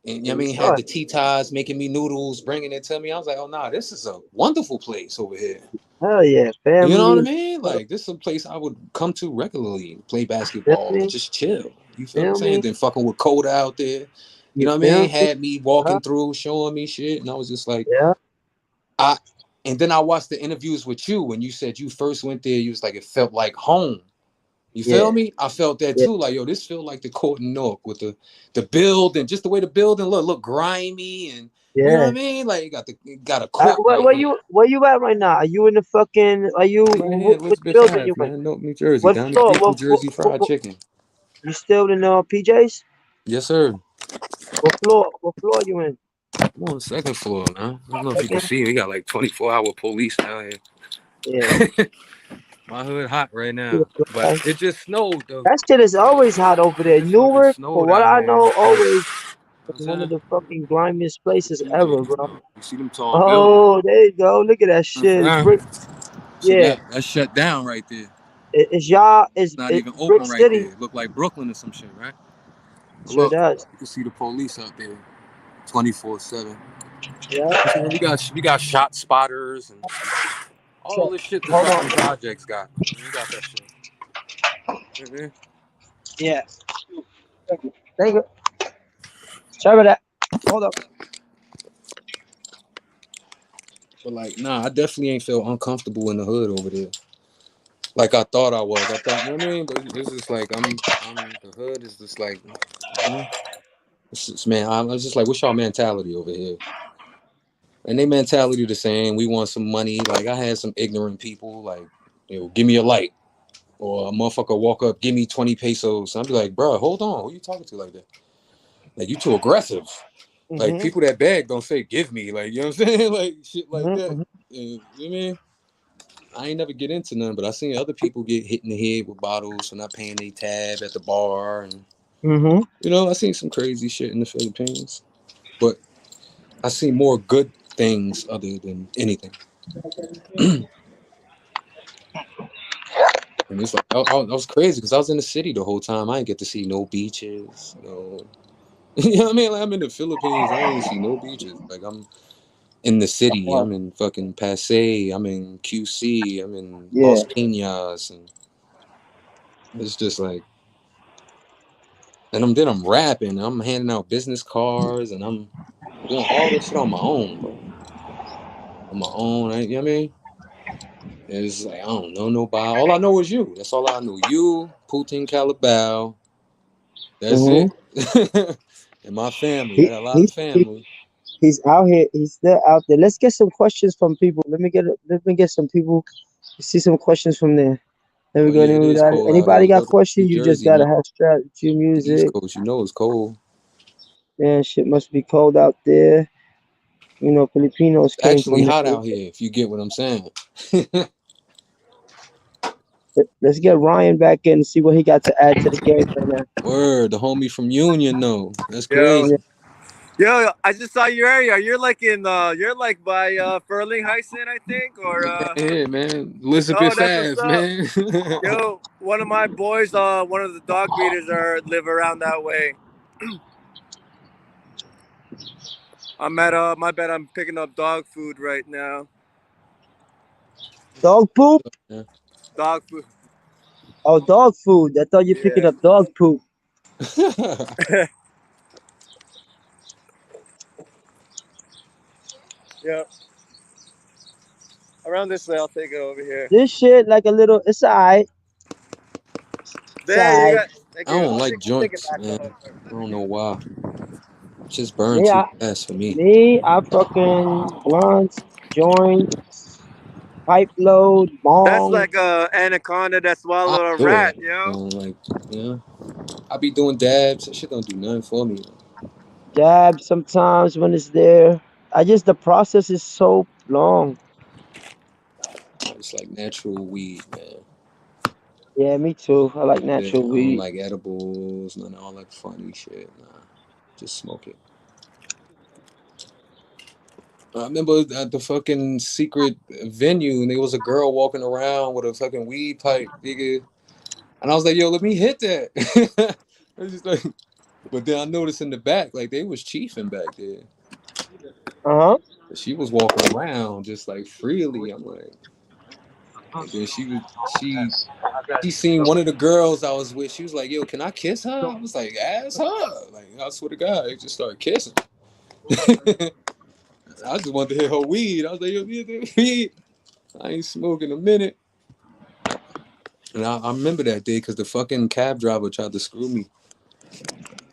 and you know what I And you mean, saw had it. the tea ties making me noodles, bringing it to me. I was like, "Oh nah, this is a wonderful place over here." Hell yeah, You know what I family. mean? Like this is a place I would come to regularly, play Feel basketball and me? just chill. You feel what I'm Feel saying? me? Then fucking with Coda out there. You You know what I mean? feel me? Had me Yeah, walking through, showing me shit, and I was just like, yeah, I. And then I watched the interviews with you when you said you first went there. You was like, it felt like home. You feel yeah, me? I felt that yeah, too. Like, yo, this feel like the court in Newark with the building, just the way the building look grimy, and you know what I yeah. mean? Like, you got a court Where, right where here. you where you at right now? Are you in the fucking? Are you I'm right here in which Elizabeth building you Ave, in? man, Newark, New Jersey, What down the floor? street from Jersey Fried Chicken. You still in PJs? Yes, sir. What floor? What floor you in? I'm on the second floor, man. I don't know if you can Second? see. We got like 24-hour police down Yeah. here. My hood hot right now, but it just snowed though. That shit is always hot over there. It fucking Newark, for snowed what out I here. know, always. in one of the fucking grimiest places ever, bro. You see them tall buildings? Oh, there you go. Look at that shit. It's brick. See Yeah. that's shut down right there. It's y'all. It's Not even Brick open right City. there. Look like Brooklyn or some shit, right? Sure Look, does. you can see the police out there, 24/7. Yeah. We got shot spotters and all this shit the Hold fucking on. projects got. We got that shit. Mm-hmm. Yeah. Thank you. Sorry about that. Hold up. But like, nah, I definitely ain't feel uncomfortable in the hood over there. Like I thought I was. I thought, you know what I mean? But it's just like I'm the hood is just like, you know, it's just, man, I was just like, what's y'all mentality over here? And they mentality the same. We want some money. Like I had some ignorant people, like, give me a light. Or a motherfucker walk up, give me 20 pesos. I'd be like, bro, hold on. Who you talking to like that? Like, you too aggressive. Like, Mm-hmm. people that beg don't say, give me. Like, you know what I'm saying? Like, shit like that. Mm-hmm. And, you know what I mean? I ain't never get into none, but I seen other people get hit in the head with bottles for not paying their tab at the bar. And, Mm-hmm. you know, I seen some crazy shit in the Philippines. But I seen more good things other than anything. And it's like, I was crazy because I was in the city the whole time. I didn't get to see no beaches, no. You know what I mean? Like, I'm in the Philippines. I ain't see no beaches. Like, I'm in the city. I'm in fucking Pasay. I'm in QC. I'm in Yeah. Los Piñas. And it's just like, and I'm rapping. I'm handing out business cards. And I'm doing all this shit on my own, bro. On my own. You know what I mean? And it's like, I don't know nobody. All I know is you. That's all I know. You, Putin Calabao. That's Mm-hmm. it. And my family. I He, got a lot of he's family. he's out here. He's still out there. Let's get some questions from people. Let me get some people. See some questions from there. There we Oh go. yeah, it is cold out here. Anybody You got know, New questions? You just Jersey, gotta man. have strategy The East music. Coast, you know it's cold. Man, shit must be cold out there. You know, Filipinos It's came actually from hot the. out here, if you get what I'm saying. Let's get Ryan back in and see what he got to add to the game right now. Word, the homie from Union, though. That's Yo, Yeah. crazy. yo, I just saw your area. You're like you're like by Furling Heisen, I think, or Yeah, man. oh, Elizabeth that's what's Ave, up. man. Yo, one of my boys, one of the dog breeders live around that way. I'm at my bad. I'm picking up dog food right now. Dog poop? Yeah. Dog food. Oh, dog food. I thought you picking Yeah. up dog poop. Yeah. Around this way, I'll take it over here. This shit like a little. It's alright. It's There you alright. got. Thank I you. don't like I'll take it joints, back man. over. I don't know why. It just burn Me, too I, fast for me. I fucking blunts, joints, pipe load, That's bong, like a anaconda that I swallowed a do rat, it. yo. Like, yeah. I be doing dabs. That shit don't do nothing for me. dab sometimes when it's there. The process is so long. I just like natural weed, man. Yeah, me too. I like Yeah, I natural don't weed. like edibles, none of all that funny shit. Nah, just smoke it. I remember at the fucking secret venue, and there was a girl walking around with a fucking weed pipe, nigga. And I was like, "Yo, let me hit that." I was just like, but then I noticed in the back, like they was chiefing back there. Uh-huh. She was walking around just like freely. I'm like, and then she seen one of the girls I was with. She was like, "Yo, can I kiss her?" I was like, "Ask her." Like, I swear to God, they just started kissing. I just wanted to hit her weed. I was like, "Yo, give me the weed." I ain't smoking a minute. And I remember that day because the fucking cab driver tried to screw me.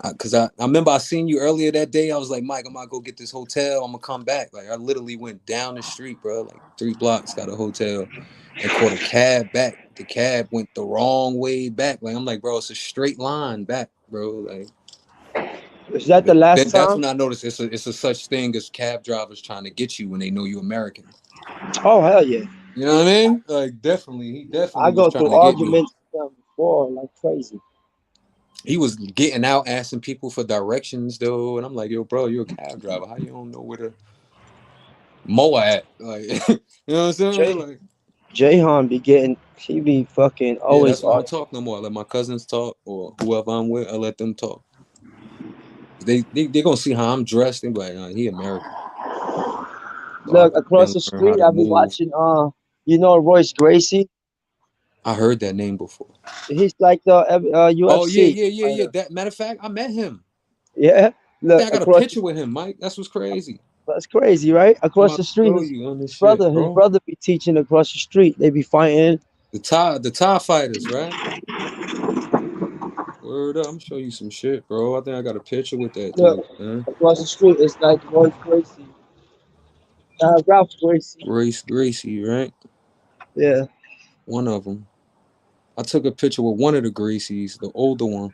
Because I remember I seen you earlier that day. I was like, Mike, I'm gonna go get this hotel. I'm gonna come back. Like, I literally went down the street, bro, like 3 blocks, got a hotel, and caught a cab back. The cab went the wrong way back. Like, I'm like, bro, it's a straight line back, bro. Like, Is that the then last that's time? when I noticed it's a such thing as cab drivers trying to get you when they know you're American. Oh hell yeah. You know what I mean? Like, he I definitely was go trying through to get me. arguments with them before like crazy. He was getting out, asking people for directions though, and I'm like, yo, bro, you're a cab driver. How you don't know where to mow at? Like, you know what I'm saying? Jay Like, Jayhan be getting, he be fucking yeah, always that's why I don't arguing. talk no more. I let my cousins talk or whoever I'm with. I let them talk. They gonna see how I'm dressed. They be like, he American. So I Look, go across and the learn how street, to I be move. watching, you know, Royce Gracie. I heard that name before. He's like the Oh yeah, UFC yeah, yeah, yeah. fighter. That matter of fact, I met him. Yeah. I Look, think I got a across the, picture with him, Mike. That's what's crazy. that's crazy, right? I'm Across about the to street, show his you on this shit, his bro. brother be teaching across the street. They be fighting. The tie fighters, right? Word up, I'm show you some shit, bro. I think I got a picture with that Look, dude, man. across the street, it's like Royce Gracie, Ralph Gracie. Royce Gracie, right? Yeah. One of them. I took a picture with one of the Gracies, the older one.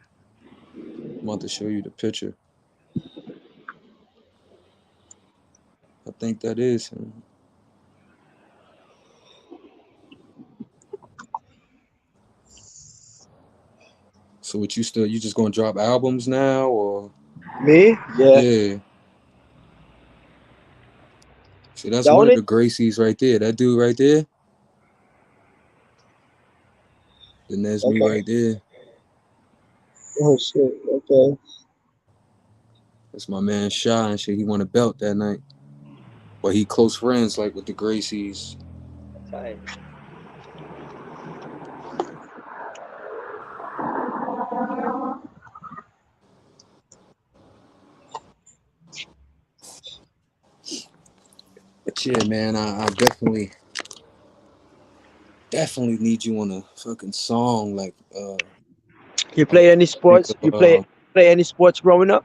I'm about to show you the picture. I think that is him. So what you just gonna drop albums now or Me? Yeah. yeah. See, that's The one of only the Gracies right there. That dude right there, then that's me okay. right there. Oh shit. Okay. That's my man Shy and shit. He won a belt that night. But he close friends like with the Gracies. Tight. But yeah, man, I definitely need you on a fucking song. Like You I'm play any think sports? You of play any sports growing up?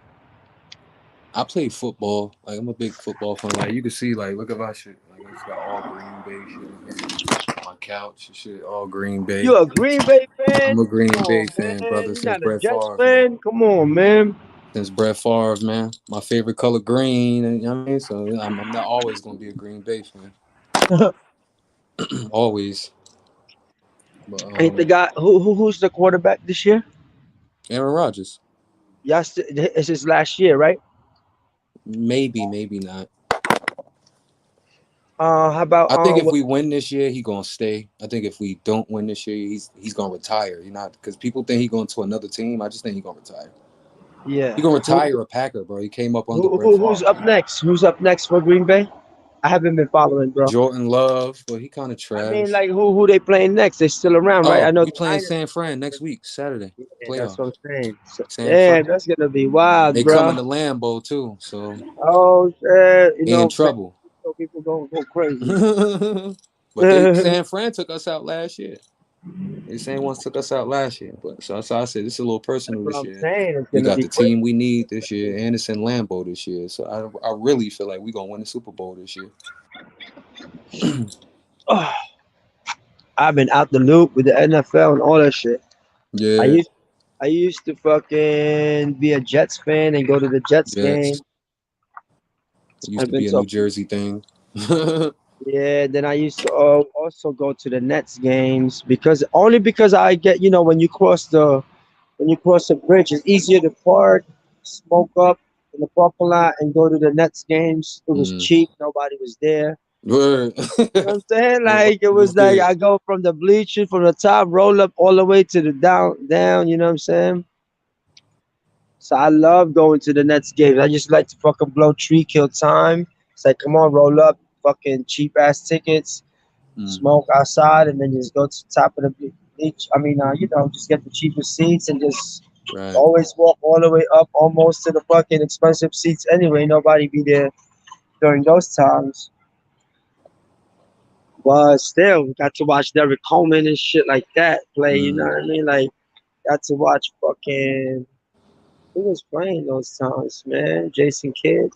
I play football. Like I'm a big football fan. Like you can see, like look at my shit. Like it's got all Green Bay shit in here. My couch and shit, all Green Bay. You a Green Bay I'm fan? a Green Come Bay on, fan, man. brother, You're since not a Brett Jets Favre, man. fan? Come on, man. Since Brett Favre, man. My favorite color green, and you know what I mean? So I'm not always gonna be a Green Bay fan. Always. But Ain't the guy who's the quarterback this year? Aaron Rodgers. Yes, it's his last year, right? Maybe, maybe not. How about I think if we win this year, he gonna stay. I think if we don't win this year, he's gonna retire. You know, because people think he going to another team. I just think he gonna retire. He yeah. gonna retire a Packer, bro. He came up under Brett Who's Favre. up next? Who's up next for Green Bay? I haven't been following, bro. Jordan Love, but he kind of I mean, trash. like who they playing next? They still around, right? I Oh, know we the playing Niners. San Fran next week, Saturday, Yeah, that's what playoffs. I'm saying. So, San Fran. damn, that's gonna be wild, They bro. coming to Lambeau too, so Oh shit, he in San trouble. Francisco people gonna go crazy. But San Fran took us out last year. They same ones took us out last year. But so I said this is a little That's personal what this I'm year. saying. It's We gonna got be the crazy. team we need this year, and it's in Lambeau this year. So I really feel like we gonna win the Super Bowl this year. Oh, I've been out the loop with the NFL and all that shit. I Yeah, used I used to fucking be a Jets fan and go to the Jets Jets. game. It used I've to been be a to New Jersey thing. yeah. Then I used to also go to the Nets games because I get when you cross the bridge, it's easier to park, smoke up in the parking lot, and go to the Nets games. It was Mm. cheap. Nobody was there. Word. You know what I'm saying? Nobody Like it was was like there. I go from the bleachers from the top, roll up all the way to the down. You know what I'm saying? So I love going to the Nets games. I just like to fucking blow tree, kill time. It's like, come on, roll up, fucking cheap ass tickets, Mm. smoke outside, and then just go to the top of the beach. I mean, just get the cheapest seats and just Right. always walk all the way up almost to the fucking expensive seats anyway. Nobody be there during those times. But still, we got to watch Derek Coleman and shit like that play. You know Mm. what I mean? Like, got to watch fucking. Who was playing those times, man? Jason Kidd.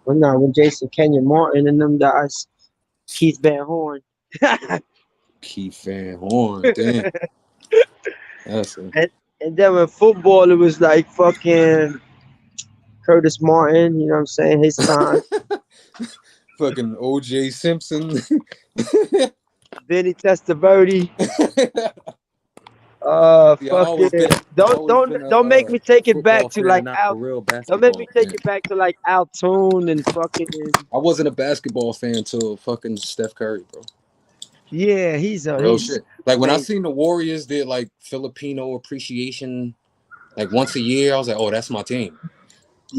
Well, no, when Jason Kenyon Martin and them guys. Keith Van Horn. and, Keith Van Horn. Damn. That's a and then with football, it was like fucking Curtis Martin. You know what I'm saying? His time. fucking OJ Simpson. Vinny Testaverde. Yeah, fucking I always been a don't make me take it football back to fan and like not a Al. real Don't make me basketball take fan. it back to like Altoon and fucking. I wasn't a basketball fan until fucking Steph Curry, bro. Yeah, Real he's shit. Like when I amazing. seen the Warriors did like Filipino appreciation like once a year, I was like, oh, that's my team.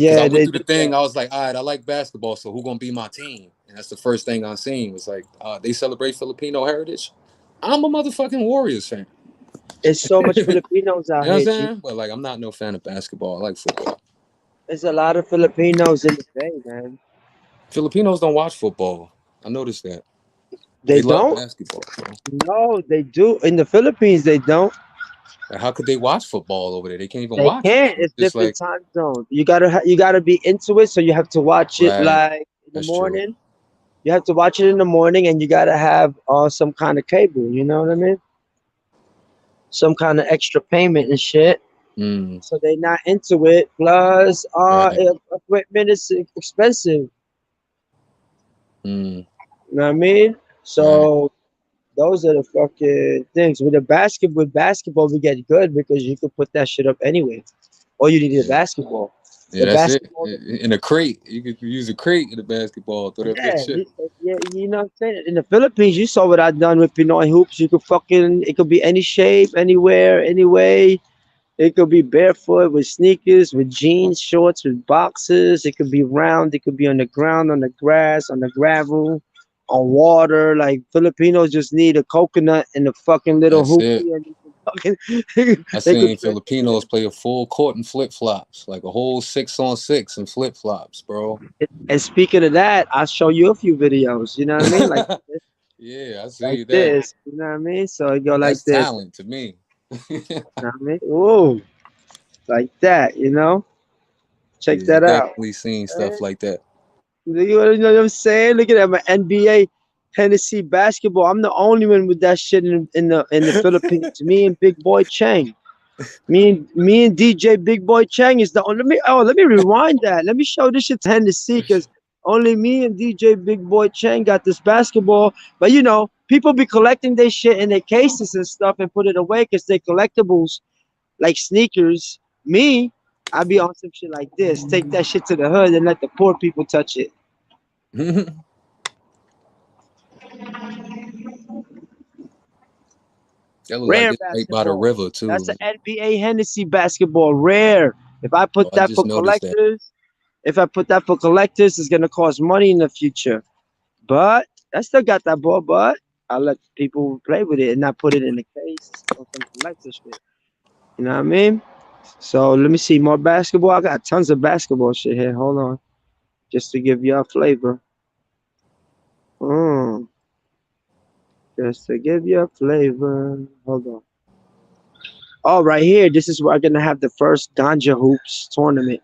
Because I Yeah, went they through the do thing, that. I was like, all right, I like basketball, so who gonna be my team? And that's the first thing I seen was like, they celebrate Filipino heritage. I'm a motherfucking Warriors fan. There's so much You Filipinos know out what I'm here, G. saying? But like, I'm not no fan of basketball. I like football. There's a lot of Filipinos in the Bay, man. Filipinos don't watch football. I noticed that. They They love don't? basketball, bro. No, they do. In the Philippines, they don't. Like, how could they watch football over there? They can't even They watch it. can't. It's It's just different like, time zones. You gotta be into it, so you have to watch it right, like in the that's true. morning. You have to watch it in the morning, and you gotta have some kind of cable. You know what I mean? Some kind of extra payment and shit. Mm, So they not into it. Plus, right. equipment is expensive. Mm, You know what I mean? right. So those are the fucking things. With basketball, we get good because you can put that shit up anyway. All you need is a Yeah. basketball. Yeah, The that's it. basketball, In a crate, you could use a crate in the basketball. Throw that yeah, bitch shit. yeah, you know what I'm saying? In the Philippines, you saw what I done with Pinoy hoops. You could fucking, it could be any shape, anywhere, anyway. It could be barefoot with sneakers, with jeans, shorts, with boxes. It could be round. It could be on the ground, on the grass, on the gravel, on water. Like Filipinos just need a coconut and a fucking little That's it. hoopie, and they can fucking I they could seen play. Filipinos play a full court in flip flops, like a whole 6-on-6 in flip flops, bro. And speaking of that, I'll show you a few videos. You know what I mean? Yeah, I Like see that. this. You know what I mean? So it go like That's this. talent to me. You know what I mean? Ooh, like that. You know? Check Yeah, I that out. definitely seen stuff like that. You know what I'm saying? Look at that, my NBA Tennessee basketball. I'm the only one with that shit in the Philippines. Me and Big Boy Chang. Me and DJ Big Boy Chang is the only. Let me rewind that. Let me show this shit to Tennessee because only me and DJ Big Boy Chang got this basketball. But you know, people be collecting their shit in their cases and stuff and put it away because they collectibles like sneakers. Me, I be on some shit like this. Take that shit to the hood and let the poor people touch it. That look like Rare it's right by the basketball. river That's an too. NBA Hennessy basketball. Rare. If I Oh, put I that just for noticed that. collectors, it's gonna cost money in the future. But I still got that ball, but I let people play with it and not put it in the case or some collector shit. You know what I mean? So let me see more basketball. I got tons of basketball shit here. Hold on. Just to give you a flavor. Mm, just to give you a flavor. Hold on. Oh, right here. This is where I'm gonna have the first Ganja Hoops tournament.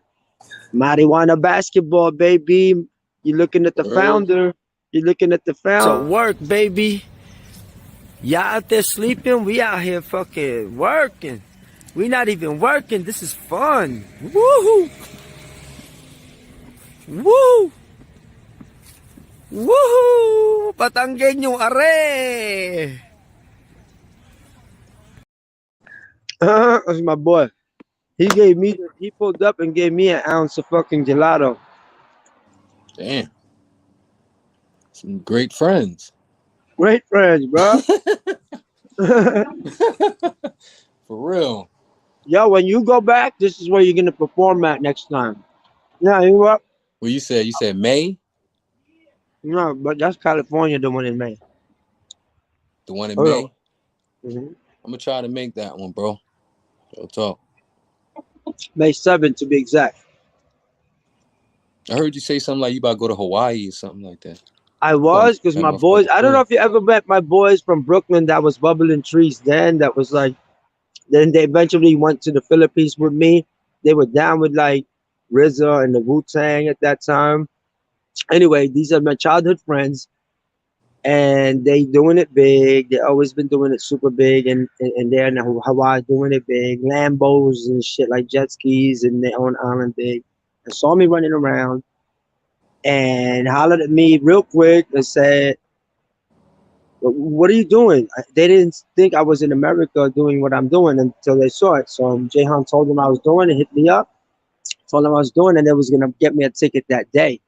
Marijuana basketball, baby. You're looking at the Word. founder. You're looking at the founder. So work, baby. Y'all out there sleeping? We out here fucking working. We not even working. This is fun. Woohoo! Woo! Woohoo! Patanggen are! That's my boy. He pulled up and gave me an ounce of fucking gelato. Damn, some great friends. Great friends, bro. For real. Yo, when you go back, this is where you're gonna perform at next time. Yeah, you know what? Well, you said May, No, but that's California, the one in May. the one in Hold on. May. I'm gonna try to make that one, bro. Real talk. May 7th to be exact. I heard you say something like you about to go to Hawaii or something like that. I Oh, was because that my boys. motherfucker I don't know too. if you ever met my boys from Brooklyn that was bubbling trees. Then that was like. Then they eventually went to the Philippines with me. They were down with like RZA and the Wu Tang at that time. Anyway, these are my childhood friends, and they doing it big. They always been doing it super big, and they're in Hawaii doing it big. Lambos and shit like jet skis and their own island big. And saw me running around and hollered at me real quick and said, What are you doing? They didn't think I was in America doing what I'm doing until they saw it. So Jahan told them I was doing it, hit me up, told them I was doing it, and they was gonna get me a ticket that day.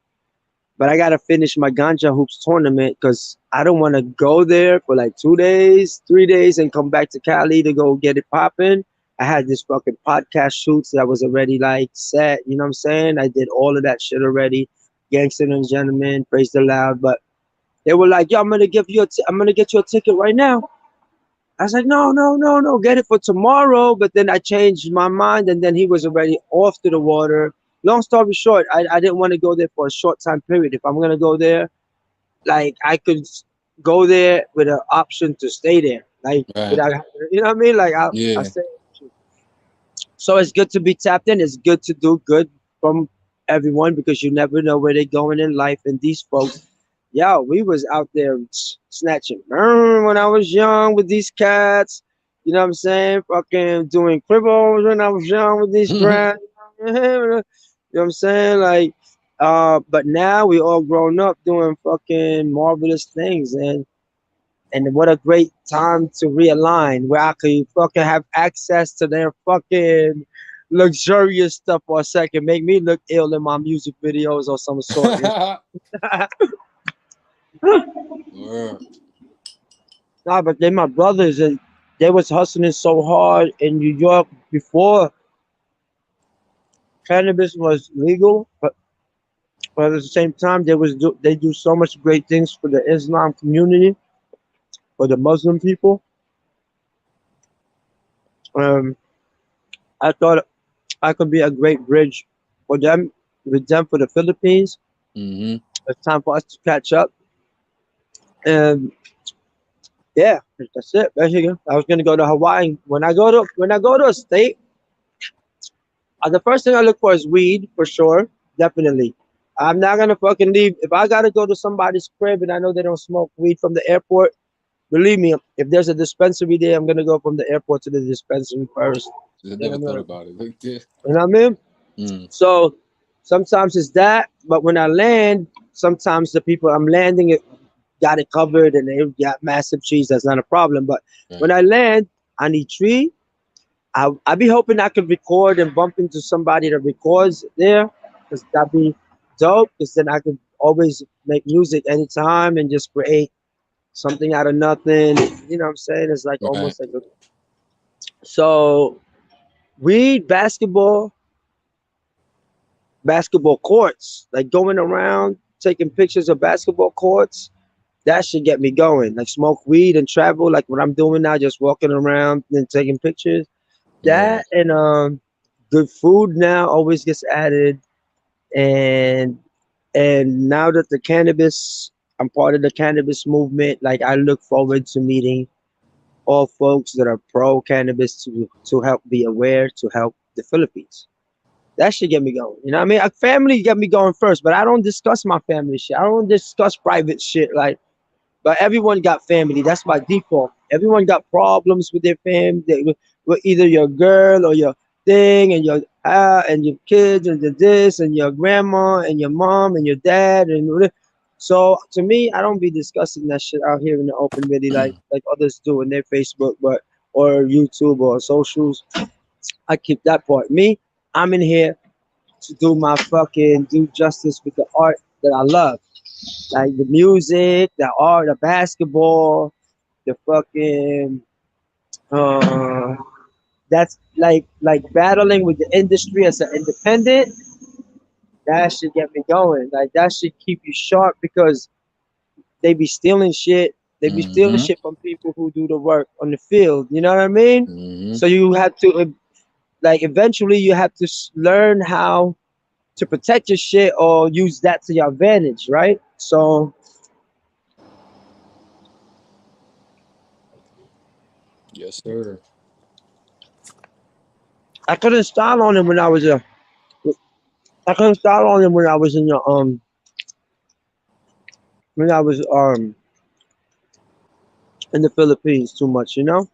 But I gotta finish my ganja hoops tournament because I don't want to go there for like 2 days, 3 days, and come back to Cali to go get it popping. I had this fucking podcast shoots that was already like set. You know what I'm saying? I did all of that shit already. Gangster and gentlemen, praise the loud. But they were like, "Yo, I'm gonna get you a ticket right now." I was like, "No, no, no, no, get it for tomorrow." But then I changed my mind, and then he was already off to the water. Long story short, I didn't want to go there for a short time period. If I'm gonna go there, like I could go there with an option to stay there, like Right. without, you know what I mean? Like I Yeah. say, so it's good to be tapped in. It's good to do good from everyone because you never know where they're going in life. And these folks, yo, we was out there snatching when I was young with these cats. You know what I'm saying? Fucking doing cribbles when I was young with these brats. You know what I'm saying? Like, but now we all grown up doing fucking marvelous things, and what a great time to realign where I could fucking have access to their fucking luxurious stuff for a second, make me look ill in my music videos or some sort. Word. Nah, but they my brothers and they was hustling so hard in New York before cannabis was legal, but at the same time they do so much great things for the Islam community, for the Muslim people. Um, I thought I could be a great bridge for them, with them for the Philippines. Mm-hmm. It's time for us to catch up. And yeah, that's it. Basically, I was gonna go to Hawaii. When I go to a state, the first thing I look for is weed for sure, definitely. I'm not gonna fucking leave if I gotta go to somebody's crib and I know they don't smoke weed from the airport. Believe me, if there's a dispensary there, I'm gonna go from the airport to the dispensary first. I Then never I'm thought gonna, about it like this. you know what I mean? Mm. So sometimes it's that, but when I land, sometimes the people I'm landing it got it covered and they got massive trees. That's not a problem. But when Right. I land, I need tree. I be hoping I could record and bump into somebody that records there, because that'd be dope. Because then I could always make music anytime and just create something out of nothing. You know what I'm saying? It's like Right. almost like a so weed, basketball courts, like going around taking pictures of basketball courts. That should get me going. Like smoke weed and travel, like what I'm doing now, just walking around and taking pictures. Right. That and good food now always gets added, and now that I'm part of the cannabis movement. Like I look forward to meeting all folks that are pro cannabis to help be aware to help the Philippines. That should get me going. You know what I mean? A family get me going first, but I don't discuss my family shit. I don't discuss private shit. Like, but everyone got family. That's by default. Everyone got problems with their family. With either your girl or your thing, and your kids, and this, and your grandma, and your mom, and your dad, and so to me, I don't be discussing that shit out here in the open, really, like others do in their Facebook, but or YouTube or socials. I keep that part. Me, I'm in here to do justice with the art that I love, like the music, the art, the basketball, the fucking that's like battling with the industry as an independent. That should get me going. Like that should keep you sharp because they be stealing shit. They be stealing Mm-hmm. shit from people who do the work on the field. You know what I mean? Mm-hmm. So you have to like eventually you have to learn how to protect your shit or use that to your advantage, right? So Yes, sir. I couldn't style on him when I was a I couldn't style on him when I was in the Philippines too much, you know?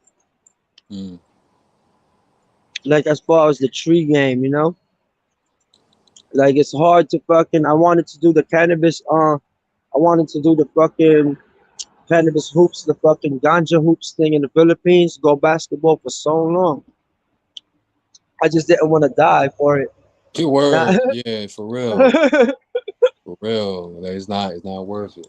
Mm. Like as far as the tree game, you know? Like it's hard to fucking I wanted to do the cannabis I wanted to do the fucking cannabis hoops, the fucking ganja hoops thing in the Philippines, go basketball for so long. I just didn't want to die for it. Your Now, word, yeah, for real. Like, it's not worth it.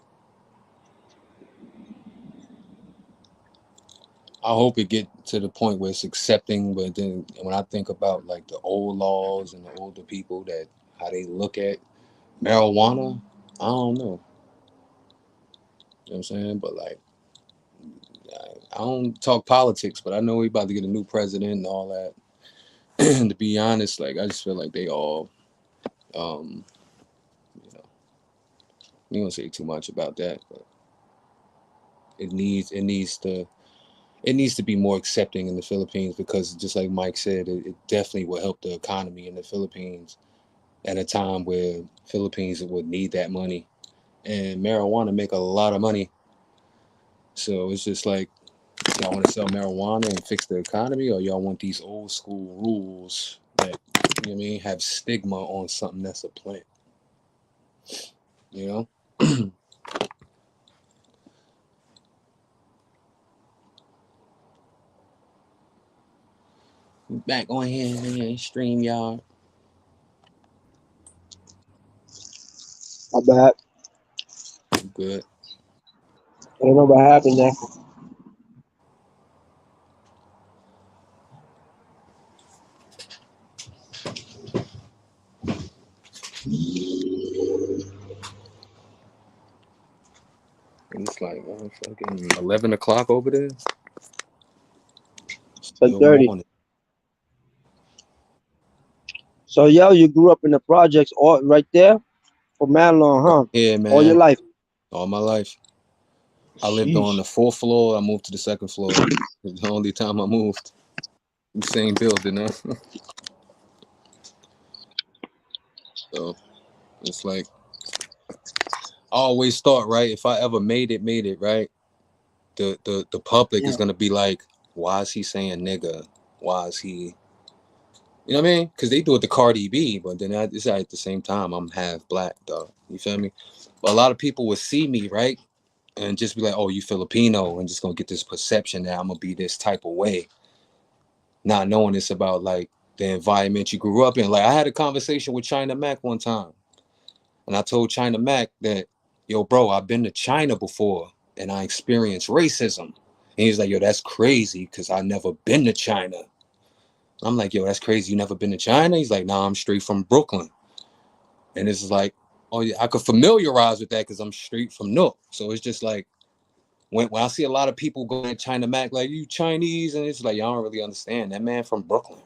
I hope it get to the point where it's accepting. But then when I think about like the old laws and the older people that how they look at marijuana, I don't know. You know what I'm saying? But like, I don't talk politics, but I know we about to get a new president and all that. And to be honest, like I just feel like they all, um, you know, we don't say too much about that, but it needs to be more accepting in the Philippines because just like Mike said, it definitely will help the economy in the Philippines at a time where Philippines would need that money and marijuana make a lot of money. So it's just like y'all want to sell marijuana and fix the economy, or y'all want these old school rules that you know what I mean have stigma on something that's a plant. You know, back on here, man, stream y'all. my bad. Good. I don't know what happened there. It's like fucking 11 o'clock over there. Like Still 30. morning. So, yo, you grew up in the projects all right there for mad long, huh? Yeah, All your man. life. All my life. I lived on Sheesh. the fourth floor. I moved to the second floor. It was the only time I moved. Same building, huh? So it's like I always thought, right? If I ever made it, right? The public is Yeah. gonna be like, why is he saying nigga? Why is he? You know what I mean? Because they do it to Cardi B, but then it's at the same time I'm half black, though. You feel me? But a lot of people would see me, right, and just be like, "Oh, you Filipino," and just gonna get this perception that I'm gonna be this type of way, not knowing it's about like the environment you grew up in. Like I had a conversation with China Mac one time, and I told China Mac that, "Yo, bro, I've been to China before, and I experienced racism." And he's like, "Yo, that's crazy, because I never been to China." I'm like, "Yo, that's crazy. You never been to China?" He's like, "Nah, I'm straight from Brooklyn." And it's like, oh yeah, I could familiarize with that because I'm straight from Newark. So it's just like when I see a lot of people going to China Mac like you Chinese, and it's like y'all don't really understand that man from Brooklyn.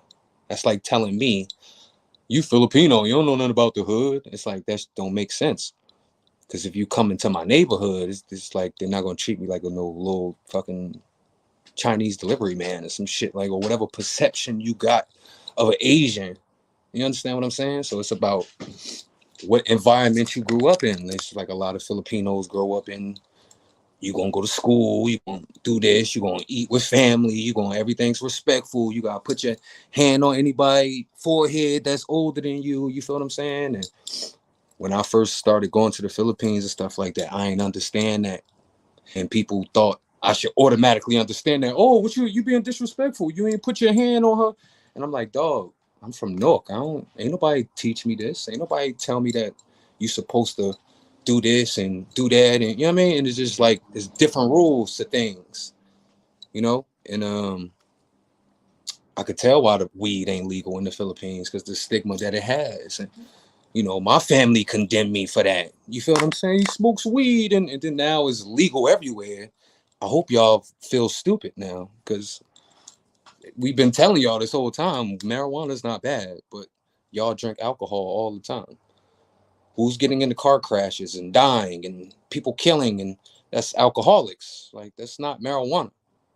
That's like telling me you Filipino, you don't know nothing about the hood. It's like that don't make sense. Because if you come into my neighborhood, it's like they're not gonna treat me like a no little fucking Chinese delivery man or some shit like or whatever perception you got of an Asian. You understand what I'm saying? So it's about what environment you grew up in. It's like a lot of Filipinos grow up in. You gonna go to school. You gonna do this. You gonna eat with family. You gonna everything's respectful. You gotta put your hand on anybody forehead that's older than you. You feel what I'm saying? And when I first started going to the Philippines and stuff like that, I ain't understand that, and people thought I should automatically understand that. Oh, what you being disrespectful? You ain't put your hand on her, and I'm like, dog, I'm from Newark. I don't. Ain't nobody teach me this. Ain't nobody tell me that you supposed to do this and do that, and you know what I mean. And it's just like there's different rules to things, you know. And I could tell why the weed ain't legal in the Philippines because the stigma that it has. And you know, my family condemned me for that. You feel what I'm saying? He smokes weed, and then now it's legal everywhere. I hope y'all feel stupid now because we've been telling y'all this whole time marijuana's not bad, but y'all drink alcohol all the time. Who's getting into car crashes and dying and people killing, and that's alcoholics. Like, that's not marijuana.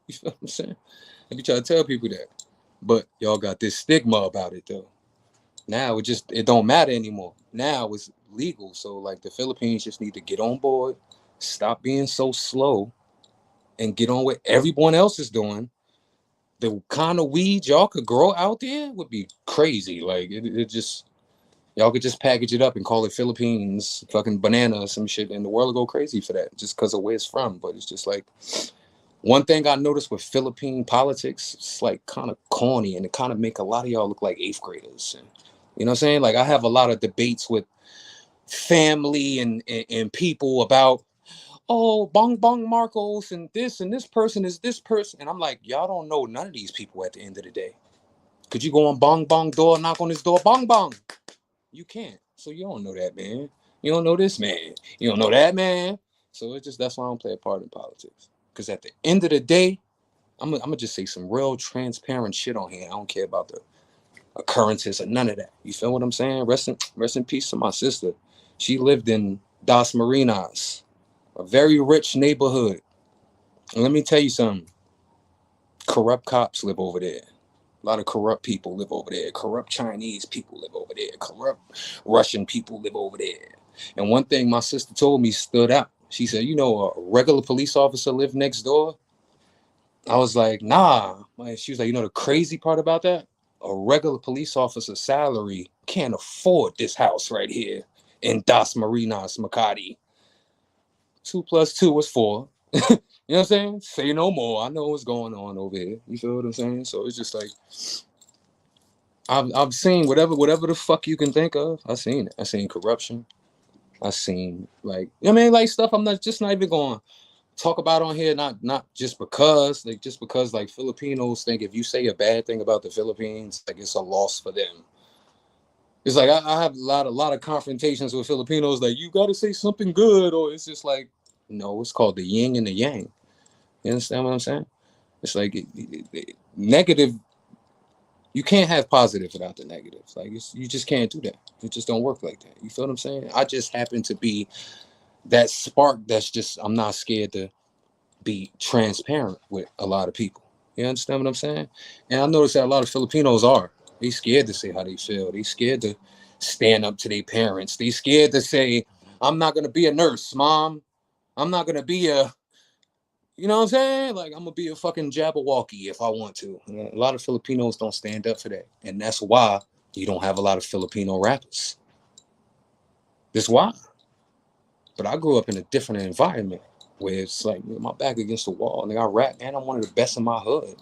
You feel what I'm saying? I be trying to tell people that. But y'all got this stigma about it, though. Now it don't matter anymore. Now it's legal. So like the Philippines just need to get on board, stop being so slow, and get on what everyone else is doing. The kind of weed y'all could grow out there would be crazy. Like it just Y'all could just package it up and call it Philippines, fucking banana or some shit, and the world will go crazy for that just because of where it's from. But it's just like one thing I noticed with Philippine politics, it's like kind of corny and it kind of make a lot of y'all look like 8th graders. And, you know what I'm saying? Like I have a lot of debates with family and people about, oh, Bong Bong Marcos and this person is this person. And I'm like, y'all don't know none of these people at the end of the day. Could you go on Bong Bong door, knock on his door, Bong Bong? You can't. So you don't know that man. You don't know this man. You don't know that man. So it's just, that's why I don't play a part in politics. Because at the end of the day, I'm gonna just say some real transparent shit on here. I don't care about the occurrences or none of that. You feel what I'm saying? Rest in peace to my sister. She lived in Das Marinas, a very rich neighborhood. And let me tell you something. Corrupt cops live over there. A lot of corrupt people live over there. Corrupt Chinese people live over there. Corrupt Russian people live over there. And one thing my sister told me stood out. She said, you know, a regular police officer lived next door. I was like, nah. She was like, you know the crazy part about that? A regular police officer's salary can't afford this house right here in Das Marinas, Makati. 2 + 2 is 4. You know what I'm saying? Say no more. I know what's going on over here. You feel what I'm saying? So it's just like I've seen whatever the fuck you can think of. I've seen it. I've seen corruption. I've seen like, you know what I mean, like stuff I'm not even going to talk about on here. Not just because like Filipinos think if you say a bad thing about the Philippines, like it's a loss for them. It's like I have a lot of confrontations with Filipinos. Like you got to say something good, or it's just like, no, it's called the yin and the yang. You understand what I'm saying? It's like negative. You can't have positive without the negatives. Like you just can't do that. It just don't work like that. You feel what I'm saying? I just happen to be that spark that's just, I'm not scared to be transparent with a lot of people. You understand what I'm saying? And I noticed that a lot of Filipinos are. They scared to say how they feel. They scared to stand up to their parents. They scared to say, I'm not going to be a nurse, mom. I'm not going to be a, you know what I'm saying? Like, I'm going to be a fucking Jabberwocky if I want to. A lot of Filipinos don't stand up for that. And that's why you don't have a lot of Filipino rappers. That's why. But I grew up in a different environment where it's like my back against the wall. And I rap, man, I'm one of the best in my hood.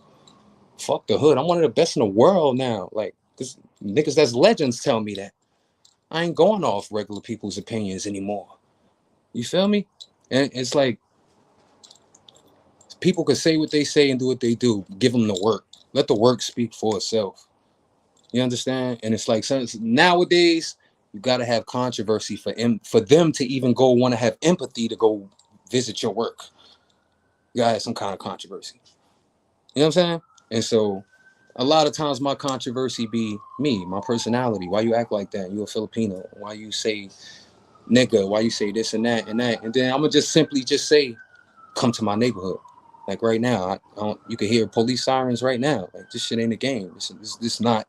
Fuck the hood. I'm one of the best in the world now. Like, cause niggas that's legends tell me that. I ain't going off regular people's opinions anymore. You feel me? And it's like, people can say what they say and do what they do. Give them the work. Let the work speak for itself. You understand? And it's like, nowadays, you got to have controversy for them to even go want to have empathy to go visit your work. You got to have some kind of controversy. You know what I'm saying? And so a lot of times my controversy be me, my personality. Why you act like that? You a Filipino. Why you say nigga? Why you say this and that and that? And then I'm going to just simply say, come to my neighborhood. Like right now, you can hear police sirens right now. Like this shit ain't a game. This not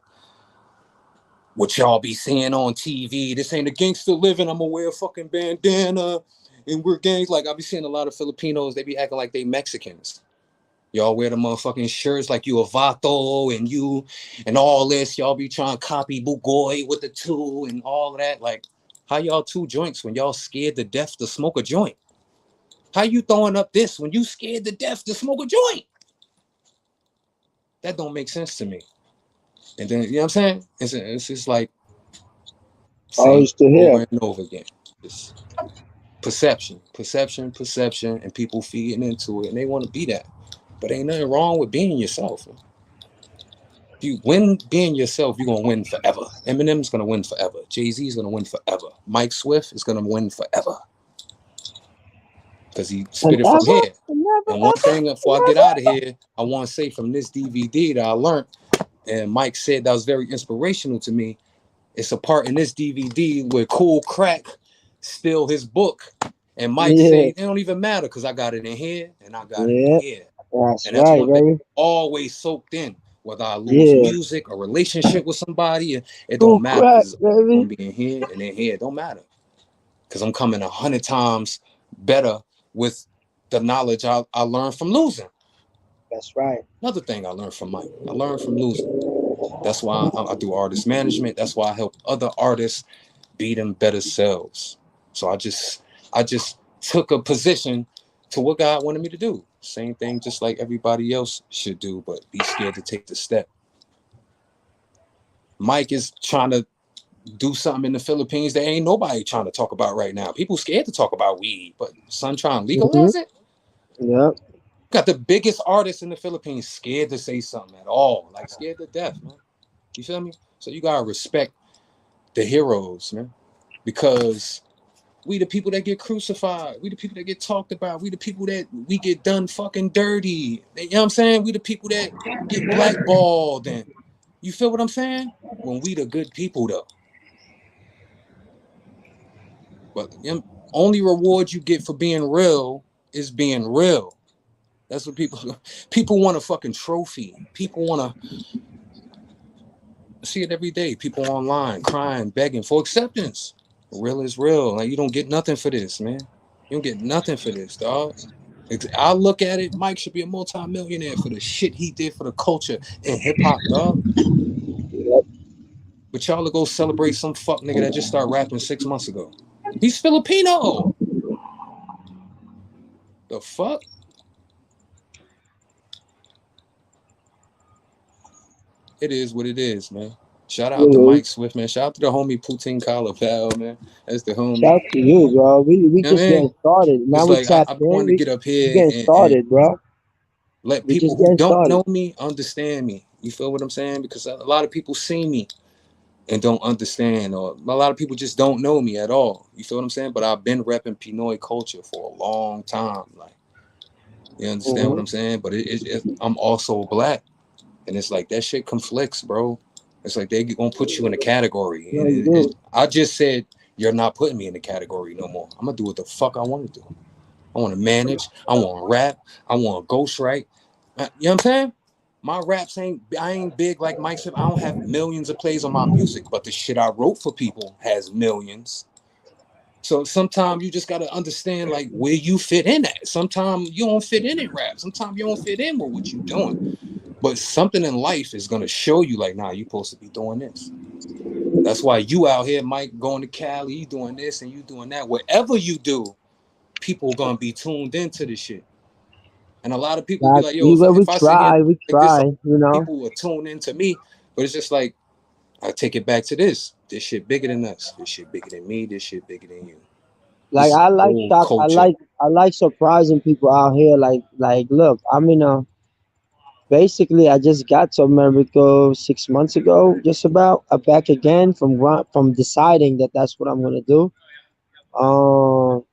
what y'all be seeing on TV. This ain't a gangster living. I'm gonna wear a fucking bandana and we're gangs. Like I be seeing a lot of Filipinos. They be acting like they Mexicans. Y'all wear the motherfucking shirts like you a vato and all this. Y'all be trying to copy Bugoy with the 2 and all of that. Like how y'all 2 joints when y'all scared to death to smoke a joint? How you throwing up this when you scared to death to smoke a joint? That don't make sense to me. And then, you know what I'm saying? It's just like same over and over again. It's perception, and people feeding into it, and they want to be that. But ain't nothing wrong with being yourself. If you win being yourself, you're going to win forever. Eminem's going to win forever. Jay-Z's going to win forever. Mike Swift is going to win forever. Because he spit it from here. And one thing before I get out of here, I want to say from this DVD that I learned, and Mike said that was very inspirational to me. It's a part in this DVD where Cool Crack steal his book. And Mike said, it don't even matter because I got it in here and I got it in here. That's and that's right, one thing always soaked in. Whether I lose music, a relationship with somebody, it don't matter because I'm going to be in here and in here. It don't matter. Because I'm coming 100 times better with the knowledge I learned from losing. That's right. Another thing I learned from Mike. I learned from losing. That's why I do artist management. That's why I help other artists be them better selves. So I just took a position to what God wanted me to do. Same thing, just like everybody else should do, but be scared to take the step. Mike is trying to do something in the Philippines that ain't nobody trying to talk about right now. People scared to talk about weed, but son trying to Hmm. legalize it. Yeah. Got the biggest artists in the Philippines scared to say something at all, like scared to death, man. You feel me? So you gotta respect the heroes, man, because we the people that get crucified. We the people that get talked about. We the people that we get done fucking dirty. You know what I'm saying? We the people that get blackballed. And you feel what I'm saying? When we the good people though. But only reward you get for being real is being real. That's what people want a fucking trophy. People want to see it every day. People online crying, begging for acceptance. Real is real. Like you don't get nothing for this, man. You don't get nothing for this, dog. I look at it. Mike should be a multi-millionaire for the shit he did for the culture and hip hop, dog. But y'all to go celebrate some fuck nigga that just started rapping 6 months ago. He's Filipino. The fuck? It is what it is, man. Shout out to Really. Mike Swift, man. Shout out to the homie Poutine Collar, pal, man. That's the homie. Shout out to you, bro. We You know what just I getting mean? started. Now It's we like tapped I in. wanted to get up We here getting and started, bro. let We people just who getting don't started. know me understand me. You feel what I'm saying? Because a lot of people see me and don't understand, or a lot of people just don't know me at all. You feel what I'm saying? But I've been repping Pinoy culture for a long time. Like, you understand what Hmm. I'm saying? But I'm also black, and it's like that shit conflicts, bro. It's like they gonna put you in a category, No, and you do. I just said you're not putting me in the category no more. I'm gonna do what the fuck I want to do. I want to manage. I want to rap. I want to ghostwrite. You know what I'm saying? My raps I ain't big like Mike said. I don't have millions of plays on my music, but the shit I wrote for people has millions. So sometimes you just gotta understand like where you fit in at. Sometimes you don't fit in rap. Sometimes you don't fit in with what you're doing. But something in life is gonna show you like, nah, you're supposed to be doing this. That's why you out here, Mike, going to Cali, you doing this and you doing that. Whatever you do, people gonna be tuned into this shit. And a lot of people be Like like, yo, we well, if I sit here we like this, try, you know. people will tune into me. But it's just like, I take it back to this. This shit bigger than us. This shit bigger than me. This shit bigger than you. Like This is I the like whole shock. culture. I like surprising people out here. Like look, I'm in a basically I just got to America 6 months ago, just about. I'm back again from from deciding that that's what I'm gonna do. Um,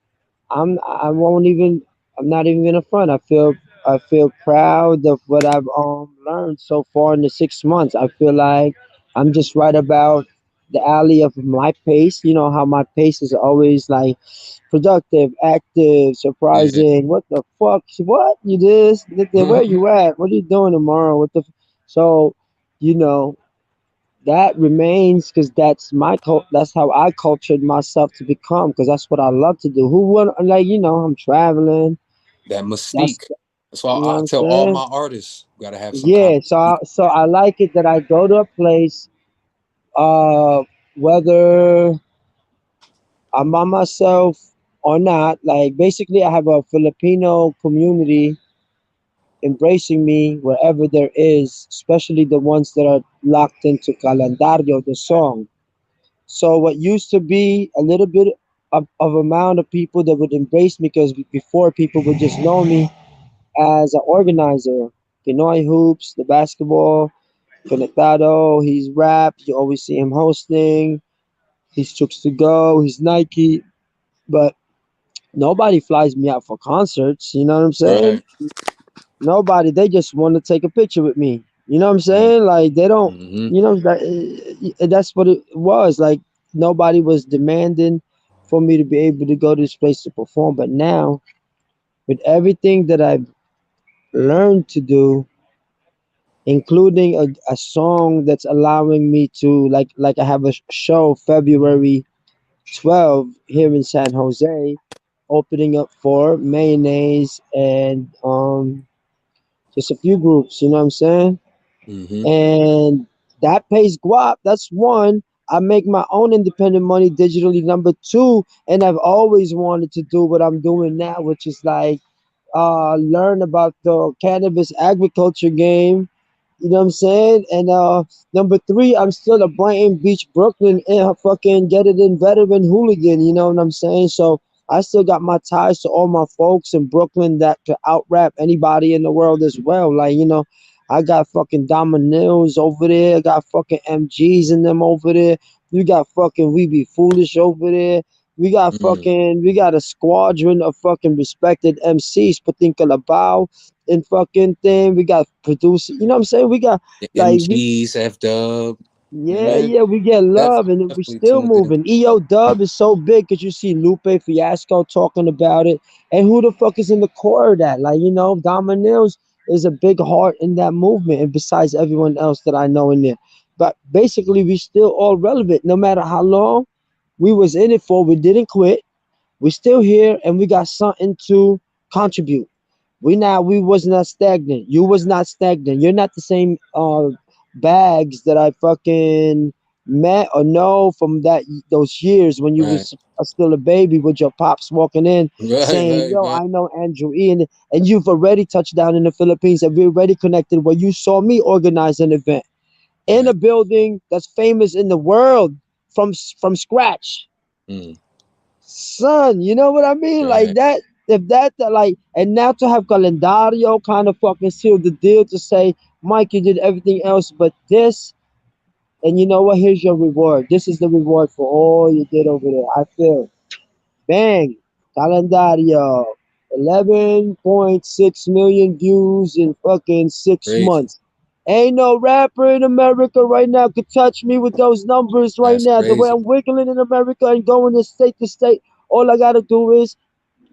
I won't even I'm not even gonna front. I feel proud of what I've learned so far in the 6 months. I feel like I'm just right about the alley of my pace. You know how my pace is always like productive, active, Yeah. surprising. What the fuck? What you this? Where you at? What are you doing tomorrow? So, you know, that remains because that's that's how I cultured myself to become because that's what I love to do. Who would like I'm traveling. That That's mystique. That's why you know what I I'm tell all saying. my artists, you gotta have some kind Yeah, of mystique. so I like it that I go to a place, uh, whether I'm by myself or not. Like basically, I have a Filipino community embracing me wherever there is, especially the ones that are locked into calendario, the song. So what used to be a little bit of amount of people that would embrace me because before people would just know me as an organizer. Pinoy Hoops, the basketball, Conectado, he's rap, you always see him hosting, he's Chooks to Go, he's Nike, but nobody flies me out for concerts, you know what I'm saying? Right. Nobody, they just want to take a picture with me. You know what I'm Mm-hmm. saying? Like they don't, Mm-hmm. that's what it was. Like nobody was demanding for me to be able to go to this place to perform. But now, with everything that I've learned to do, including a song that's allowing me to like I have a show February 12 here in San Jose, opening up for mayonnaise and just a few groups. You know what I'm saying? Mm-hmm. And That pays guap. That's one. I make my own independent money digitally. Number two, and I've always wanted to do what I'm doing now, which is like learn about the cannabis agriculture game. You know what I'm saying? And number three, I'm still a Brighton Beach, Brooklyn, fucking get it in veteran hooligan. You know what I'm saying? So I still got my ties to all my folks in Brooklyn that could out rap anybody in the world as well. Like, you know, I got fucking Dominoes over there. I got fucking MGs in them over there. You got fucking We Be Foolish over there. Mm. We got a squadron of fucking respected MCs, Patin Calabao and fucking thing. We got producer, you know what I'm saying? We got The like we MGs, F Dub. yeah, Man, yeah, we get love and we definitely still tuned in. moving. EO Dub is so big because you see Lupe Fiasco talking about it. And who the fuck is in the core of that? Like, you know, Dominoes is a big heart in that movement, and besides everyone else that I know in there. But basically we still all relevant no matter how long we was in it for. We didn't quit. We still here and we got something to contribute. We was not stagnant. You was not stagnant. You're not the same bags that I fucking met or know from those years when you Right. was still a baby with your pops walking in Right, saying, right, "Yo, right, I know Andrew E," and you've already touched down in the Philippines and we're already connected where you saw me organize an event in a right. building that's famous in the world from scratch. Mm. Son, you know what I mean? Like Right. that, if that like, and now to have calendario kind of fucking seal the deal to say, Mike, you did everything else but this, and you know what? Here's your reward. This is the reward for all you did over there. I feel, bang, calendario, 11.6 million views in fucking 6 Crazy. months. Ain't no rapper in America right now could touch me with those numbers right That's now. The way crazy. I'm wiggling in America and going to state, all I gotta do is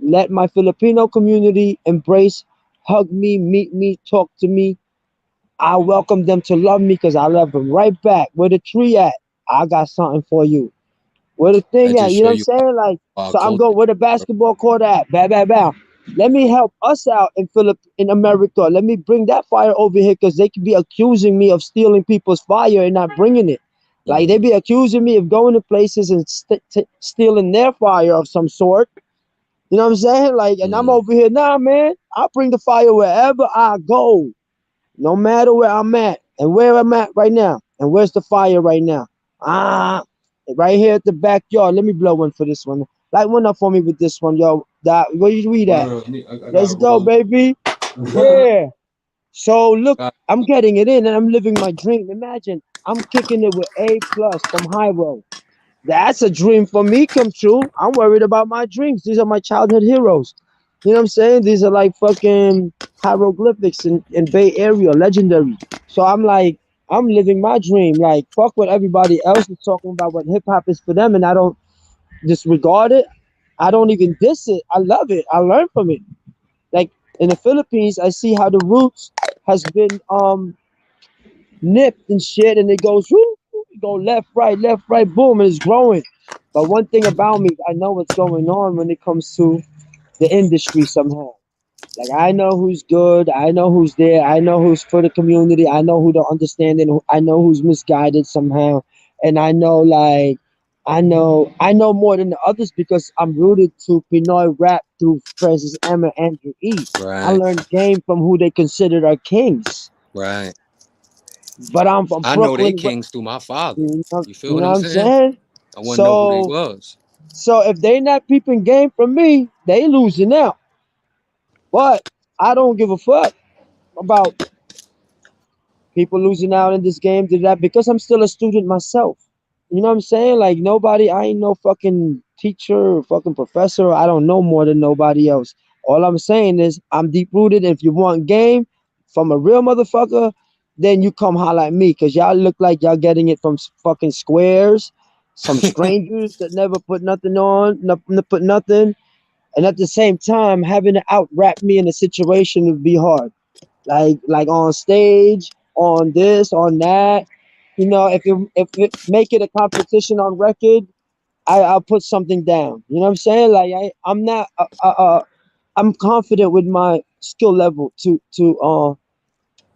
let my Filipino community embrace, hug me, meet me, talk to me. I welcome them to love me because I love them right back. Where the tree at? I got something for you. Where the thing That at? just You know show what I'm you saying? Like, our so I'm culture, going where the bro. basketball court at? Bam, bam, bam. Let me help us out in America. Let me bring that fire over here because they could be accusing me of stealing people's fire and not bringing it. Like they Mm. be accusing me of going to places and stealing their fire of some sort. You know what I'm saying? Like, and I'm Mm. over here, nah, man. I bring the fire wherever I go, no matter where I'm at and where I'm at right now. And where's the fire right now? Ah, right here at the backyard. Let me blow one for this one. Light one up for me with this one, yo. That where you read at? Word, I got Let's a go, roll. baby. Yeah. So look, Got- I'm getting it in and I'm living my dream. Imagine I'm kicking it with A plus from high road. That's a dream for me come true. I'm worried about my dreams. These are my childhood heroes. You know what I'm saying? These are like fucking hieroglyphics in Bay Area, legendary. So I'm like, I'm living my dream. Like, fuck what everybody else is talking about, what hip hop is for them, and I don't disregard it. I don't even diss it. I love it. I learn from it. Like in the Philippines, I see how the roots has been nipped and shit, and it goes whoo, it go left, right, boom, and it's growing. But one thing about me, I know what's going on when it comes to the industry somehow. Like I know who's good, I know who's there, I know who's for the community, I know who don't understand it, I know who's misguided somehow, and I know more than the others because I'm rooted to Pinoy rap through Francis M and Andrew E. I Right, learned game from who they considered our kings. right. But I'm from I know they Brooklyn. kings through my father. You feel You what know I'm what I'm saying? saying? I want to know who they So was. so if they not peeping game from me, they losing out. But I don't give a fuck about people losing out in this game. Did that because I'm still a student myself. You know what I'm saying? Like nobody, I ain't no fucking teacher or fucking professor. I don't know more than nobody else. All I'm saying is I'm deep rooted. If you want game from a real motherfucker, then you come holler at me because y'all look like y'all getting it from fucking squares, some strangers that never put nothing on, put nothing, and at the same time having to out rap me in a situation would be hard. Like on stage, on this, on that. You know, if it make it a competition on record, I'll put something down. You know what I'm saying? Like I'm not I'm confident with my skill level to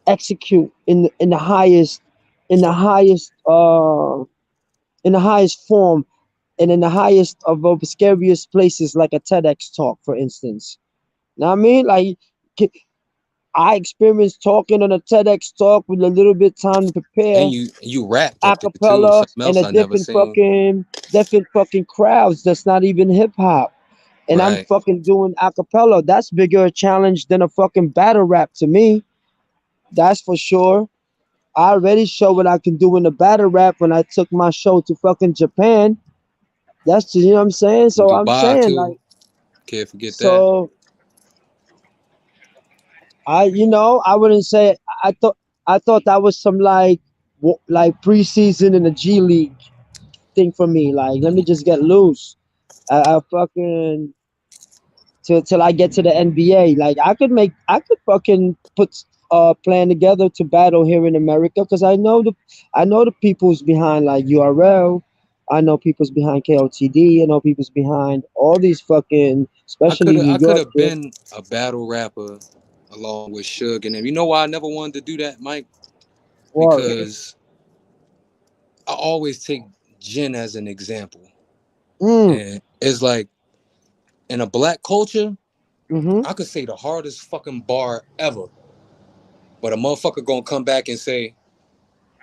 execute in the highest. in the highest form and in the highest of scariest places like a TEDx talk, for instance. Now I mean, like I experienced talking on a TEDx talk with a little bit time to And prepare, you rapped up there too. acapella, Something and else a I never seen. different fucking crowds that's not even hip hop. And I'm Right. fucking doing acapella. That's bigger a challenge than a fucking battle rap to me. That's for sure. I already showed what I can do in the battle rap when I took my show to fucking Japan. That's you know what I'm saying. In So I'm Dubai saying too. like Can't forget that. so I wouldn't say I thought that was some like like preseason in the G League thing for me. Like let me just get loose. I fucking till I get to the NBA. Like I could fucking put plan together to battle here in America because I know the people's behind like URL. I know people's behind KOTD. I know people's behind all these fucking, especially New I could York have shit. been a battle rapper along with Suge and them. You know why I never wanted to do that, Mike? Word. Because I always take Jen as an example. Mm. And it's like in a black culture, Mm-hmm. I could say the hardest fucking bar ever. But a motherfucker gonna come back and say,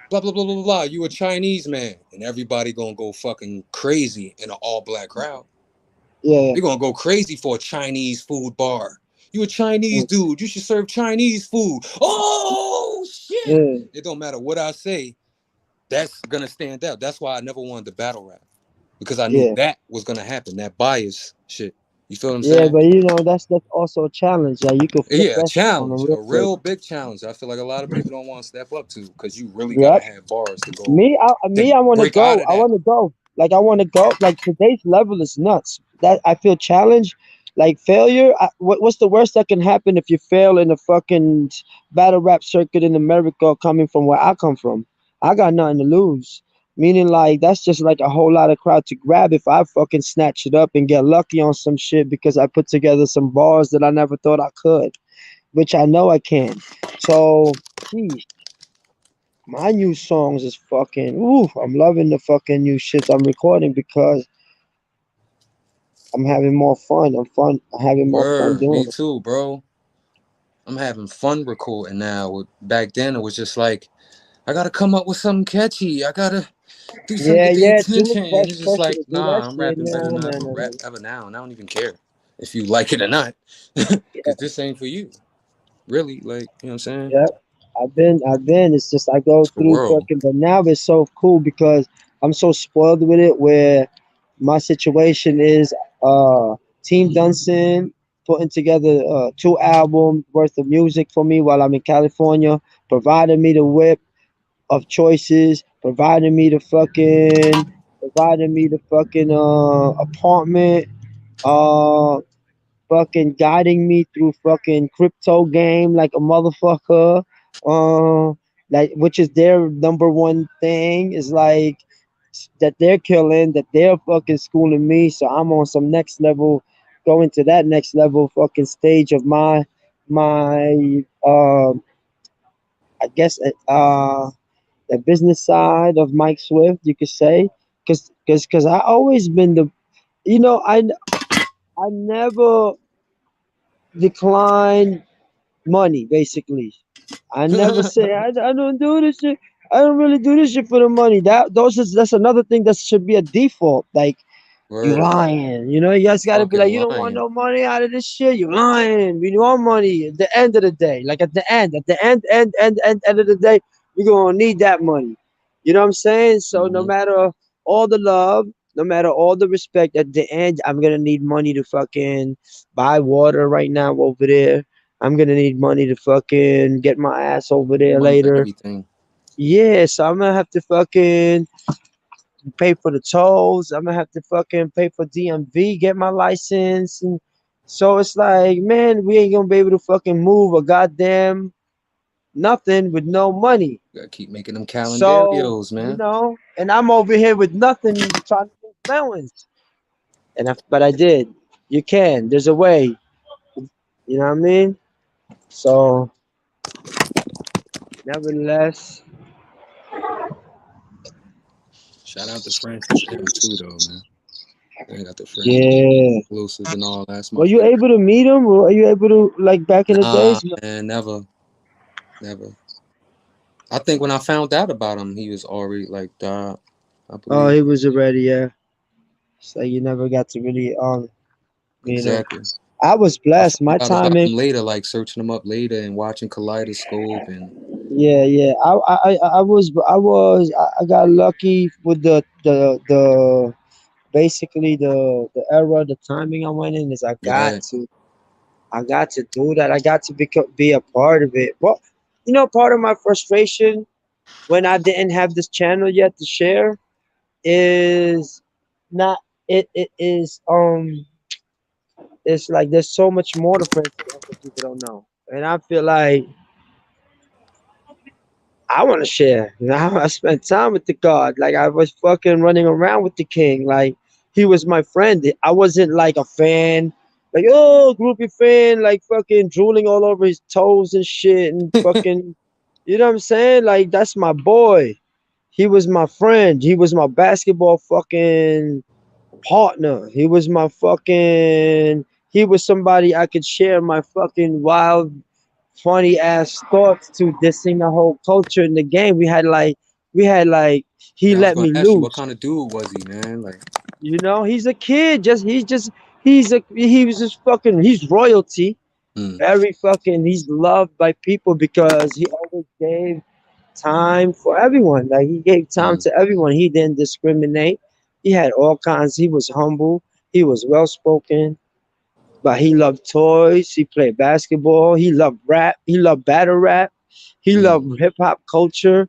blah blah blah blah blah, you a Chinese man. And everybody gonna go fucking crazy in an all black crowd. Yeah. They're gonna go crazy for a Chinese food bar. You a Chinese Mm. dude, you should serve Chinese food. Oh shit! Yeah. It don't matter what I say, that's gonna stand out. That's why I never wanted to battle rap. Because I knew Yeah. that was gonna happen, that bias shit. You feel what I'm Yeah. saying? But that's also a challenge. Yeah, you could flip Yeah, a that shit on a challenge, real a quick. real big challenge. I feel like a lot of people don't want to step up to because you really gotta Yep. have bars to go to I want to break out go. of that. I want to go. Like today's level is nuts. That I feel challenged. Like failure. What's the worst that can happen if you fail in the fucking battle rap circuit in America? Coming from where I come from, I got nothing to lose. Meaning like that's just like a whole lot of crowd to grab if I fucking snatch it up and get lucky on some shit because I put together some bars that I never thought I could, which I know I can. So, geez, my new songs is fucking. Ooh, I'm loving the fucking new shit I'm recording because I'm having more fun. I'm having more fun Word, me doing it. too, bro. I'm having fun recording now. Back then, it was just like I gotta come up with something catchy. I gotta do something Yeah, get the yeah. Too much attention. And it's just pressure like, to do that nah, I'm shit. rapping better No, than I no, ever no, rap no. ever now, and I don't even care if you like it or not, because this ain't for you, really. Like, you know what I'm saying? Yep. I've been. It's just I go It's the through world. fucking. But now it's so cool because I'm so spoiled with it. Where my situation is, Team Dunson putting together 2 albums worth of music for me while I'm in California, providing me the whip of choices, providing me the fucking apartment, uh fucking guiding me through fucking crypto game like a motherfucker. Uh like which is their number one thing is like that they're killing, that they're fucking schooling me. So I'm on some next level, going to that next level fucking stage of my I guess the business side of Mike Swift, you could say, because I always been the, you know, I never decline money. Basically, I never say I don't do this shit. I don't really do this shit for the money. That's another thing that should be a default. Like you Word, lying. You know, you guys gotta be fucking like, you don't want lying. no money out of this shit. You lying. We want money at the end of the day. Like at the end of the day, we're gonna need that money. You know what I'm saying? So no Hmm. matter all the love, no matter all the respect, at the end, I'm gonna need money to fucking buy water right now over there. I'm gonna need money to fucking get my ass over Need there money for later. everything. Yeah, so I'm gonna have to fucking pay for the tolls. I'm gonna have to fucking pay for DMV, get my license, and so it's like, man, we ain't gonna be able to fucking move a goddamn nothing with no money. Gotta keep making them So calendarios, man. and I'm over here with nothing, trying to make balance. But I did. You can. There's a way. You know what I mean? So, nevertheless, Shout out to Francis M too, though, man. They got the friends with Yeah. exclusives and all. That's my Were you favorite. able to meet him? Or are you able to like back in the Nah, days? No. man, never, never. I think when I found out about him, he was already like died, I Oh, believe. he was already, yeah. So you never got to really meet him. Exactly. I was I blessed. found My out about timing. him later, like searching him up later and watching Kaleidoscope and Yeah, yeah. I got lucky with the basically the era, the timing I went in is right. I got to do that. I got to be a part of it. Well, part of my frustration when I didn't have this channel yet to share is not it is it's like there's so much more to Francis that people don't know. And I feel like I want to share. I spent time with the God. Like I was fucking running around with the king. Like he was my friend. I wasn't like a fan. Like oh, groupie fan. Like fucking drooling all over his toes and shit and fucking. You know what I'm saying? Like that's my boy. He was my friend. He was my basketball fucking partner. He was my fucking. He was somebody I could share my fucking wild funny ass thoughts to dissing the whole culture in the game. We had like he Yeah, I was let gonna me ask you what loose. kind of dude was he, man? Like, He's a kid. He's royalty. mm, Very fucking he's loved by people because he always gave time for everyone. Like he gave time mm, to everyone. He didn't discriminate. He had all kinds. He was humble. He was well spoken. But he loved toys. He played basketball. He loved rap. He loved battle rap. He mm, loved hip hop culture.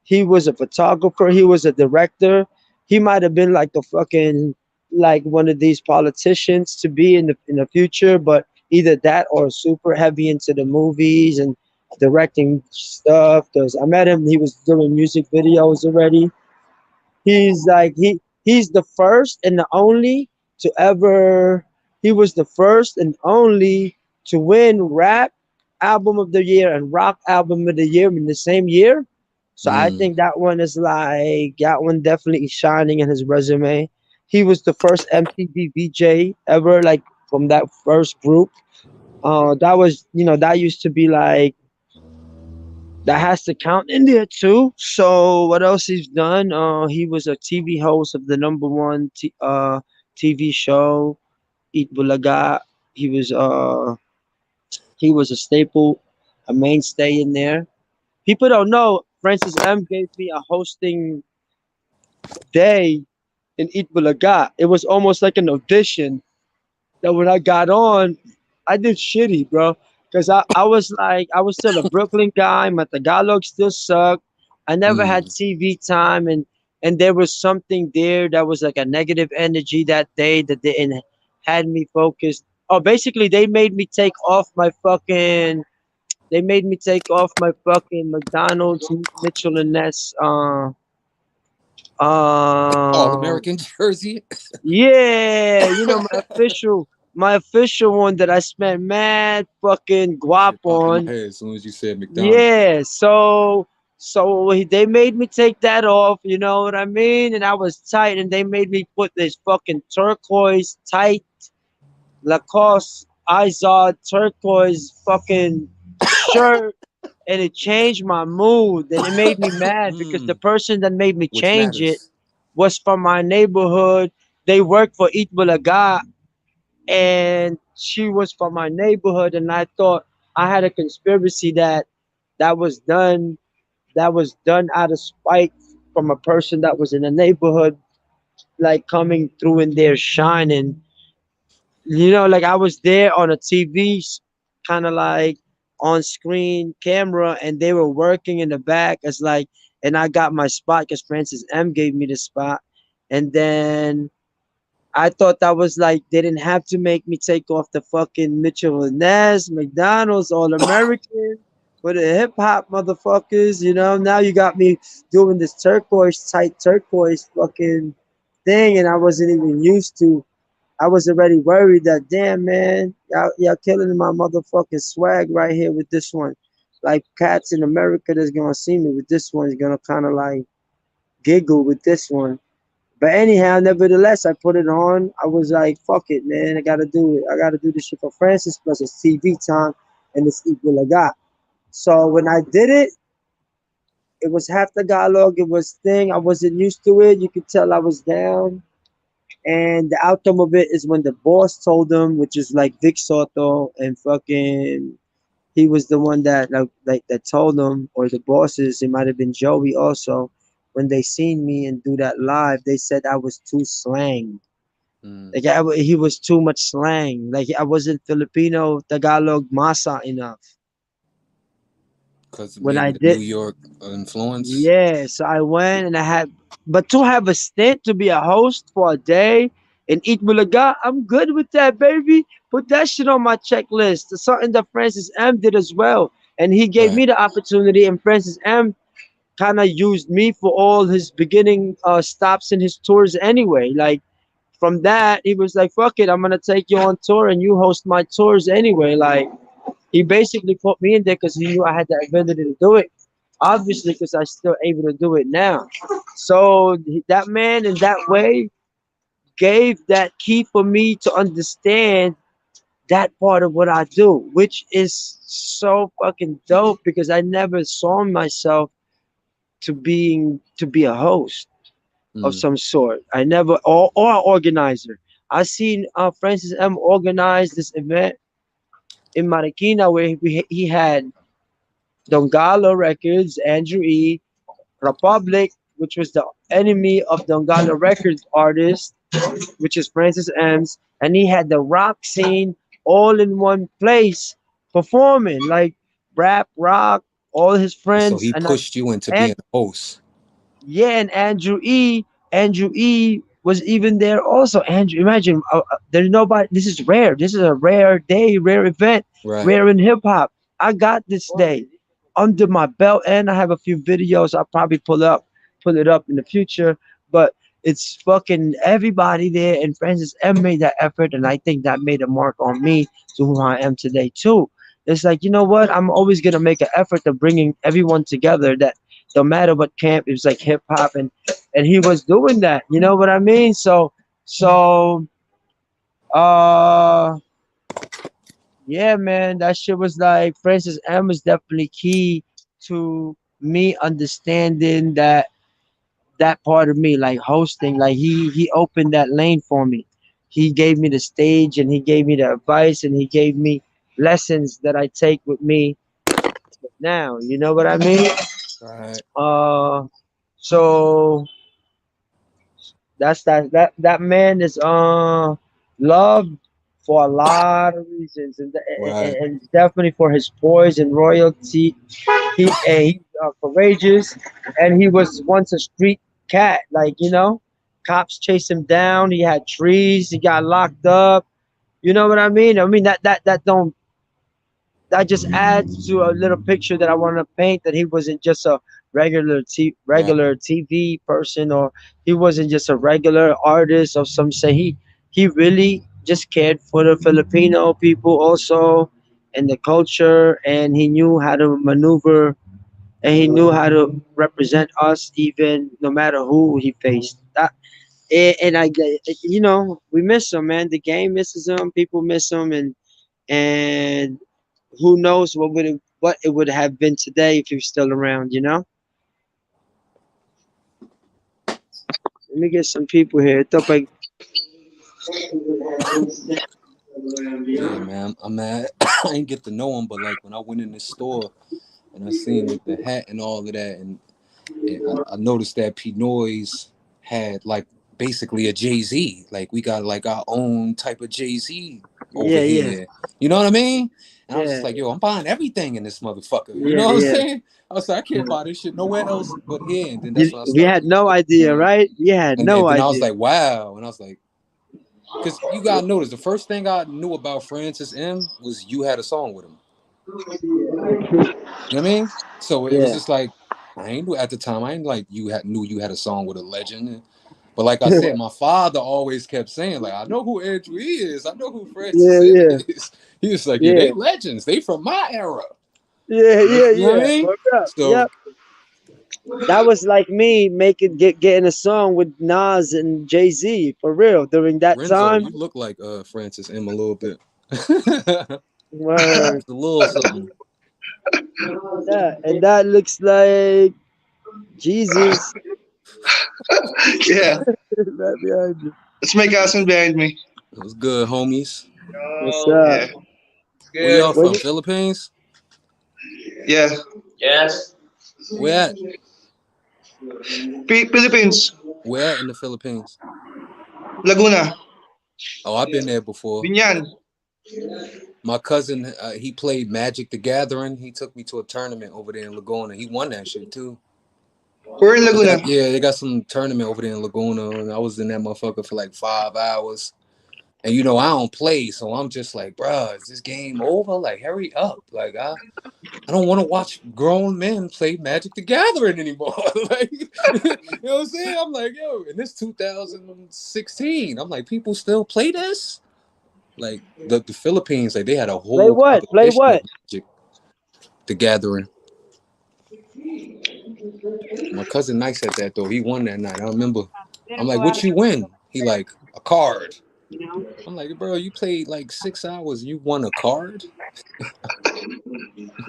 He was a photographer. He was a director. He might have been like the fucking like one of these politicians to be in the future, but either that or super heavy into the movies and directing stuff. Because I met him, he was doing music videos already. He's the first and the only to ever he was the first and only to win rap album of the year and rock album of the year in the same year. So I mm, think that one definitely shining in his resume. He was the first MTV VJ ever, like from that first group. That was that used to be like that has to count in there too. So what else he's done? He was a TV host of the number one TV show, Eat Bulaga. He was uh he was a staple, a mainstay in there. People don't know Francis M gave me a hosting day in Eat Bulaga. It was almost like an audition that when I got on, I did shitty, bro. Cause I was still a Brooklyn guy. My Tagalog still sucked. I never had mm. TV time, and there was something there that was like a negative energy that day that didn't had me focused. Oh, basically they made me take off my fucking McDonald's Mitchell and Ness All uh American jersey. yeah, my official one that I spent mad fucking That guap shit popped in my on. head as soon as you said McDonald's. Yeah, they made me take that off, you know what I mean? And I was tight, and they made me put this fucking turquoise tight Lacoste Izod turquoise fucking shirt, and it changed my mood, and it made me mad because the Mm, person that made me which change it matters. was from my neighborhood. They worked for Eat Bulaga, and she was from my neighborhood, and I thought I had a conspiracy that was done that was done out of spite from a person that was in the neighborhood, like coming through in there shining. Like I was there on a TV, kind of like on screen camera, and they were working in the back as like, and I got my spot because Francis M gave me the spot, and then I thought that was like they didn't have to make me take off the fucking Mitchell and Ness, McDonald's, All American for the hip hop motherfuckers. Now you got me doing this tight turquoise fucking thing, and I wasn't even used to. I was already worried that damn man, y'all killing my motherfucking swag right here with this one. Like cats in America that's gonna see me with this one is gonna kind of like giggle with this one. But anyhow, nevertheless, I put it on. I was like, fuck it, man. I gotta do it. I gotta do this shit for Francis plus it's TV time and it's equal I got. So when I did it, it was half the dialogue. It was thing. I wasn't used to it. You could tell I was down. And the outcome of it is when the boss told him, which is like Vic Soto and fucking, he was the one that like that told him, or the bosses, it might have been Joey also. When they seen me and do that live, they said I was too slang. Mm. Like he was too much slang. Like I wasn't Filipino Tagalog masa enough. Because When maybe I the New did, York influence. yeah. So I went and I had, but to have a stint to be a host for a day and eat Bulaga, I'm good with that, baby. Put that shit on my checklist. It's something that Francis M did as well, and he gave Right. me the opportunity. And Francis M kind of used me for all his beginning stops in his tours anyway. Like from that, he was like, "Fuck it, I'm gonna take you on tour and you host my tours anyway." Like he basically put me in there because he knew I had the ability to do it. Obviously, because I'm still able to do it now. So that man in that way gave that key for me to understand that part of what I do, which is so fucking dope because I never saw myself to be a host of Mm. some sort. I never or an organizer. I seen Francis M organize this event in Marikina where he had Dongalo Records, Andrew E, Republic, which was the enemy of Dongalo Records artist, which is Francis M's, and he had the rock scene all in one place performing like rap, rock, all his So friends, he pushed you into being and a host. yeah, and Andrew E was even there also. Andrew, imagine, there's nobody. This is rare. This is a rare day, rare event, Right. rare in hip hop. I got this day under my belt, and I have a few videos. I'll probably pull it up in the future. But it's fucking everybody there, and Francis M made that effort, and I think that made a mark on me to who I am today too. It's like, you know what? I'm always gonna make an effort of bringing everyone together. That no matter what camp, it was like hip hop, and he was doing that. You know what I mean? So uh yeah, man, that shit was like Francis M was definitely key to me understanding that part of me, like hosting. Like he opened that lane for me. He gave me the stage and he gave me the advice and he gave me lessons that I take with me now. You know what I mean? Right. Uh so that man is loved for a lot of reasons, Right. and definitely for his poise and royalty. He's courageous, and he was once a street cat. Like, you know, cops chased him down. He had trees. He got locked up. You know what I mean? I mean that don't that just adds to a little picture that I want to paint, that he wasn't just a Right. regular TV person, or he wasn't just a regular artist or some say. He really just cared for the Filipino people also and the culture, and he knew how to maneuver and he knew how to represent us even no matter who he faced. And I, you know, we miss him, man. The game misses him. People miss him, and who knows what it would have been today if he was still around, you know? Let me get some people here. Topak. Yeah, man. I'm mad. I ain't get to know him, but like when I went in the store and I seen like the hat and all of that, and I noticed that P Noise had like basically a Jay-Z. Like we got like our own type of Jay-Z over Yeah, yeah, here. You know what I mean? And I was just yeah, like, yo, I'm buying everything in this motherfucker. You yeah, know what I'm yeah. saying? I was like, I can't buy this shit nowhere else but here. And then that's when I We started had really no getting idea, in. right? We had And no then I was idea. like, wow. And I was like, because you gotta notice the first thing I knew about Francis M was you had a song with him. You know what I mean? So it was Yeah. just like I ain't at the time. I ain't like knew you had a song with a legend. But like I said, my father always kept saying like I know who Andrew E is. I know who Francis Yeah, M yeah, is. He was like, yeah, they yeah, legends. They from my era. yeah, You yeah, know what I yeah. mean? Word up. So Yep. That was like me getting a song with Nas and Jay-Z for real during that Renzo, time. you look like Francis M a little bit. Just Word. a little something. And that looks like Jesus. Yeah, Right behind you. it's my cousin behind me. It was good, homies. What's Oh, up? yeah, Where y'all good. Where from? you, Philippines? Yeah, Where at? Philippines, Where at in the Philippines? Laguna, Oh, I've been there before. Binyan. My cousin, he played Magic the Gathering. He took me to a tournament over there in Laguna. He won that shit too. We're in Laguna. They got some tournament over there in Laguna, and I was in that motherfucker for like 5 hours. And you know I don't play, so I'm just like, bruh, is this game over? Like, hurry up! Like, I don't want to watch grown men play Magic the Gathering anymore. Like, you know what I'm saying? I'm like, yo, and this 2016. I'm like, people still play this? Like the Philippines, like they had a play whole what? Play competition of what? Magic the Gathering. My cousin nice at that though. He won that night. I remember. I'm like, what you win? He like a card. I'm like, bro, you played like 6 hours. You won a card?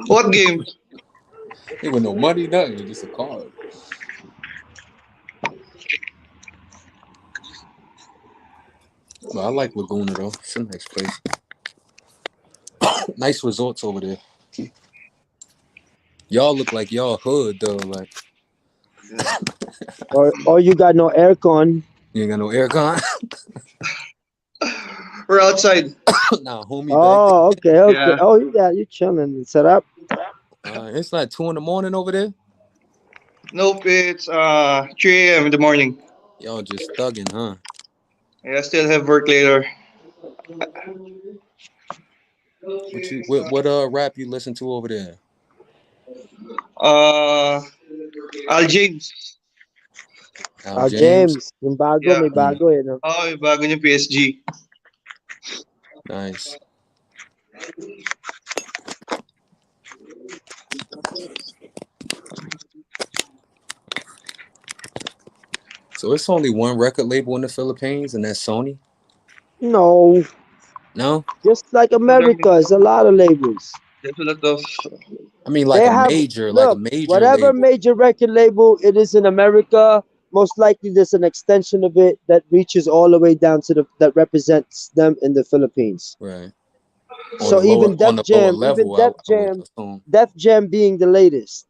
What game? It was no money, nothing. Just a card. But I like Laguna though. It's a nice place. Nice resorts over there. Y'all look like y'all hood though. Like Or you got no aircon? you ain't got no aircon. We're outside. Nah, homie back there. Oh, okay, okay. Yeah. Oh, you chilling set up. It's like 2 in the morning over there. Nope, it's 3 a.m. in the morning. Y'all just thugging, huh? Yeah, I still have work later. What rap you listen to over there? Uh, Al James. Al James. James, yung bago, Yeah. may bago eh, no? Oh, yung bago niya PSG. Nice. So it's only one record label in the Philippines, and that's Sony. No, No, just like America, it's a lot of labels. There's a lot of. I mean They like a have major, look, whatever label. major record label it is in America, most likely there's an extension of it that reaches all the way down to that represents them in the Philippines. Right. So On the lower level, I would assume. Def Jam being the latest.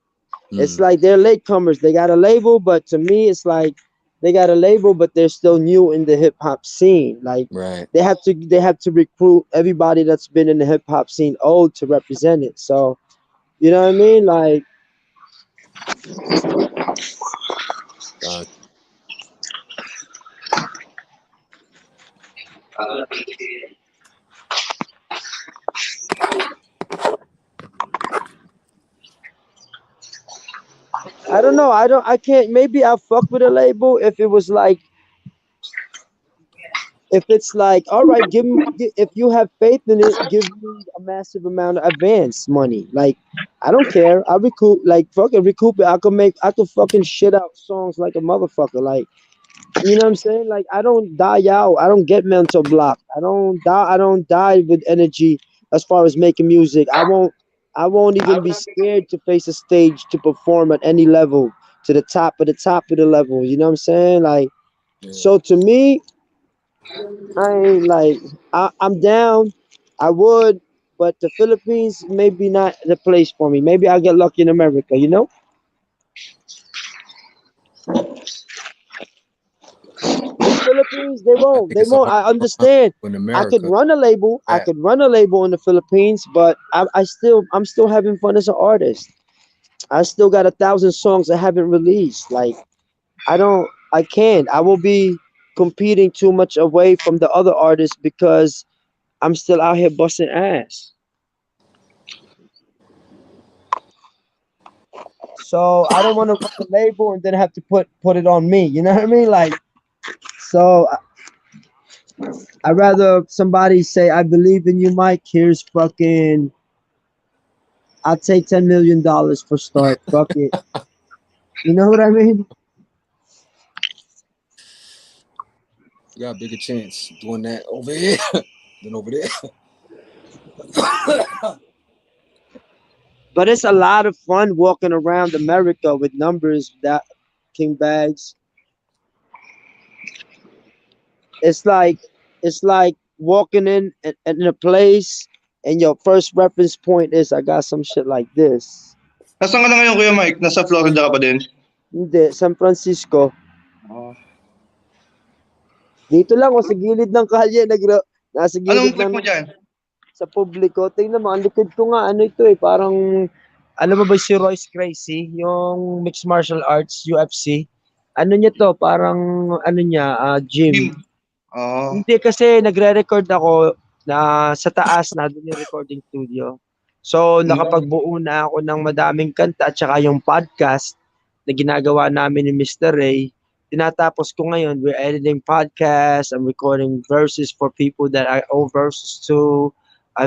It's Mm, like they're latecomers. They got a label, but to me, it's like they got a label, but they're still new in the hip hop scene. Like right. they have to recruit everybody that's been in the hip hop scene old to represent it. So you know what I mean? Like Uh, I don't know. I can't. Maybe I'll fuck with a label if it was like if it's like, all right, if you have faith in it, give me a massive amount of advance money. Like, I don't care. I recoup, like, fucking recoup it. I could fucking shit out songs like a motherfucker. Like, you know what I'm saying? Like, I don't die out. I don't get mental block. I don't die with energy as far as making music. I won't even be scared to face a stage to perform at any level to the top of the level. You know what I'm saying? Like, yeah. so to me, I ain't like I'm down. I would, but the Philippines maybe not the place for me. Maybe I'll get lucky in America. You know, in the Philippines they I won't. think They it's a won't. hard I time understand. in I could America. run a label. I Rap. could run a label in the Philippines, but I'm still having fun as an artist. I still got 1,000 songs I haven't released. Like I can't. I will be competing too much away from the other artists because I'm still out here busting ass. So I don't want to run the label and then have to put it on me. You know what I mean? Like, so I rather somebody say, "I believe in you, Mike. Here's fucking. I'll take $10 million for start. Fuck it. You know what I mean? You got a bigger chance doing that over here than over there. But it's a lot of fun walking around America with numbers that King Bags. It's like it's like walking in a place and your first reference point is I got some shit like this. Nasaan ka na ngayon, Kuya Mike? Nasa Florida ka pa din? Hindi, San Francisco. Oo. Dito lang o sa gilid ng kalye, nasa Anong gilid trip lang mo dyan? sa publiko. Tingnan mo, ang likod ko nga, ano ito eh, parang, alam mo ba si Royce Gracie, yung mixed martial arts, UFC? Ano niya to, parang, ano niya, Gym. gym. Oo. Hindi kasi nagre-record ako na sa taas na doon yung recording studio. So, nakapagbuo na ako ng madaming kanta at saka yung podcast na ginagawa namin ni Mr. Ray. Tinatapos ko ngayon, we're editing podcast, I'm recording verses for people that I owe verses to. I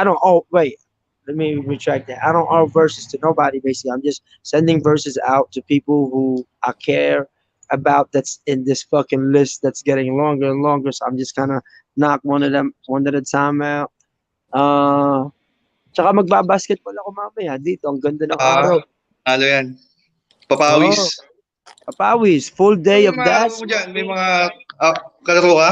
don't owe, wait, let me retract that. I don't owe verses to nobody, basically. I'm just sending verses out to people who I care about that's in this fucking list that's getting longer and longer. So I'm just kind of knock one of them one at a time out. Tsaka magbabasketball ako mamaya dito. Ang ganda ng araw. Ano yan? Oh, Papawis. papawis. Full day May of mga, that. ano mo dyan? May mga kalaro ka?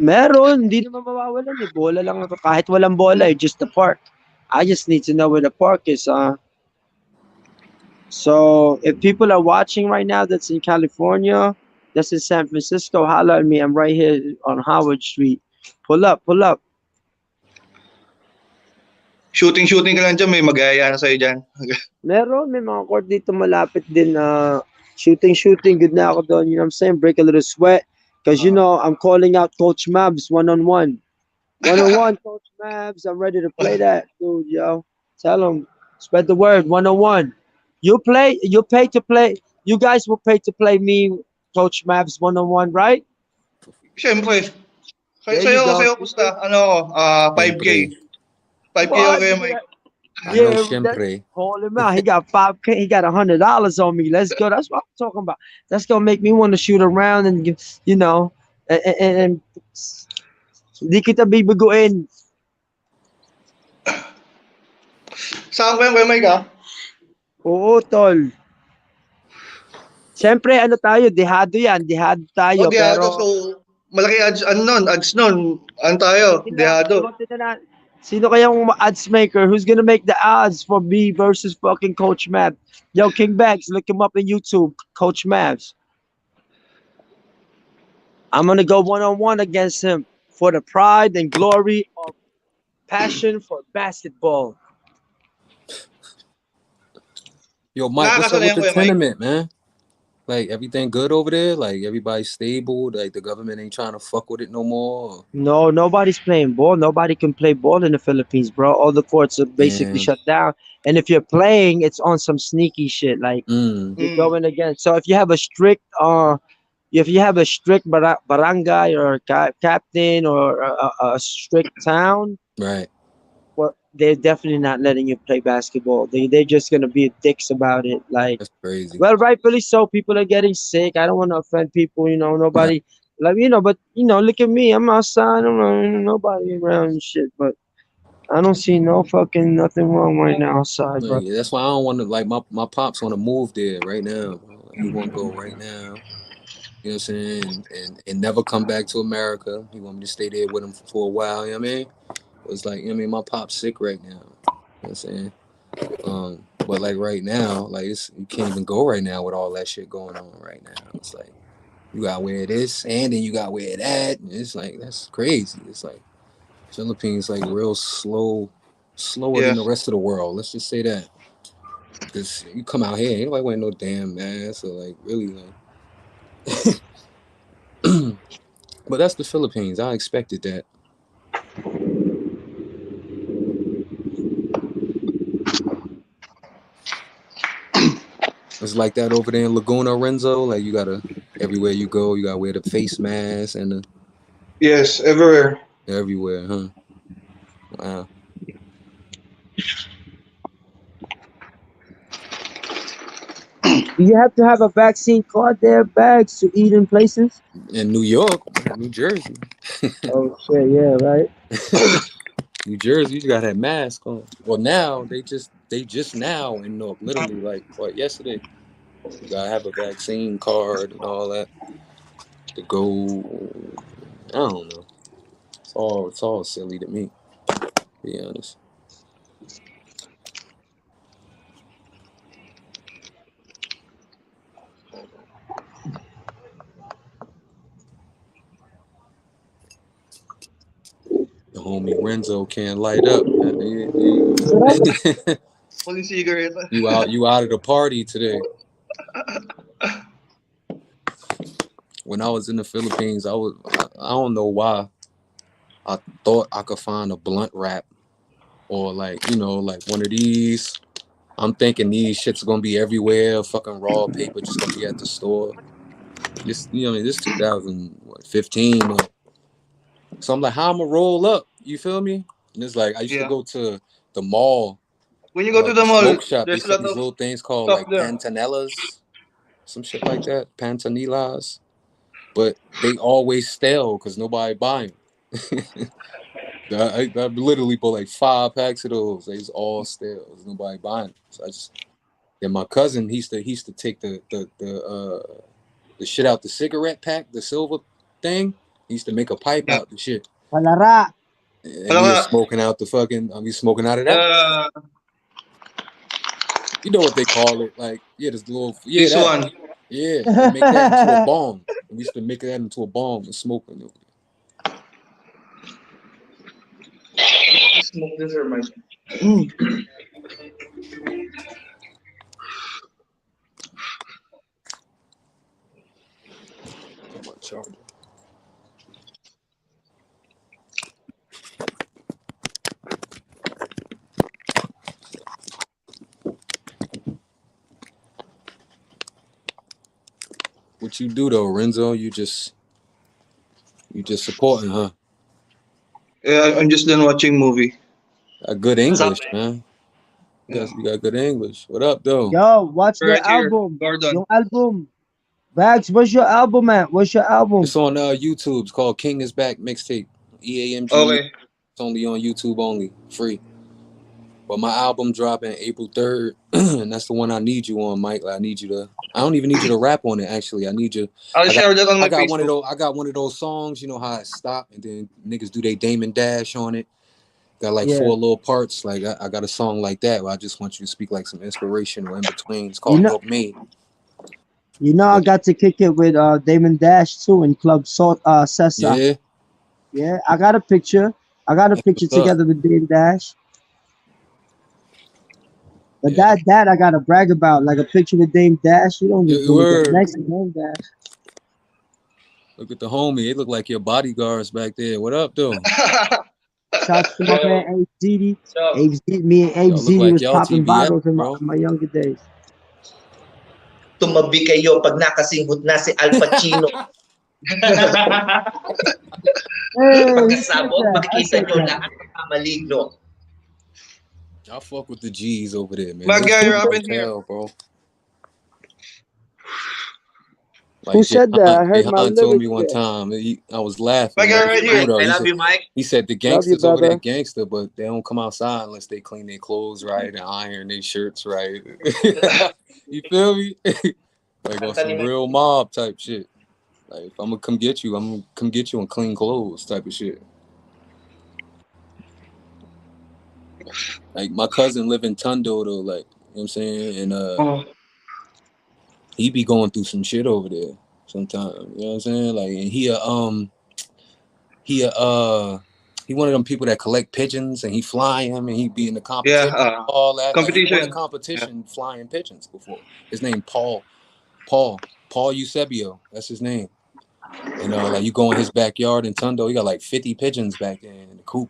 Meron. Hindi naman mawawalan eh. Bola lang ako. Kahit walang bola eh. Just the park. I just need to know where the park is. So if people are watching right now that's in California, that's in San Francisco, holla at me. I'm right here on Howard Street. Pull up, pull up. Shooting ka lang dyan. May magaya na sa'yo dyan. Meron, may mga court dito malapit din na shooting. Good na ako doon, you know what I'm saying? Break a little sweat. Because, you know, I'm calling out Coach Mavs one-on-one. One-on-one, Coach Mavs. I'm ready to play that, dude, yo. Tell him, spread the word, one-on-one. You pay to play. You guys will pay to play me, Coach Mavs, one-on-one, right? Siyempre. There you go. Sa'yo, pusta. Ano ako? 5K. Siyempre. 5K What? Kuya Mike. I know, Yeah, that, siempre. call him out. He got 5K. He got $100 on me. Let's go. That's what I'm talking about. That's gonna make me want to shoot around and you know, and di kita bibigoin. Saan ko yan, Kuya Mike, ha? Oo, tol. Siyempre, ano tayo, dehado yan. Dehado tayo. Dehado. Pero, So, malaki ads nun. Ano tayo? Dehado. sino kayang odds maker? Who's gonna make the odds for me versus fucking Coach Mavs? Yo, King Baggz, look him up on YouTube. Coach Mavs. I'm gonna go one-on-one against him for the pride and glory of passion for basketball. Yo, Mike, what's up with the Kuya Mike. tenement, man? Like, everything good over there? Like, everybody's stable? Like, the government ain't trying to fuck with it no more? No, nobody's playing ball. Nobody can play ball in the Philippines, bro. All the courts are basically Damn. shut down. And if you're playing, it's on some sneaky shit. Like you're going against. So if you have a strict barangay or captain or a strict town, Right. well, they're definitely not letting you play basketball. They're just gonna be dicks about it. Like, That's crazy. well, rightfully so. People are getting sick. I don't want to offend people. You know, nobody like but look at me. I'm outside. I don't know nobody around and shit. But I don't see no fucking nothing wrong right now outside, bro. Yeah, that's why I don't want to, like, my pops want to move there right now. He want to go right now. You know what I'm saying? And never come back to America. He want me to stay there with him for a while. You know what I mean? It's like, my pop's sick right now. You know what I'm saying? But like right now, like you can't even go right now with all that shit going on right now. It's like you gotta wear this and then you gotta wear that. And it's like that's crazy. It's like Philippines like real slower than the rest of the world. Let's just say that. Because you come out here, ain't nobody wearing no damn mask or like really like. But that's the Philippines. I expected that. It's like that over there in Laguna, Renzo. Like you gotta everywhere you go, you gotta wear the face mask and the Yes, everywhere. everywhere, huh? Wow. Do you have to have a vaccine card there, Baggz, to eat in places? In New York, New Jersey, Oh shit, yeah, right. New Jersey, you gotta have mask on. Well, now they just now in Newark, literally like what yesterday. You gotta have a vaccine card and all that to go. I don't know. It's all silly to me, to be honest. The homie Renzo can't light up, man. Only cigarette. You out of the party today. When I was in the Philippines, I don't know why I thought I could find a blunt wrap or like like one of these. I'm thinking these shits are gonna be everywhere. Fucking raw paper just gonna be at the store. This this 2015. So I'm like, how I'm gonna roll up? You feel me? And it's like I used to Yeah. go to the mall, When you go to like the the mall, smoke shop. They there's a sell lot these of little things called stuff like there. pantanellas, some shit like that, pantanillas. But they always stale because nobody buy them. I literally bought like 5 packs of those. They was all stale. There's nobody buying them. So then my cousin he used to take the shit out the cigarette pack, the silver thing. He used to make a pipe Yeah. out the shit. Palara. And we were smoking out the fucking. We smoking out of that. You know what they call it? Like this little This that one. they make that into a bomb. And we used to make that into a bomb and smoking it. Smoke this or my. Charger. What you do though, Renzo? You just supporting, huh? Yeah, I'm just done watching movie. Good English, man. You got good English. What up, though? Yo, watch the Right here, album. Gordon. Yung album. Baggz, what's your album at? What's your album? It's on YouTube. It's called King is Back Mixtape. EAMG. Okay. It's only on YouTube only, free. But my album dropping April 3rd, and that's the one I need you on, Mike. I need you to. I don't even need you to rap on it. Actually, I need you. I'll share that on my Facebook. I got one of those songs. You know how it stop and then niggas do they Damon Dash on it. Got like 4 little parts. Like I got a song like that where I just want you to speak like some inspirational in between. It's called Milk Made. You know, I got to kick it with Damon Dash too in Club Sessa. Yeah. Yeah, I got a picture. I got a picture together with Damon Dash. But that I gotta brag about, like a picture with Dame Dash. You don't just get next to Dame Dash. Look at the homie. They look like your bodyguards back there. What up, though? Shouts to my man AZD. Me and AZD was popping bottles in my younger days. Tumabi kayo pag nakasinghot na si Al Pacino. Pagkasabog, makikita nyo lahat ng maligno. I fuck with the G's over there, man. My guy rapping here, bro. Like, who said that? I heard my told me one time. I was laughing. My guy right here. I love you, Mike. He said the gangsters over there gangster, but they don't come outside unless they clean their clothes right and iron their shirts right. You feel me? Like on some real mob type shit. Like if I'm gonna come get you, I'm gonna come get you in clean clothes type of shit. Like my cousin live in Tondo though, like you know what I'm saying, and he be going through some shit over there sometimes. You know what I'm saying? Like and he one of them people that collect pigeons and he fly them and he be in the competition, all that. Competition. Like, he won a competition flying pigeons before. His name Paul Eusebio. That's his name. And like you go in his backyard in Tondo, he got like 50 pigeons back there in the coop.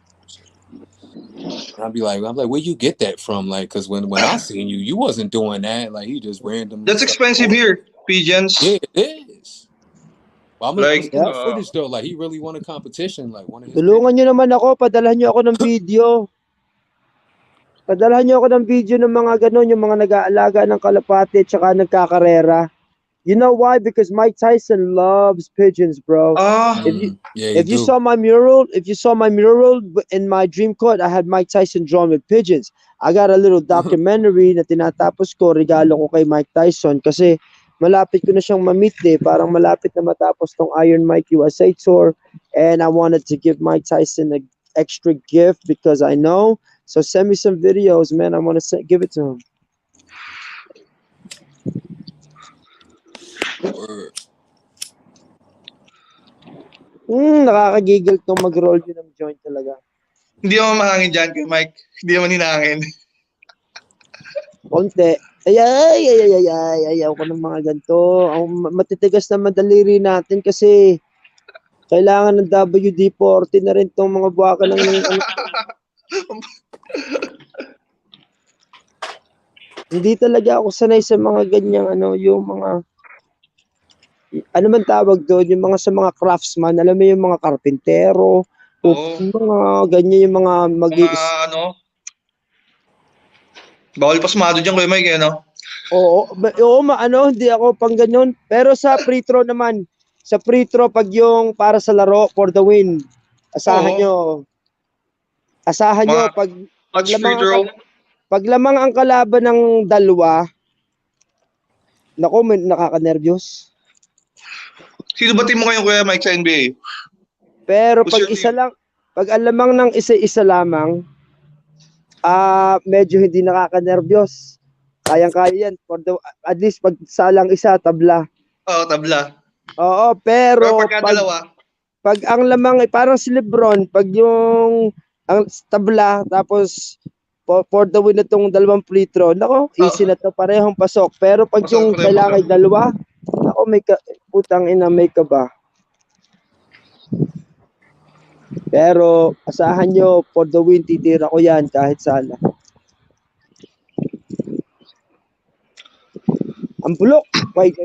And I'm like, where you get that from? Like, cause when I seen you wasn't doing that. Like, he just random. That's expensive here, pigeons. Yeah, it is. But I'm like, the footage though. Like, he really won a competition. Like, one of his. Tulungan nyo naman ako, padalhan nyo ako ng video. Padalhan niyo ako ng video ng mga ganun, yung mga nag-aalaga ng kalapate tsaka nagkakarera. You know why? Because Mike Tyson loves pigeons, bro. If you Yeah, you if you do. saw my mural in my dream court, I had Mike Tyson drawn with pigeons. I got a little documentary na tinatapos ko, regalo ko kay Mike Tyson kasi malapit ko na siyang ma-meet parang malapit na matapos tong Iron Mike USA tour, and I wanted to give Mike Tyson an extra gift because I know. So send me some videos, man. I want to give it to him. Word. Nakakagigil tong mag-roll yun ng joint talaga. Hindi ako mahangin dyan kay Mike. Hindi naman hinangin. Konti. Ayaw ko ng mga ganito. Ang matitigas na madaliri natin kasi kailangan ng WD-40 na rin tong mga buwaka ng ano. Hindi talaga ako sanay sa mga ganyang ano, yung mga ano man tawag doon, yung mga sa mga craftsman, alam mo yung mga karpintero, Oo. mga ganyan yung mga Mga ano, bawal pasmado dyan kay Mike, ano? Oo, hindi ako pang ganyan. Pero sa free throw naman, sa free throw pag yung para sa laro for the win, asahan Oo. nyo. Asahan nyo Mga pag match free throw. pag lamang ang kalaban ng dalawa, nako, nakaka-nervyos. Sino ba team mo ngayon, Kuya Mike, sa NBA? Pero Who's pag your isa team? lang, pag alamang ng isa-isa lamang, medyo hindi nakaka-nervyos. Kayang-kaya yan. At least pag salang isa, tabla. Oo, tabla. Oo, Pero pero pagka dalawa, pag ang lamang ay parang si Lebron, pag yung ang tabla, tapos for the win itong dalawang free throw, nako, easy na to, parehong pasok. Pero pag pasok yung pa rin kailangan ay pasok. dalawa, nako, putang ina, may ka ba? Pero asahan nyo, for the win, titira ko yan kahit sala. Ang bulok! Wait.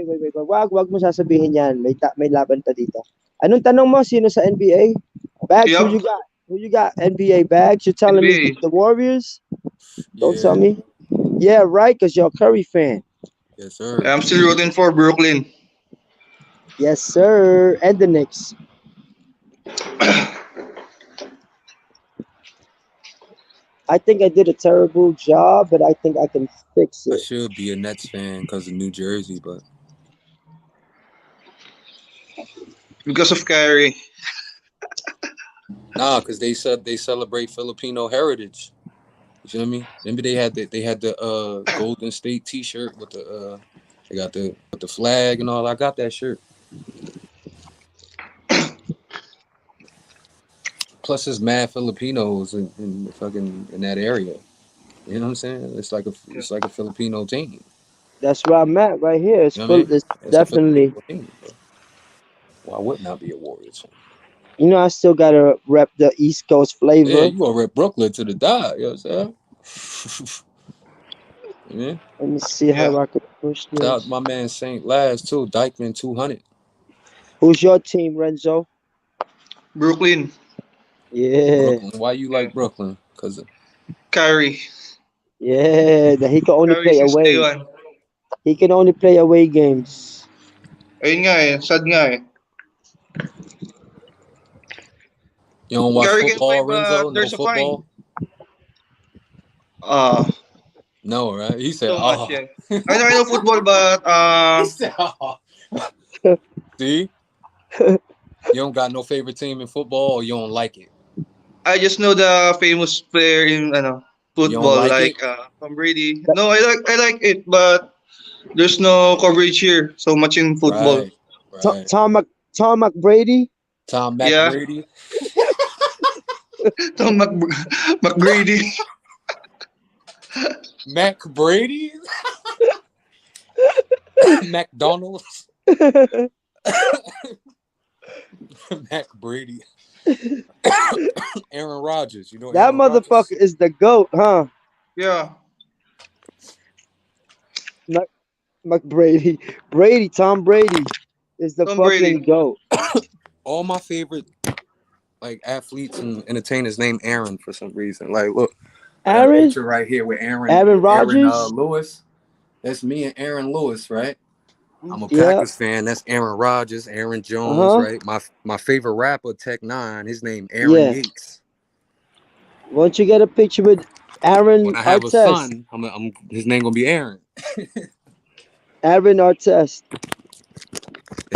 Wag mo sasabihin yan. May laban pa dito. Anong tanong mo? Sino sa NBA? Baggz, who you Yup, got? Who you got? NBA Baggz? You're telling me NBA. the Warriors? Don't tell Yeah. me. Yeah, right, because you're a Curry fan. Yes, sir. I'm still rooting for Brooklyn. Yes, sir. And the Knicks. I think I did a terrible job, but I think I can fix I it. should be a Nets fan because of New Jersey, but Because of Kyrie. nah, because they said they celebrate Filipino heritage. You feel me? Remember they had the Golden State T-shirt with the they got the flag and all. I got that shirt. Plus, there's mad Filipinos in fucking in that area. You know what I'm saying? It's like a Filipino team. That's where I'm at right here. It's You know what I full. mean? It's It's a definitely. Filipino team. Bro. Why wouldn't I be a Warriors fan? You know, I still gotta rep the East Coast Yeah, flavor. you gonna rep Brooklyn to the die. You know what I'm saying? Yeah. Let me see how I can push Shout out this. to my man Saint Last too. Dykeman 200. Who's your team, Renzo? Brooklyn. Yeah, Brooklyn. Why you like Brooklyn? Cause Kyrie. yeah. That he can only Kyrie play since day away. one. He can only play away games. Ayun nga eh. Sad nga eh. you don't watch Kyrie can play, football, Renzo? but No there's a fine. football? No, right? He said, So much, "Oh." yeah. I know football, but He said, "Oh." See, you don't got no favorite team in football, or you don't like it. I just know the famous player in You don't football, like like it. Tom Brady. No, I like it, but there's no coverage here so much in football. Right, right. Tom McBrady. Tom Yeah, McBrady. Tom McGrady. McBrady. McDonald's. McBrady. Aaron Rodgers. You know That Aaron Rodgers? motherfucker is the GOAT, huh? Yeah, McBrady. Tom Brady is the Tom fucking Brady. GOAT. All my favorite like athletes and entertainers named Aaron for some reason. Like, look, I got a Aaron? picture right here with Aaron Aaron Rodgers? Lewis. That's me and Aaron Lewis, right? I'm a Yeah. Packers fan. That's Aaron Rodgers, Aaron Jones, Uh-huh. right? My favorite rapper, Tech Nine. His name Aaron Yeah. Yates. Once you get a picture with When Aaron I have a Artest. son, his name gonna be Aaron. Aaron Artest.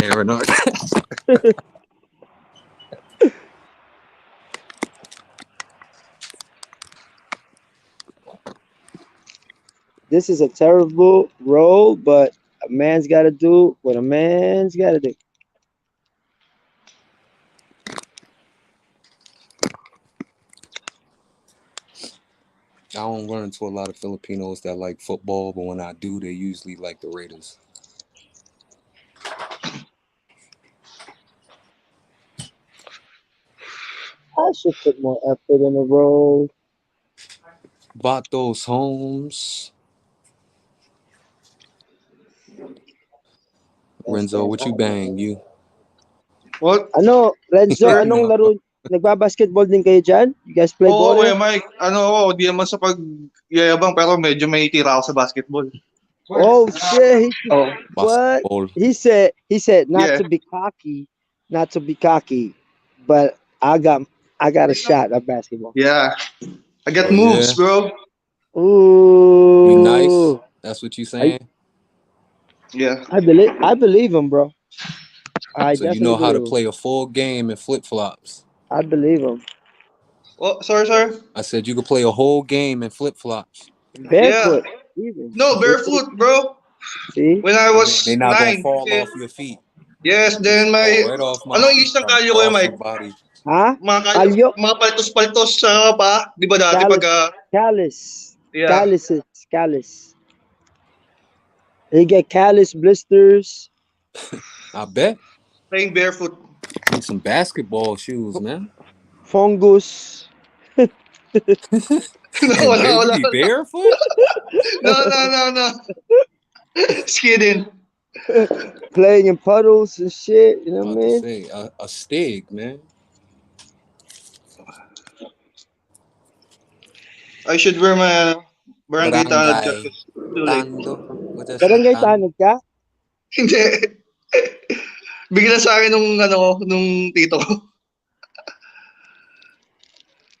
Aaron. This is a terrible role, but a man's got to do what a man's got to do. I don't run into a lot of Filipinos that like football, but when I do, they usually like the Raiders. I should put more effort in the role. Vatos Holmes. That's Renzo, what you bang? bad. You What? Ano, Renzo, Sir? anong no. laro? Nagbabasketball din kayo dyan? You guys play ball Oo, there? Kuya Mike. Ano ako, di naman sa pagyayabang pero medyo may tira ako sa basketball. Oh shit! Oh, What? Basketball. He said not yeah. to be cocky, but I got a shot at basketball. Yeah. I got Oh moves, yeah. bro. You nice? Ooh, That's what you I saying? Yeah. I believe him, bro. I So you definitely know how to believe him. play a full game in flip flops. I believe him. Oh, sorry, sir. I said you could play a whole game in flip flops. Yeah. Barefoot, even. No, barefoot, bro. See? When I And they was not gonna 9, fall 10. off your feet. Yes, They just then my... fall right off my Anong feet isang trying to kalyo, Kuya cross Mike? somebody. Huh? Mga, Kalyo, mga paltos-paltos sa pa. Di ba dati pag... callus, yeah. callus. He get callus blisters, I bet. Playing barefoot. Need some basketball shoes, man. fungus, No, And wala, you wala. be barefoot? No. Just kidding. playing in puddles and shit. You know what I About to mean? say a stig, man. I should wear my barangay tanod Barangay jacket. Too late. Tando. What that say? Barangay Tando. tanod ka? Hindi. Bigla sa akin nung tito ko.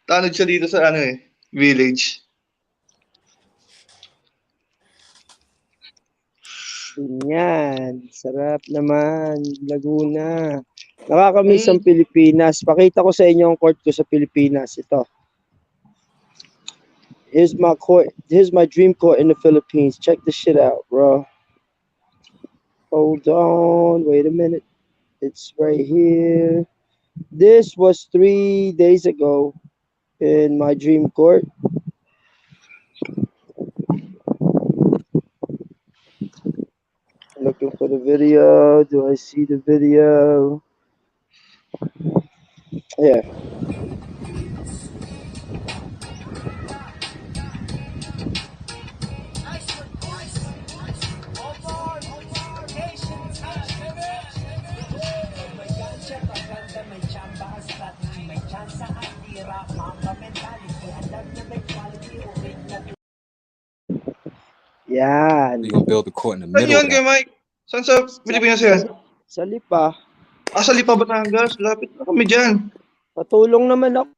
Tanod siya dito sa village. Yan. Sarap naman. Laguna. Nakakamiss Mm. ang Pilipinas. Pakita ko sa inyo ang court ko sa Pilipinas. Ito. Here's my court. Here's my dream court in the Philippines. Check this shit out, bro. Hold on. Wait a minute. It's right here. This was 3 days ago in my dream court. Looking for the video. Do I see the video? Yeah. Yan. You're gonna build the court in the Saan middle of yun, that. kay Mike? Saan sa Pilipinas yan? Sa Lipa. Sa Lipa, Batangas. Lapit na kami dyan. Patulong naman ako.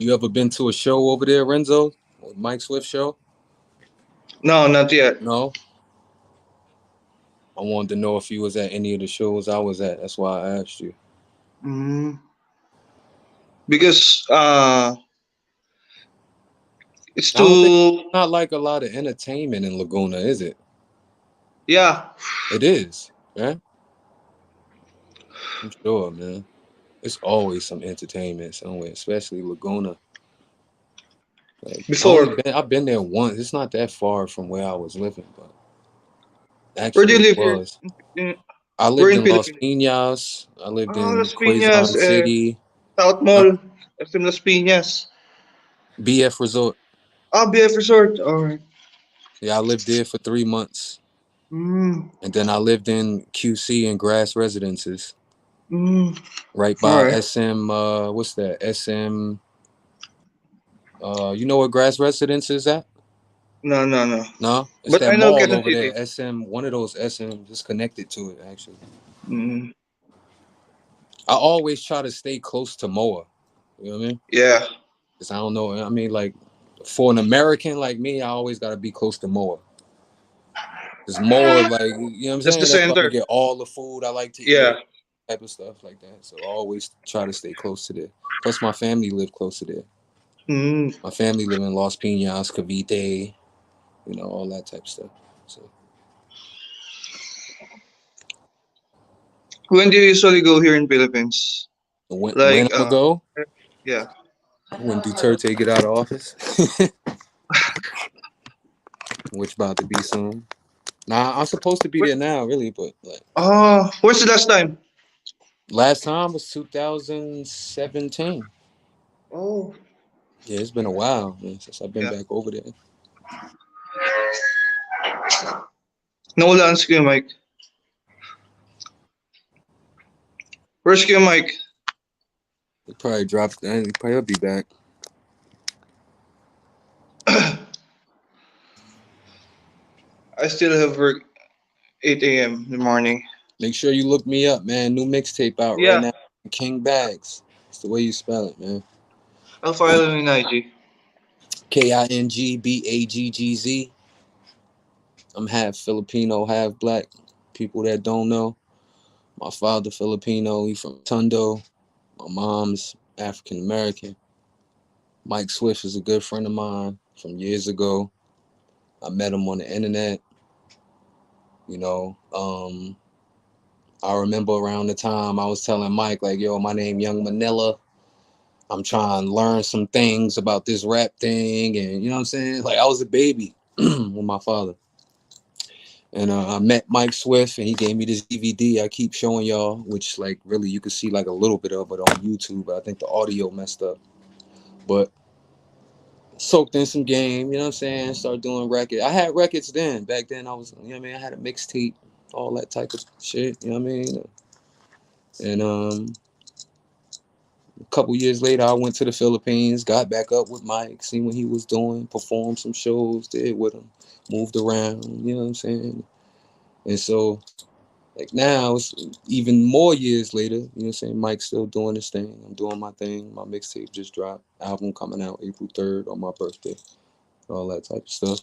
You ever been to a show over there, Renzo? Mike Swift show? No, not yet. No. I wanted to know if you was at any of the shows I was at. That's why I asked you. Because it's I don't think too... it's not like a lot of entertainment in Laguna, is it? Yeah. It is, right? I'm sure, man. It's always some entertainment somewhere, especially Laguna. Like, Before. I've been there once. It's not that far from where I was living, but Where do actually you live it here? was. In, I we're lived in in Las Philippines. Piñas. I lived in Las Quezon Piñas. City. South Mall. SM Las Piñas. BF Resort. BF Resort. Alright. Yeah, I lived there for 3 months. Mm. And then I lived in QC and Grass Residences. Mm. Right by Alright. SM, what's that? SM You know where Grass Residence is at? No, no, no. No, it's But that I know mall Quezon over City. there. SM, one of those SM is connected to it actually. Mm, I always try to stay close to Moa. You know what I mean? yeah, Cause I don't know. I mean, like for an American like me, I always gotta be close to Moa. Cause Moa, like you know what I'm that's the saying. That's where I center. get all the food I like to Yeah. eat, type of stuff like that. So I always try to stay close to there. Plus, my family live close to there. Mm. My family live in Los Piñas, Cavite, you know, all that type of stuff. So When do you usually go here in Philippines? when Like, I'm gonna go, yeah. when Duterte get out of office, which about to be soon. Nah, I'm supposed to be Wait, there now, really, but like when's the last time? last time was 2017. Oh, Yeah, it's been a while, man, since I've been yeah. back over there. No lands kayo, Mike. Where's kayo, Mike? They probably dropped. They probably be back. I still have work 8 a.m. in the morning. Make sure you look me up, man. New mixtape out right Yeah, now. King Baggz. It's the way you spell it, man. I'll file in IG. KINGBAGGZ. I'm half Filipino, half black. People that don't know, my father Filipino. He from Tondo. My mom's African American. Mike Swift is a good friend of mine from years ago. I met him on the internet. You know, I remember around the time I was telling Mike, like, yo, my name Young Manila. I'm trying to learn some things about this rap thing. And you know what I'm saying? Like I was a baby with my father. And I met Mike Swift and he gave me this DVD I keep showing y'all, which like really you could see like a little bit of it on YouTube. But I think the audio messed up. But soaked in some game, you know what I'm saying? Started doing records. I had records then. Back then I was, you know what I mean? I had a mixtape, all that type of shit, you know what I mean? And a couple years later, I went to the Philippines, got back up with Mike, seen what he was doing, performed some shows, did with him, moved around, you know what I'm saying? And so, like now, it's even more years later, you know what I'm saying? Mike's still doing his thing. I'm doing my thing. My mixtape just dropped. Album coming out April 3rd on my birthday, all that type of stuff.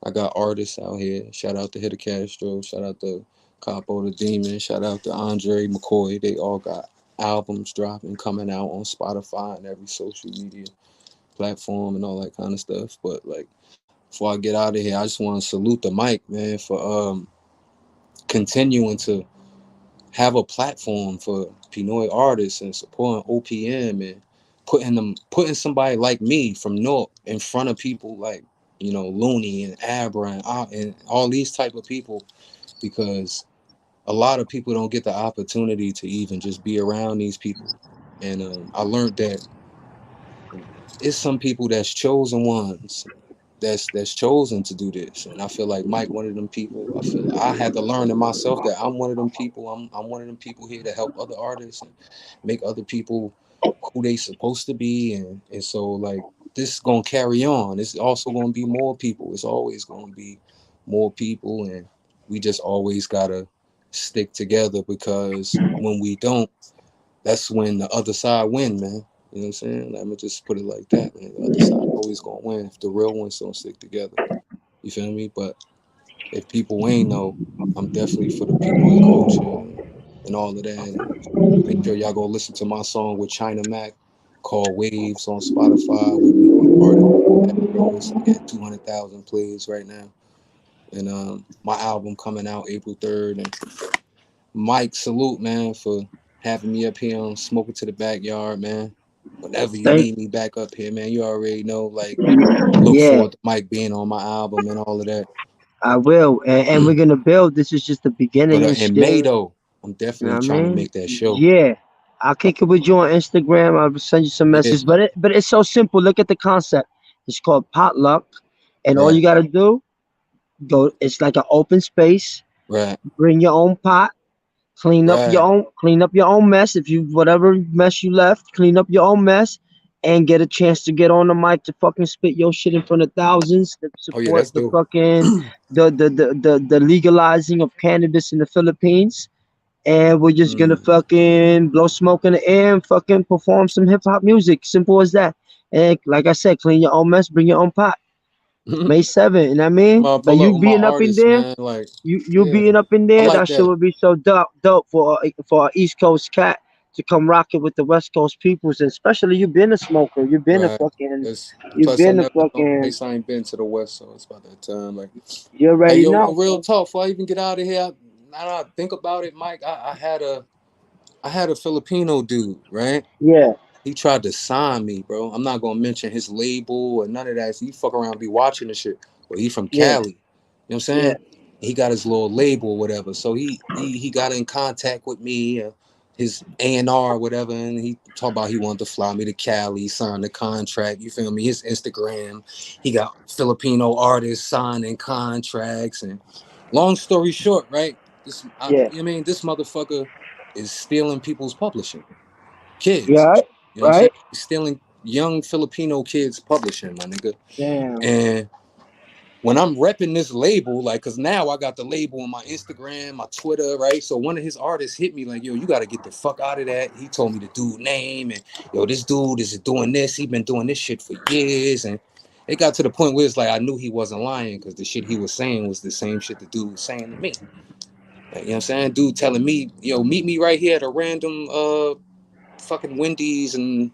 I got artists out here. Shout out to Hitter Castro. Shout out to Capo the Demon. Shout out to Andre McCoy. They all got albums dropping, coming out on Spotify and every social media platform and all that kind of stuff. But like, before I get out of here, I just want to salute the mic, man, for continuing to have a platform for Pinoy artists and supporting OPM and putting somebody like me from Newark in front of people like, you know, Looney and Abra and all these type of people, because a lot of people don't get the opportunity to even just be around these people. And I learned that it's some people that's chosen ones that's chosen to do this. And I feel like Mike, one of them people. I feel like I had to learn in myself that I'm one of them people. I'm one of them people here to help other artists and make other people who they supposed to be. And so like this is gonna carry on. It's also gonna be more people. It's always gonna be more people, and we just always gotta stick together, because when we don't, that's when the other side win, man. You know what I'm saying? Let me just put it like that, man. The other side always gonna win if the real ones don't stick together. You feel me? But if people ain't know, I'm definitely for the Pinoy culture and all of that. And make sure y'all go listen to my song with China Mac called Waves on Spotify with me and artist. It's like at 200,000 plays right now. And my album coming out April 3rd. And Mike, salute, man, for having me up here on Smoking to the Backyard, man. Whenever you Thank need me back up here, man, you already know. Like, look yeah, forward to Mike being on my album and all of that. I will. And we're gonna build. This is just the But beginning and in May, still, though, I'm you know definitely what I trying to mean? make that show. Yeah. I'll kick it with you on Instagram. I'll send you some Yeah, messages. But it's so simple. Look at the concept. It's called potluck. And all right, you gotta do, go it's like an open space. right, Bring your own pot. right, Clean up your own mess. If you whatever mess you left, clean up your own mess and get a chance to get on the mic to fucking spit your shit in front of thousands to Oh yeah, support that's the dope. fucking the legalizing of cannabis in the Philippines. And we're just gonna Mm. fucking blow smoke in the air and fucking perform some hip hop music. Simple as that. And like I said, clean your own mess, bring your own pot. I'm May 7th, you know what I mean? gonna But pull up you with my being up in artists, there, man. Like, you yeah, being up in I there, like that shit that. would be so dope for a East Coast cat to come rock it with the West Coast peoples, and especially you been a smoker, Right. It's, you plus, I been a never no fucking, place I ain't been to the West, so it's about that time. Like, you hey, already yo, know. no real talk. Before I even get out of here, now that I think about it, Mike, I had a Filipino dude, right? Yeah, He tried to sign me, bro. I'm not gonna mention his label or none of that. So you fuck around, be watching the shit. Well, he from yeah, Cali. You know what I'm yeah, saying? He got his little label or whatever. So he got in contact with me, his A&R or whatever, and he talked about he wanted to fly me to Cali, sign the contract. You feel me? His Instagram, he got Filipino artists signing contracts. And long story short, right? yeah. I mean, this motherfucker is stealing people's publishing. Kids. Right, You know what I'm saying? right. He's stealing young Filipino kids publishing, my nigga. Damn. And when I'm repping this label, like, cause now I got the label on my Instagram, my Twitter, right? So one of his artists hit me like, yo, you gotta get the fuck out of that. He told me the dude name and yo, this dude is doing this. He been doing this shit for years. And it got to the point where it's like I knew he wasn't lying because the shit he was saying was the same shit the dude was saying to me. Like, you know what I'm saying? Dude telling me, yo, meet me right here at a random fucking Wendy's and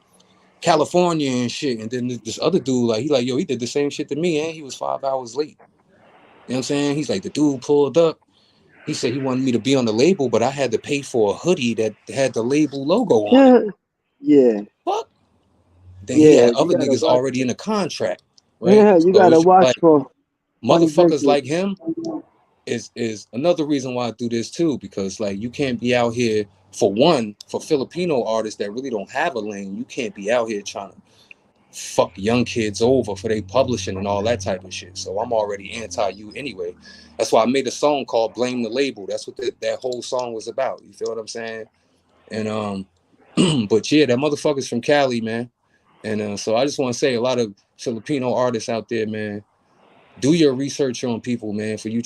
California and shit. And then this other dude, like, he did the same shit to me, and he was 5 hours late. You know what I'm saying? He's like, the dude pulled up. He said he wanted me to be on the label, but I had to pay for a hoodie that had the label logo on it. Yeah, yeah, Fuck. Then he yeah. had You other gotta niggas watch. already in a contract, right? Yeah, you So gotta it's just watch like for funny motherfuckers vintage. like him is another reason why I do this too, because like you can't be out here for Filipino artists that really don't have a lane. You can't be out here trying to fuck young kids over for their publishing and all that type of shit. So I'm already anti you anyway. That's why I made a song called Blame the Label. That's what that whole song was about. You feel what I'm saying? And but yeah, that motherfucker's from Cali, man. And so I just want to say a lot of Filipino artists out there, man, do your research on people, man, for they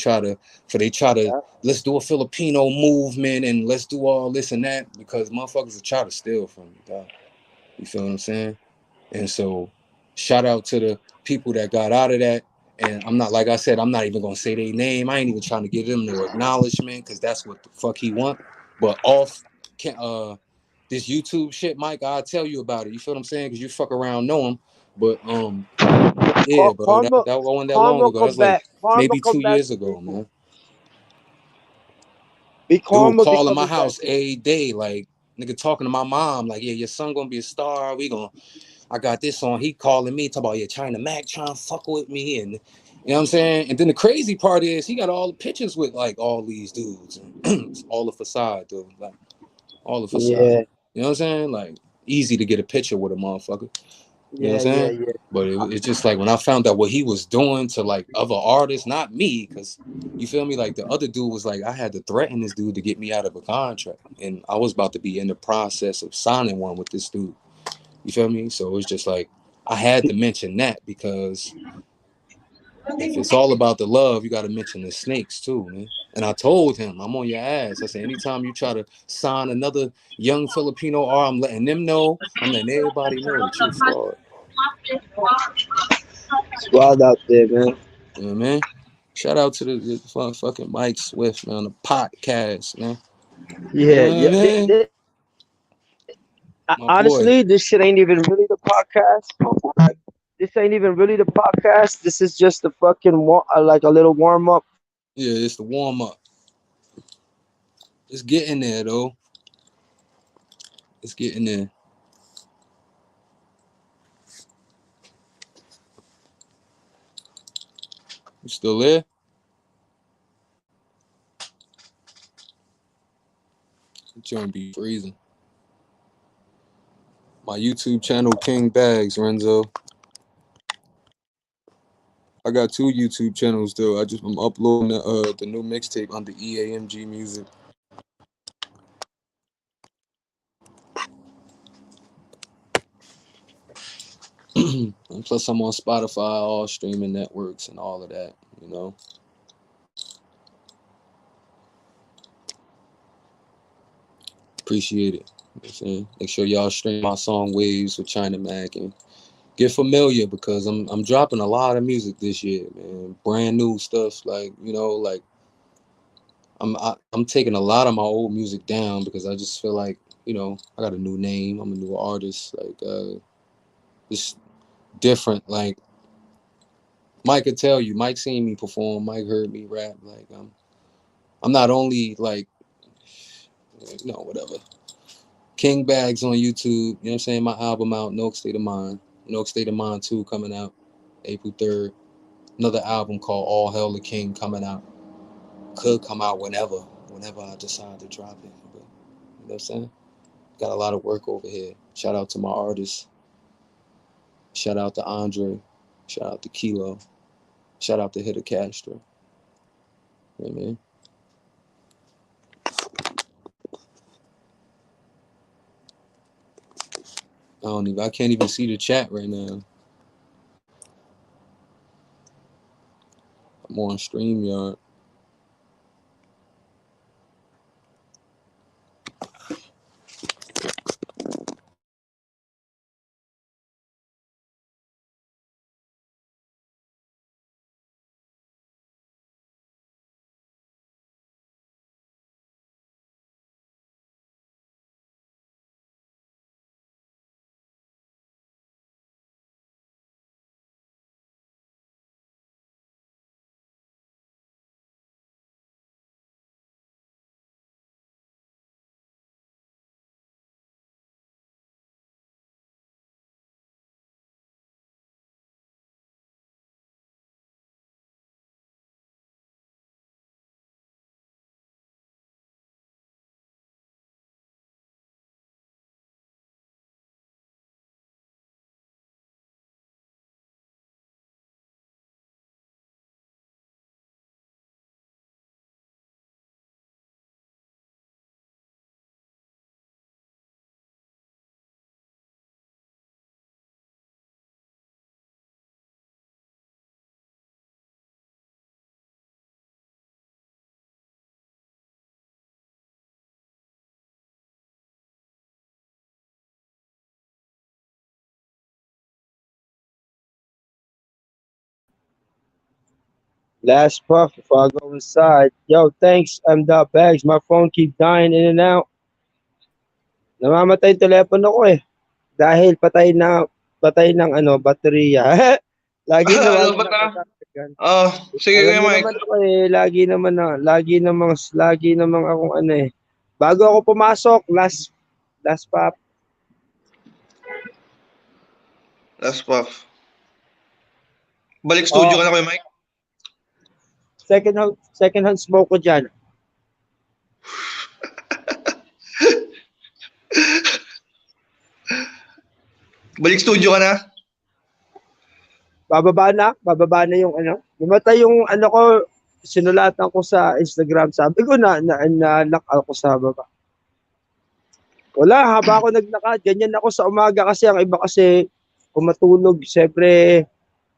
try to let's do a Filipino movement and let's do all this and that because motherfuckers will try to steal from you, dog. You feel what I'm saying? And so, shout out to the people that got out of that. And I'm not, like I said, I'm not even gonna say their name. I ain't even trying to give them no acknowledgement because that's what the fuck he want. But this YouTube shit, Mike, I'll tell you about it. You feel what I'm saying? Because you fuck around, know him. But yeah, bro, that wasn't that long Karma ago. come That's like back. Karma maybe come two back years to ago, people. man. Be Dude karma be calling my coming back house to every day, like nigga talking to my mom, like, yeah, your son gonna be a star. I got this on. He calling me, talking about your China Mac trying to fuck with me. And you know what I'm saying? And then the crazy part is he got all the pictures with like all these dudes. And all the facade, dude. Like all the facade. yeah, You know what I'm saying? Like easy to get a picture with a motherfucker. You know yeah, what I'm yeah, saying? yeah. But it's just like when I found out what he was doing to like other artists, not me, because you feel me? Like the other dude was like, I had to threaten this dude to get me out of a contract. And I was about to be in the process of signing one with this dude. You feel me? So it's just like I had to mention that because if it's all about the love, you got to mention the snakes too, man. And I told him, I'm on your ass. I said, anytime you try to sign another young Filipino R, I'm letting them know. I'm letting everybody know that you're a fraud. It's wild out there, man. You know what I mean? Shout out to the fucking Mike Swift, man, on the podcast, man. You Yeah, know what yeah. I mean? My boy. Honestly, this shit ain't even really the podcast. This ain't even really the podcast. This is just a fucking like a little warm up. Yeah, it's the warm up. It's getting there, though. It's getting there. You still there? Joint be freezing. My YouTube channel, King Baggz, Renzo. I got two YouTube channels though. I'm uploading the new mixtape under EAMG Music. And plus, I'm on Spotify, all streaming networks, and all of that. You know. Appreciate it. You know what I'm saying? Make sure y'all stream my song Waves with China Mac and get familiar because I'm dropping a lot of music this year, man. Brand new stuff, like like I'm taking a lot of my old music down because I just feel like I got a new name. I'm a new artist, like it's different. Like Mike could tell you, Mike seen me perform, Mike heard me rap. Like I'm not only like whatever. King Baggz on YouTube, you know what I'm saying? My album out, Newark State of Mind. Newark State of Mind 2 coming out April 3rd. Another album called All Hell the King coming out. Could come out whenever I decide to drop it. But, you know what I'm saying? Got a lot of work over here. Shout out to my artists. Shout out to Andre. Shout out to Kilo. Shout out to Hitter Castro. You know what I mean? I can't even see the chat right now. I'm on StreamYard. Last puff before I go inside. Yo, thanks, the Bags. My phone keep dying in and out. Namamatay yung telepono ko eh. Dahil patay ng baterya. Lagi Ano nawalan ba ng ta? kagagagan. Sige Alam Kuya niyo Mike. naman ako eh, lagi namang akong Bago ako pumasok, last pop, Last puff. Balik studio oh, ka na Kuya Mike? second hand smoke ko dyan. Balik studio ka na? Bababa na yung Namatay yung ko, sinulatan ko sa Instagram. Sabi ko na-lock ako sa baba. Wala, haba ako naglakad. Ganyan ako sa umaga kasi ang iba kasi kung matulog, siyempre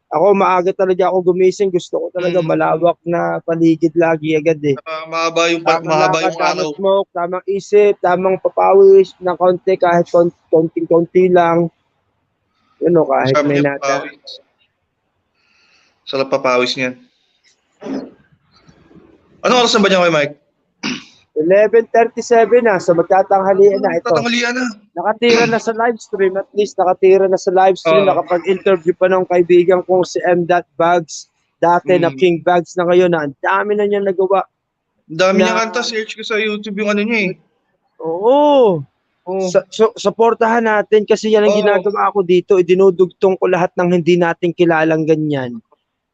ako maaga talaga ako gumising. Gusto ko talaga Mm. malawak na paligid lagi agad eh. Tamang Mahaba lakad, yung tamang araw. smoke, tamang isip, tamang papawis ng konti kahit konting-konti lang. Kahit Sabi may niya nata. papawis. Sarap papawis niyan. Anong oras na ba niya Kuya Mike? 11:37 na, so magtatanghalian na ito. Tatanghalian na. Nakatira na sa live stream, at least nakatira na sa live stream, nakapag-interview pa ng kaibigan kong si Baggz, dati na King Baggz na ngayon na ang dami na niya nagawa. Ang dami Na- niyang kanta, search ko sa YouTube yung niya eh. Oo. Oo. Suportahan natin kasi yan ang Oo. ginagawa ko dito. Idinudugtong ko lahat ng hindi natin kilalang ganyan.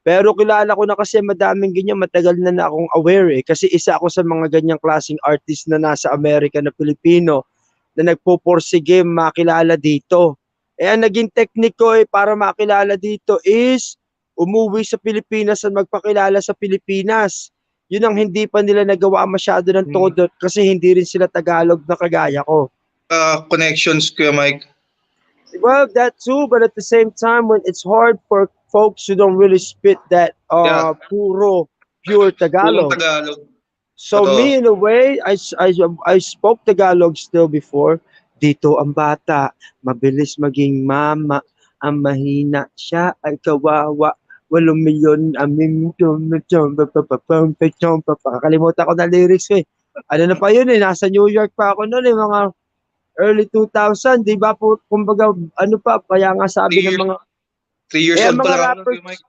Pero kilala ko na kasi madaming ganyan, matagal na akong aware eh. Kasi isa ako sa mga ganyang klaseng artist na nasa Amerika na Filipino na nagpupursige makilala dito. Ang naging technique ko para makilala dito is umuwi sa Pilipinas at magpakilala sa Pilipinas. Yun ang hindi pa nila nagawa masyado ng todo kasi hindi rin sila Tagalog na kagaya ko. Connections Kuya Mike. Well, that too, but at the same time, when it's hard for folks who don't really spit that Yeah, pure purong Tagalog. Tagalog. So Totoo. me, in a way, I spoke Tagalog still before. Dito ang bata, mabilis maging mama. Ang mahina siya ay kawawa. 8 milyon aming kakalimutan ko na lyrics ko eh. Ano na pa yun eh, nasa New York pa ako noon eh, mga early 2000, di ba po, kumbaga, ano pa, kaya nga sabi Three ng years, mga, 3 years ang old pa mga lang ako nun, Kuya rappers, Mike.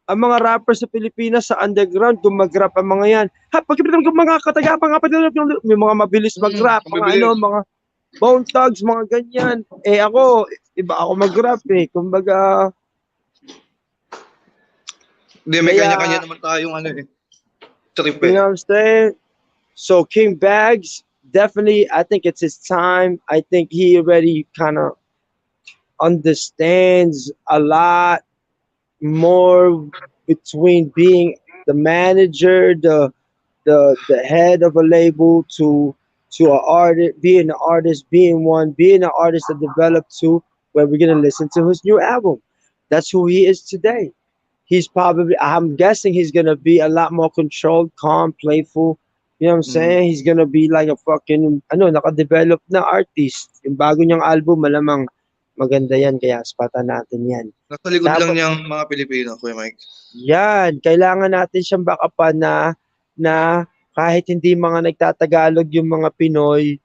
ang mga rappers sa Pilipinas sa underground, gumag-rap ang mga yan. Ha, pagkipitan ng mga katagapang, may mga mabilis mag-rap, Ang mga ano, bibilis. mga Bone Thugs, mga ganyan. Eh ako, iba ako mag-rap eh. Kumbaga, Hindi, may kanya-kanya kaya, naman tayong ano eh. Trip you eh. know what I'm saying? So King Baggz, definitely, I think it's his time. I think he already kind of understands a lot more between being the manager, the head of a label to an artist, being an artist, being an artist that developed to where we're gonna listen to his new album. That's who he is today. He's probably, I'm guessing he's gonna be a lot more controlled, calm, playful. You know what I'm Mm. saying? He's gonna be like a fucking naka-develop na artist. Yung bago niyang album, malamang maganda yan, kaya spatan natin yan. Nasa likod lang Tapos, niyang mga Pilipino, Kuya Mike. yan, kailangan natin siyang backupan na kahit hindi mga nagtatagalog yung mga Pinoy,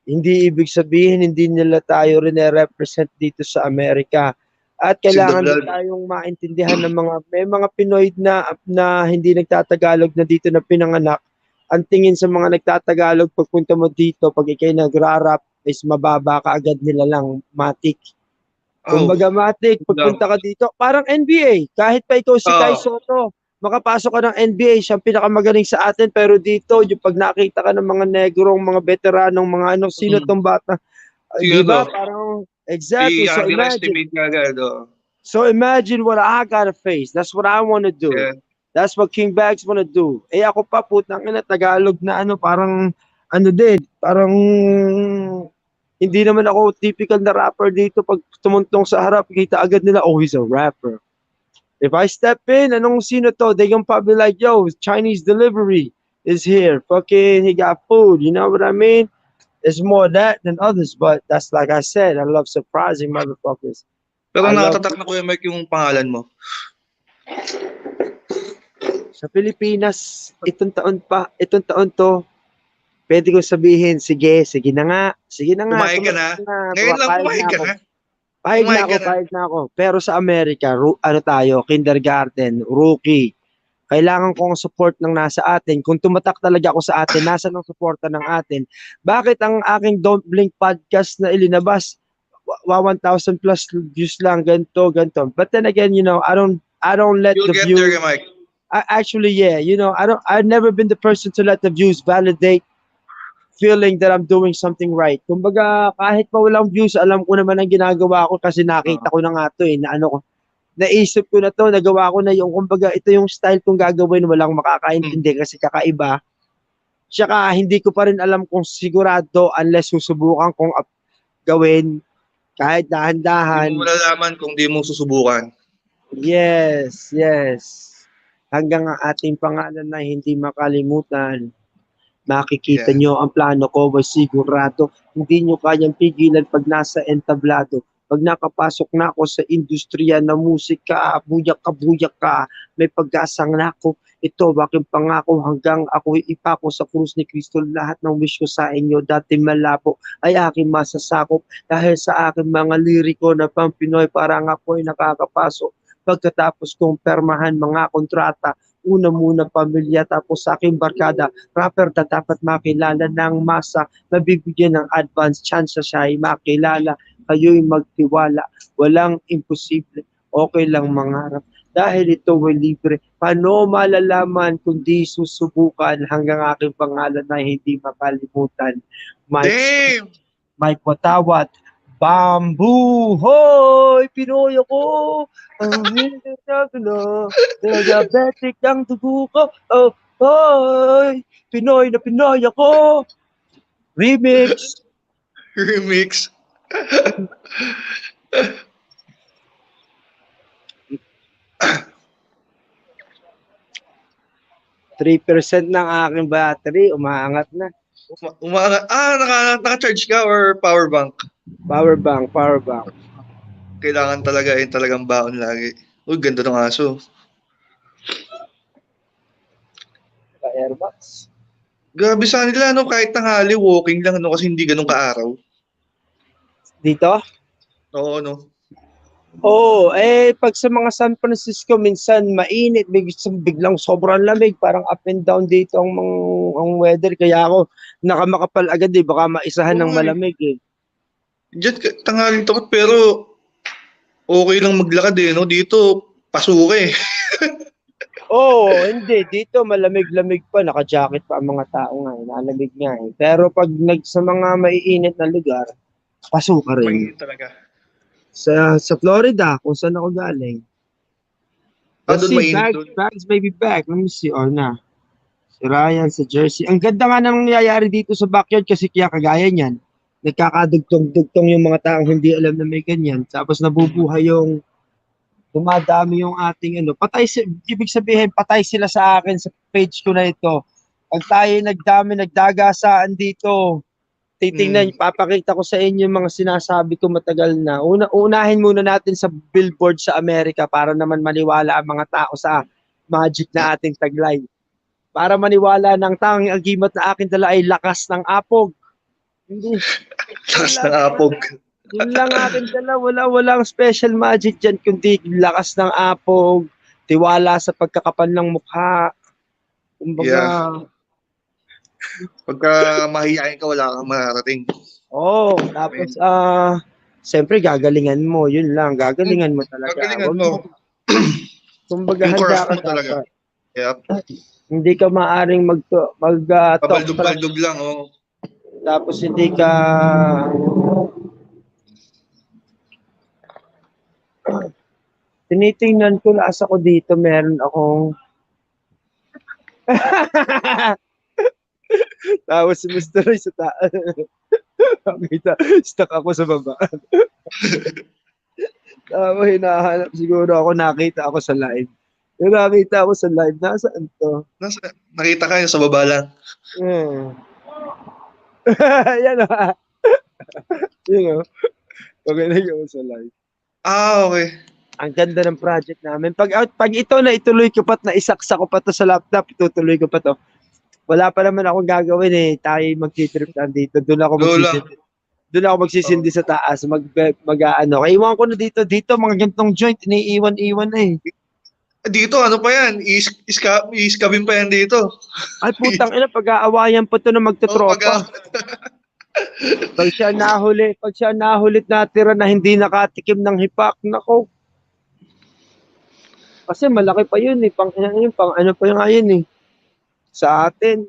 hindi ibig sabihin hindi nila tayo represent dito sa Amerika. At It's in the kailangan din blood. tayong maintindihan ng may mga Pinoy na hindi nagtatagalog na dito na pinanganak. Ang tingin sa mga nagtatagalog pagpunta mo dito, pag ikay nagrarap, is mababa ka agad nila lang, matik. Oh, Kumbaga, matik, lang. pagpunta ka dito, parang NBA, kahit pa ikaw si Kai Ah, Soto, makapasok ka ng NBA, siyang pinakamagaling sa atin, pero dito, yung pag nakita ka ng mga negrong, mga veteranong, mga ano, sino mm. tong bata, Sino di to? ba? Parang, exactly, I-underestimate ka agad. Oh. so imagine what I gotta face. That's what I want to do. Yeah. That's what King Bags wanna do. Eh ako pa, putang ina, Tagalog na ano, parang, ano din, parang, hindi naman ako typical na rapper dito. Pag tumuntong sa harap, kita agad nila, oh, he's a rapper. If I step in, anong sino to? They gonna probably like, yo, Chinese delivery is here. Fucking, he got food. You know what I mean? It's more that than others, but that's like I said, I love surprising motherfuckers. Pero I love nakatatak na Kuya Mike yung pangalan mo. sa Pilipinas, itong taon to, pwede ko sabihin, sige na nga, Pumayag ka na. Ngayon lang pumapayag na pumayag ka ako. na. Pahig Pumayag ka na na. pahig na ako. Pero sa Amerika, ano tayo, kindergarten, rookie. Kailangan ko ang support ng nasa atin. Kung tumatak talaga ako sa atin, nasa ng suporta ng atin. Bakit ang aking Don't Blink podcast na ilinabas, 1,000 plus views lang, ganto. But then again, I don't let You'll the get there, views, Kuya Mike. actually, yeah, I've never been the person to let the views validate feeling that I'm doing something right. Kumbaga, kahit pa walang views, alam ko naman ang ginagawa ko kasi Ah. nakita ko na nga to eh, na ano ko, naisip ko na to, nagawa ko na yung, kumbaga, ito yung style kong gagawin, walang Mm. makakaintindi kasi kakaiba. Tsaka, hindi ko pa rin alam kung sigurado unless susubukan kong gawin kahit Hindi mo dahan-dahan. malalaman kung di mo susubukan. Yes. Hanggang ang ating pangalan na hindi makalimutan. Makikita Yeah. nyo ang plano ko, was sigurado. Hindi nyo kayang pigilan pag nasa entablado. Pag nakapasok na ako sa industriya ng musika, buyak ka, may pag-asang nako. Ito, aking pangako hanggang ako ipako sa krus ni Kristo. Lahat ng wish ko sa inyo, dati malabo, ay aking masasakop. Dahil sa aking mga liriko na pang Pinoy, parang ako'y nakakapasok. Pagkatapos kong permahan mga kontrata, una muna pamilya tapos sa aking barkada, rapper na dapat makilala ng masa, nabibigyan ng advance chance siya ay makilala, kayo'y magtiwala, walang imposible, okay lang mangarap. Dahil ito ay libre, paano malalaman kung di susubukan hanggang aking pangalan na hindi makalimutan. Mike, Damn! Mike Watawat, Bamboo! Hoy! Pinoy ako! Ang hindi na diabetic ang dugo ko. Oh, hoy! Pinoy na Pinoy ako! Remix! Remix. %3 ng aking battery, umaangat na. Naka-charge ka or power bank? Power bank, power bank. Kailangan talaga yun talagang baon lagi. Uy, ganda ng aso. Airbox. Grabe sa kanila, no? Kahit tanghali, walking lang, no? Kasi hindi ganun kaaraw. Dito? Oo, no? Oo, pag sa mga San Francisco, minsan mainit, biglang sobrang lamig, parang up and down dito ang weather. Kaya ako nakamakapal agad baka maisahan ng Oo, eh. malamig Diyan, tanghaling takot, pero okay lang maglakad no? Dito, pasuke. Oo, hindi. Dito malamig-lamig pa, naka-jacket pa ang mga tao nga, nalamig nga Pero pag sa mga maiinit na lugar, paso ka rin. Mainit talaga. Sa Florida, kung saan ako galing. Let's Doon see, mainit doon. Baggz may be back. Let me see, na. Si Ryan sa Jersey. Ang ganda nga nang nangyayari dito sa backyard kasi kaya kagaya niyan. Nagkakadugtong-dugtong yung mga taong hindi alam na may ganyan. Tapos nabubuhay yung dumadami yung ating ibig sabihin patay sila sa akin sa page ko na ito. Pag tayo nagdagasaan dito, titingnan, papakita ko sa inyo yung mga sinasabi ko matagal na. Unahin muna natin sa billboard sa Amerika para naman maniwala ang mga tao sa magic na ating taglay. Para maniwala ng tanging agimat na akin dala ay lakas ng apog. Hindi. Lakas ng apog. Yun lang akin dala. Walang special magic dyan, kundi lakas ng apog, tiwala sa pagkakapal ng mukha. Kumbaga, Pagka mahihayin ka, wala kang mararating. tapos, siyempre gagalingan mo. Yun lang, gagalingan mo talaga. Gagalingan mo. Kumbaga, Yung handa craft ka mo talaga. dapat. Yep. Hindi ka maaring talk Pabaldog-baldog lang, tapos hindi ka tinitingnan ko lasa ko dito meron akong tapos si Mr. Ray sa taas. Nakita, stuck ako sa baba. Tapos hinahanap siguro ako, nakita ako sa live. Yung nakita ako sa live, nasaan to? Nakita ka sa baba lang. Yan Yun Pakinig ako sa live. Okay. Ang ganda ng project namin. Pag ito na ituloy ko pa at naisaksa ko pa to sa laptop, itutuloy ko pa to. Wala pa naman akong gagawin Tayo mag-trip dito. Doon ako magsisindi. Doon ako magsisindi sa taas. Mag-ano. Iwan ko na dito. Dito, mga gantong joint. Iniiwan-iwan Dito, ano pa yan? Iskabin pa yan dito. Ay, putang ina. Pag-aawayan pa to na magtotropa. Pag siya nahulit natira na hindi nakatikim ng hipak, nako. Kasi malaki pa yun Pang ano pa yung ngayon sa atin.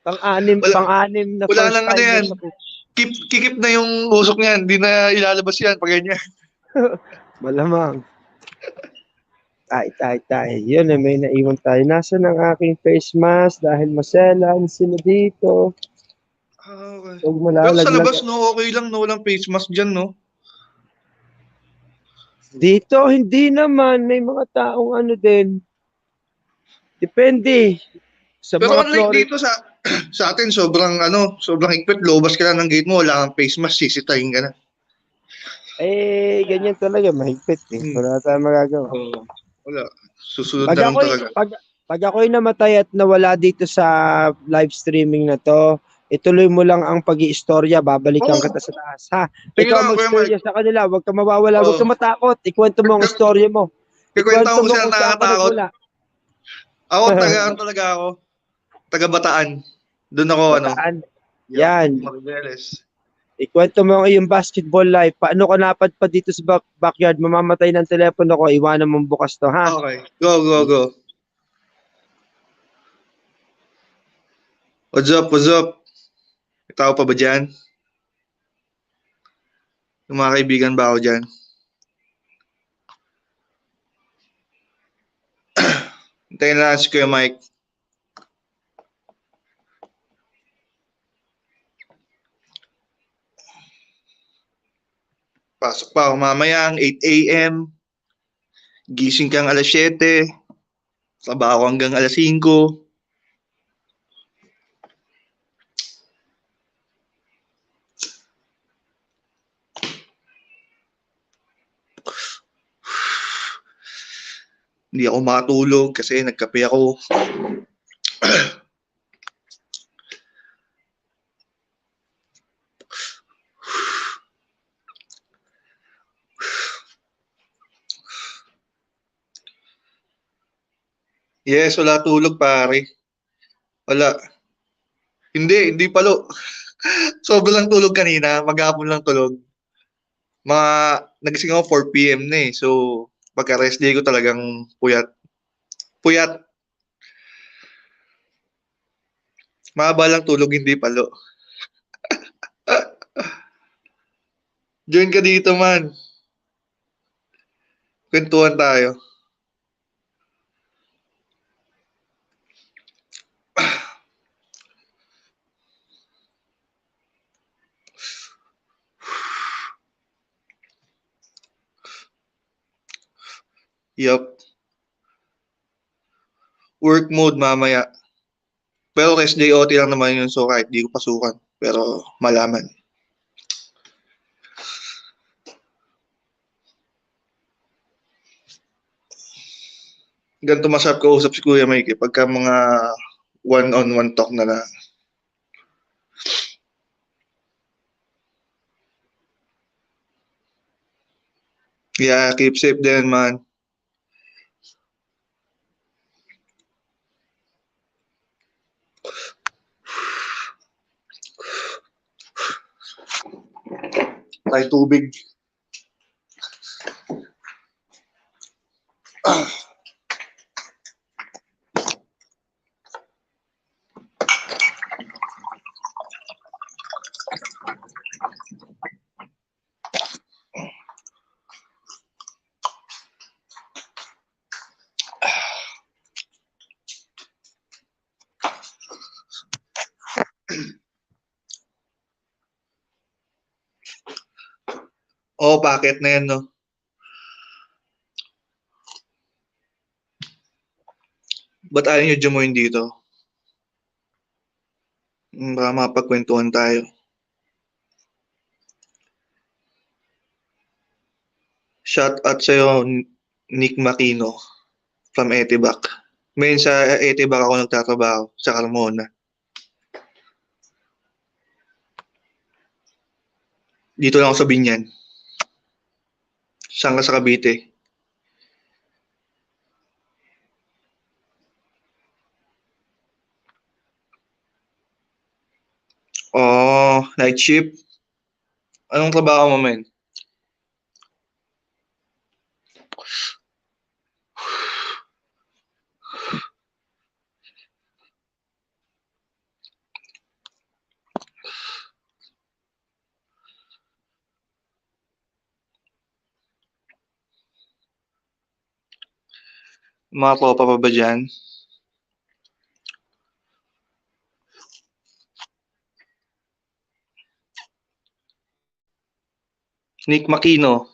Pang-anim na wala first lang time yan. Kikip na yung usok niyan. Hindi na ilalabas yan pag ganyan. Malamang. Tay. Yun may naiwan tayo. Nasaan ang aking face mask dahil maselan sila dito. Okay. So, Pero sa labas, okay lang, walang face mask dyan, Dito, hindi naman. May mga taong din. Depende. Sa Pero mga unlike dito sa atin, sobrang higpit. Lobas ka lang ng gate mo, wala kang face mask, sisitahin ka na. Ganyan talaga, mahigpit Wala tayong magagawa. Wala. Susunod na lang talaga. Pag ako'y namatay at nawala dito sa live streaming na to, ituloy mo lang ang pag-iistorya, babalikan kita sa taas, ha? Ikaw mag-istorya sa kanila, huwag ka mawawala, huwag ka matakot, ikwento mo ang istorya mo. Ikwento mo kung saan saan ka nakakatakot. nagmula. Ako, talaga ako. Taga Bataan. Doon ako, Bataan. Yan. Maribeles. Ikwento mo ang iyong basketball life. Paano ka napadpad dito sa backyard? Mamamatay ng telepono ko, iwanan mong bukas to, ha? Okay. Go. What's up? May tao pa ba dyan? Yung mga kaibigan ba ako dyan? Hintayin na si Kuya Mike. Pasok pa ako mamayang 8 a.m. Gising kang alas 7. Trabaho hanggang alas 5. Hindi ako makatulog kasi nagkape ako. Yes, wala tulog pare. Wala. Hindi palo. Sobrang tulog kanina, maghapon lang tulog. Mga nagising ako 4 p.m. na eh. So, pagka rest day ko talagang puyat. Puyat. Mahaba lang tulog, hindi palo. Join ka dito man. Kwentuhan tayo. Yup. Work mode mamaya. Pero rest day OT lang naman yun. So, kahit di ko pasukan. Pero malaman. Ganito masarap kausap si Kuya Mike pagka mga one-on-one talk na lang. Yeah, keep safe din man. Tayo tubig. Oo, packet na yan, no? Ba't ayaw nyo jumoin dito? Baka mapagkwentuhan tayo. Shout out sa'yo, Nick Makino from Etibac. Ngayon sa Etibac ako nagtatrabaho sa Carmona. Dito lang ako sa Binyan. Saan ka sa Cavite? Oh, night shift. Anong trabaho mo, men? Mga tropa pa ba dyan? Nick Makino.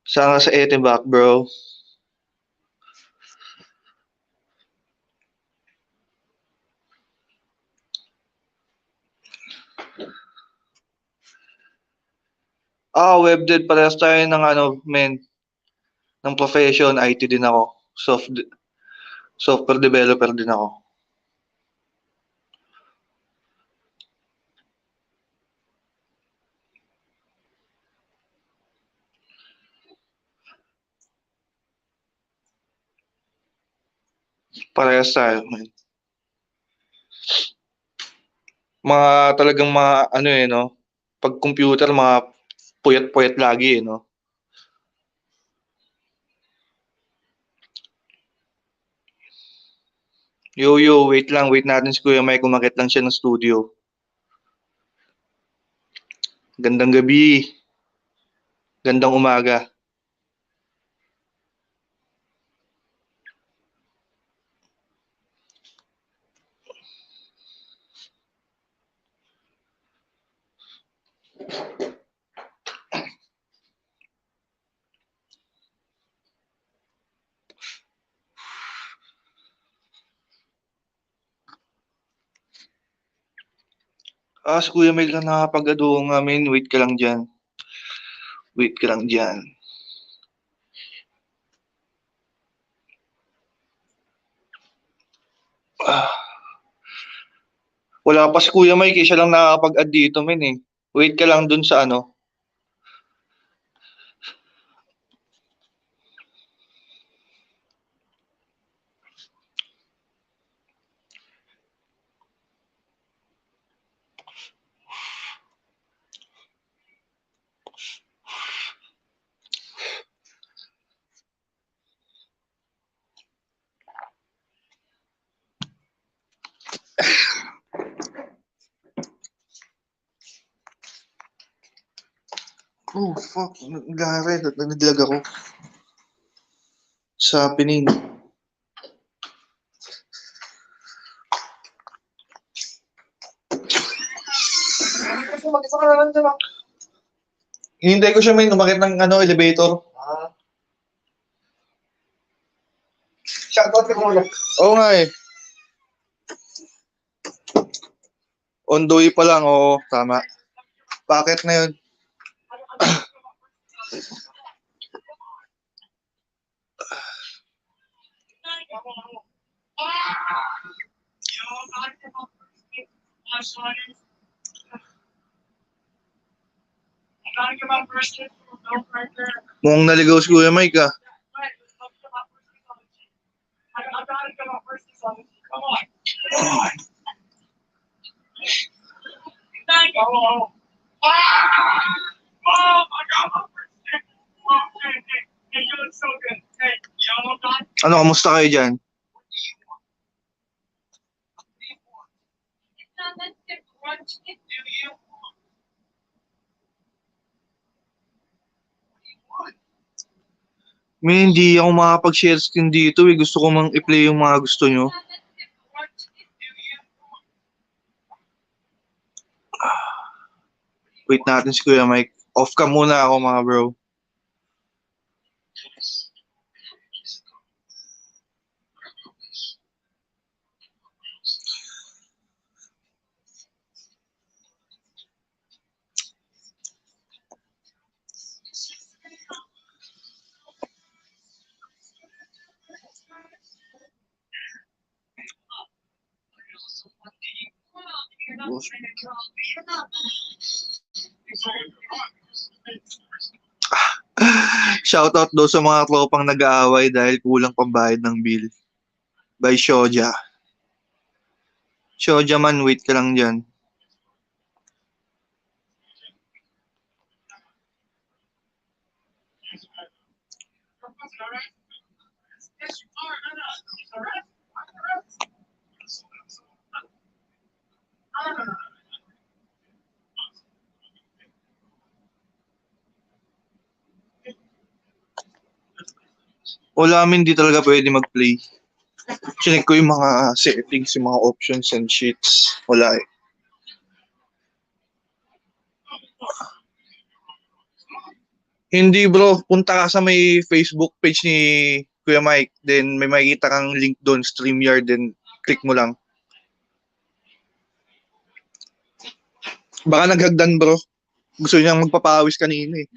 Saan ka sa Etibac, bro? Web dev. Parehas tayo ng men. Ng profession, IT din ako. Software developer din ako. Parehas tayo, men. Mga talagang mga no? Pag computer, mga puyat-puyat lagi, no? Yo, wait natin si Kuya Mike, umakit lang siya ng studio. Gandang gabi. Gandang umaga. Si Kuya Mel lang nakapag-aduong amin. Wait ka lang dyan. Wait ka lang dyan. Ah, wala pa si Kuya Mike, siya lang nakakapag-add dito, men eh. Wait ka lang dun sa ano. Oh, fuck. Gare, nagdilag ako. Sa pinin. Hinintay ko siya, men, umakit ng ano, elevator. Shoutout ka muna. Oo nga eh. On the way pa lang, oo, tama. Packet na yun. Mukhang naligaw si Kuya Mike ah. Ano, kamusta kayo dyan? May hindi ako makapag-share screen dito eh. Gusto ko mang i-play yung mga gusto nyo. Wait natin si Kuya Mike. Off ka muna ako mga bro. Shoutout daw sa mga tropang nag-aaway dahil kulang pambayad ng bill. By Shoja. Shoja man, wait ka lang dyan. Wala amin, di talaga pwede mag-play. Chinek ko yung mga settings, yung mga options and sheets. Wala eh. Hindi bro, punta ka sa may Facebook page ni Kuya Mike, then may makikita kang link doon, StreamYard, then click mo lang. Baka naghagdan bro. Gusto niyang magpapawis kanina eh.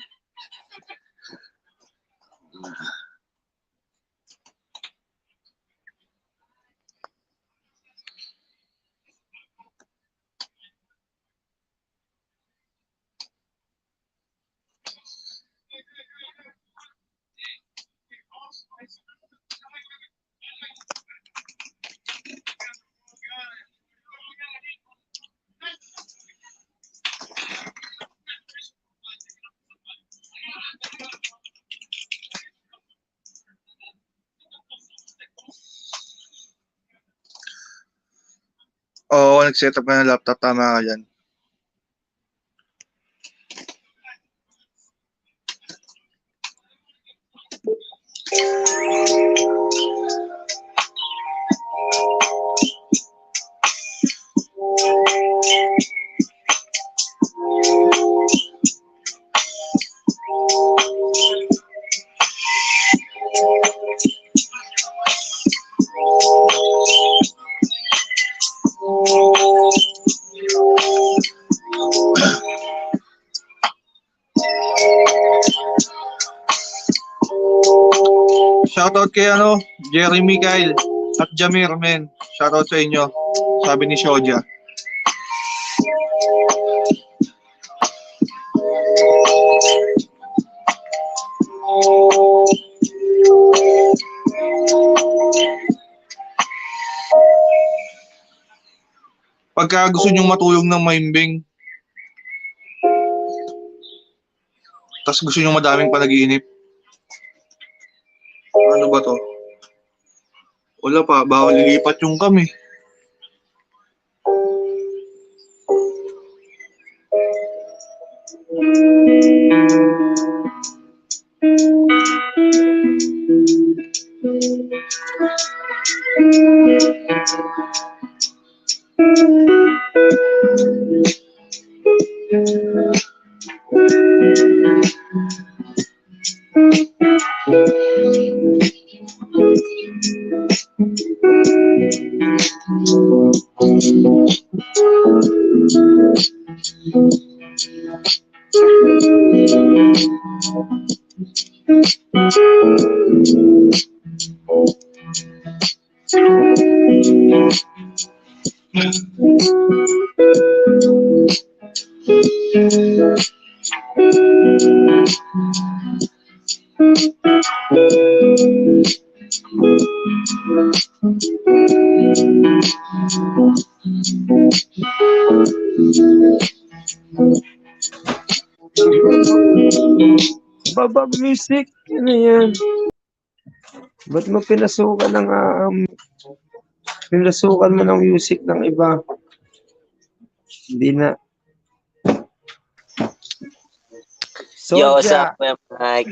Oo, nag-setup ka ng laptop, tama ka dyan. Shoutout kay Jeremy Kyle at Jamir, men. Shoutout sa inyo. Sabi ni Shoja. Pagka gusto nyong matulog ng mahimbing, tas gusto nyong madaming panaginip, ano ba to? Wala pa, bawal lilipat yung kami. Baba music, ano yan? Ba't mo pinasukan mo ng music ng iba? Hindi na. Yo, what's Soja, up, Mike?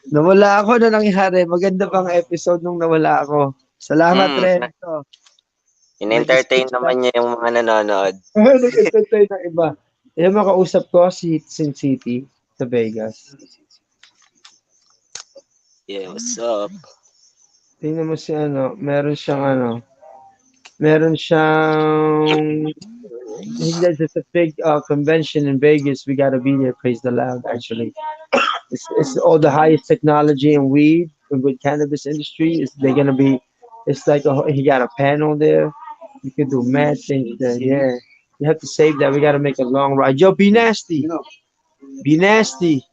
nawala ako na nangyari. Maganda pang episode nung nawala ako. Salamat, Mm, Renzo. In-entertain naman niya yung mga nanonood. Nag-entertain ng iba. Yung makausap ko si Sin City sa Vegas. Yeah, what's up? Tingnan mo si meron siyang there's a big convention in Vegas. We gotta be there. Praise the Lord. Actually, it's all the highest technology in weed with cannabis industry. They're gonna be. It's like he got a panel there. You can do mad things there. Yeah, you have to save that. We gotta make a long ride. Yo, be nasty. Be nasty.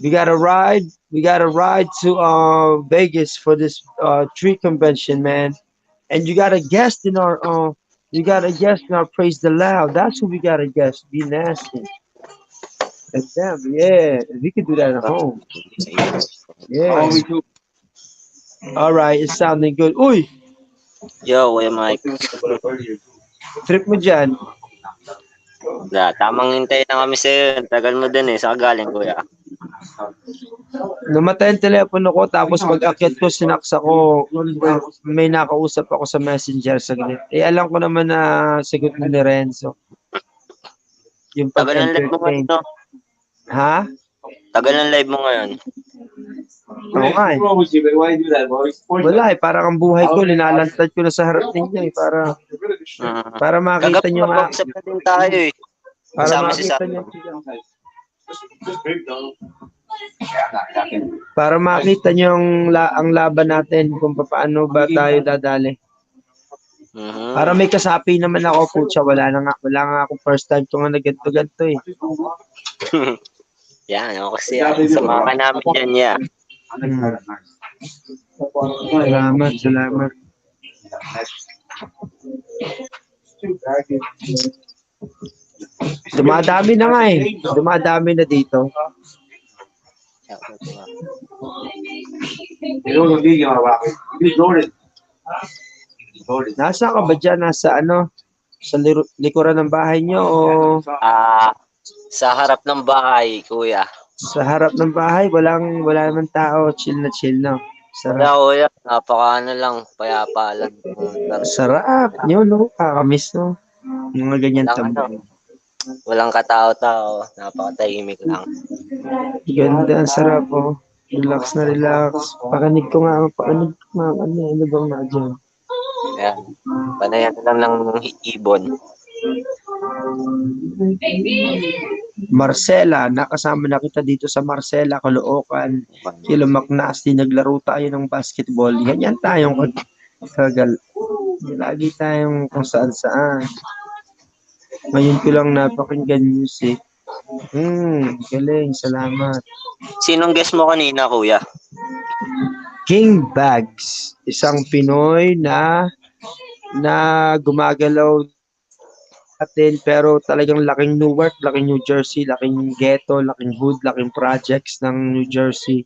We gotta ride. We gotta ride to Vegas for this tree convention, man. And you got a guest in our praise the loud. That's who we got a guest. Be nasty. That's them. Yeah, we could do that at home. Yeah. All right, it's sounding good. Uy, Yo, Mike. trip mo dyan. Tamang hintay na kami sa'yo. Tagal mo din Saan ka galing, kuya? Namatay ang telepono ko, tapos pag-akyat ko, sinaksa ko, may nakausap ako sa messenger saglit. Alam ko naman na sagot ni Lorenzo. Yung Tagal ng live mo pag-entertain. ngayon, no? Ha? Tagal ng live mo ngayon. Oo nga eh. Wala parang ang buhay ko, linalantad ko na sa harap ninyo para makita nyo nga. Mag-usap na din tayo Para Kasama si makita Sam. nyo. Para makita nyo ang laban natin kung paano ba tayo dadali. Para may kasapi naman ako, putya, wala nga ako first time ko nga na ganito eh. Yan, ako kasi samahan namin yan, yeah. Salamat. Dumadami na nga eh. Dumadami na dito. Nasa ka ba dyan? Nasa sa likuran ng bahay nyo o Sa harap ng bahay, kuya. sa harap ng bahay? Wala naman tao. Chill na chill, no? Wala, kuya. Napaka lang, payapa lang. Sarap. Yun, no? Kakamiss, no? Mga ganyan tambay. Walang katao-tao. Napakatahimik lang. Ganda, ang sarap, oh. Relax na relax. Pakinig ko nga, ano bang na dyan? Ayan. Panayan lang ng ibon. Marcela, nakasama na kita dito sa Marcela, Caloocan. Kilo Macnasti, naglaro tayo ng basketball. Ganyan tayong kagal. Lagi tayong kung saan saan. Ngayon ko lang napakinggan music. Galing, salamat. Sinong guest mo kanina, kuya? King Baggz, isang Pinoy na gumagalaw natin pero talagang laking Newark, laking New Jersey, laking ghetto, laking hood, laking projects ng New Jersey.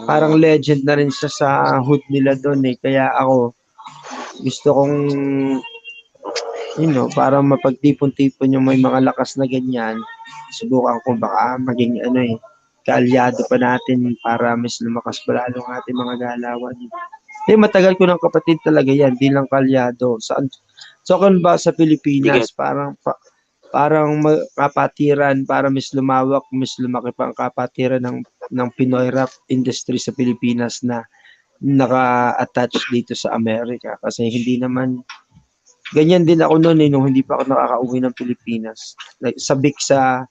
Parang legend na rin siya sa hood nila doon eh. Kaya ako gusto kong para mapagtipon-tipon yung may mga lakas na ganyan. Subukan ko baka maging kaalyado pa natin para mas lumakas pa lalo ang ating mga galawan. Matagal ko ng kapatid talaga yan, di lang kalyado. So kung ba sa Pilipinas, parang kapatiran para mas lumawak, mas lumaki pa ang kapatiran ng Pinoy rap industry sa Pilipinas na naka-attach dito sa Amerika. Kasi hindi naman, ganyan din ako noon nung hindi pa ako nakakauwi ng Pilipinas. Like, sabik sa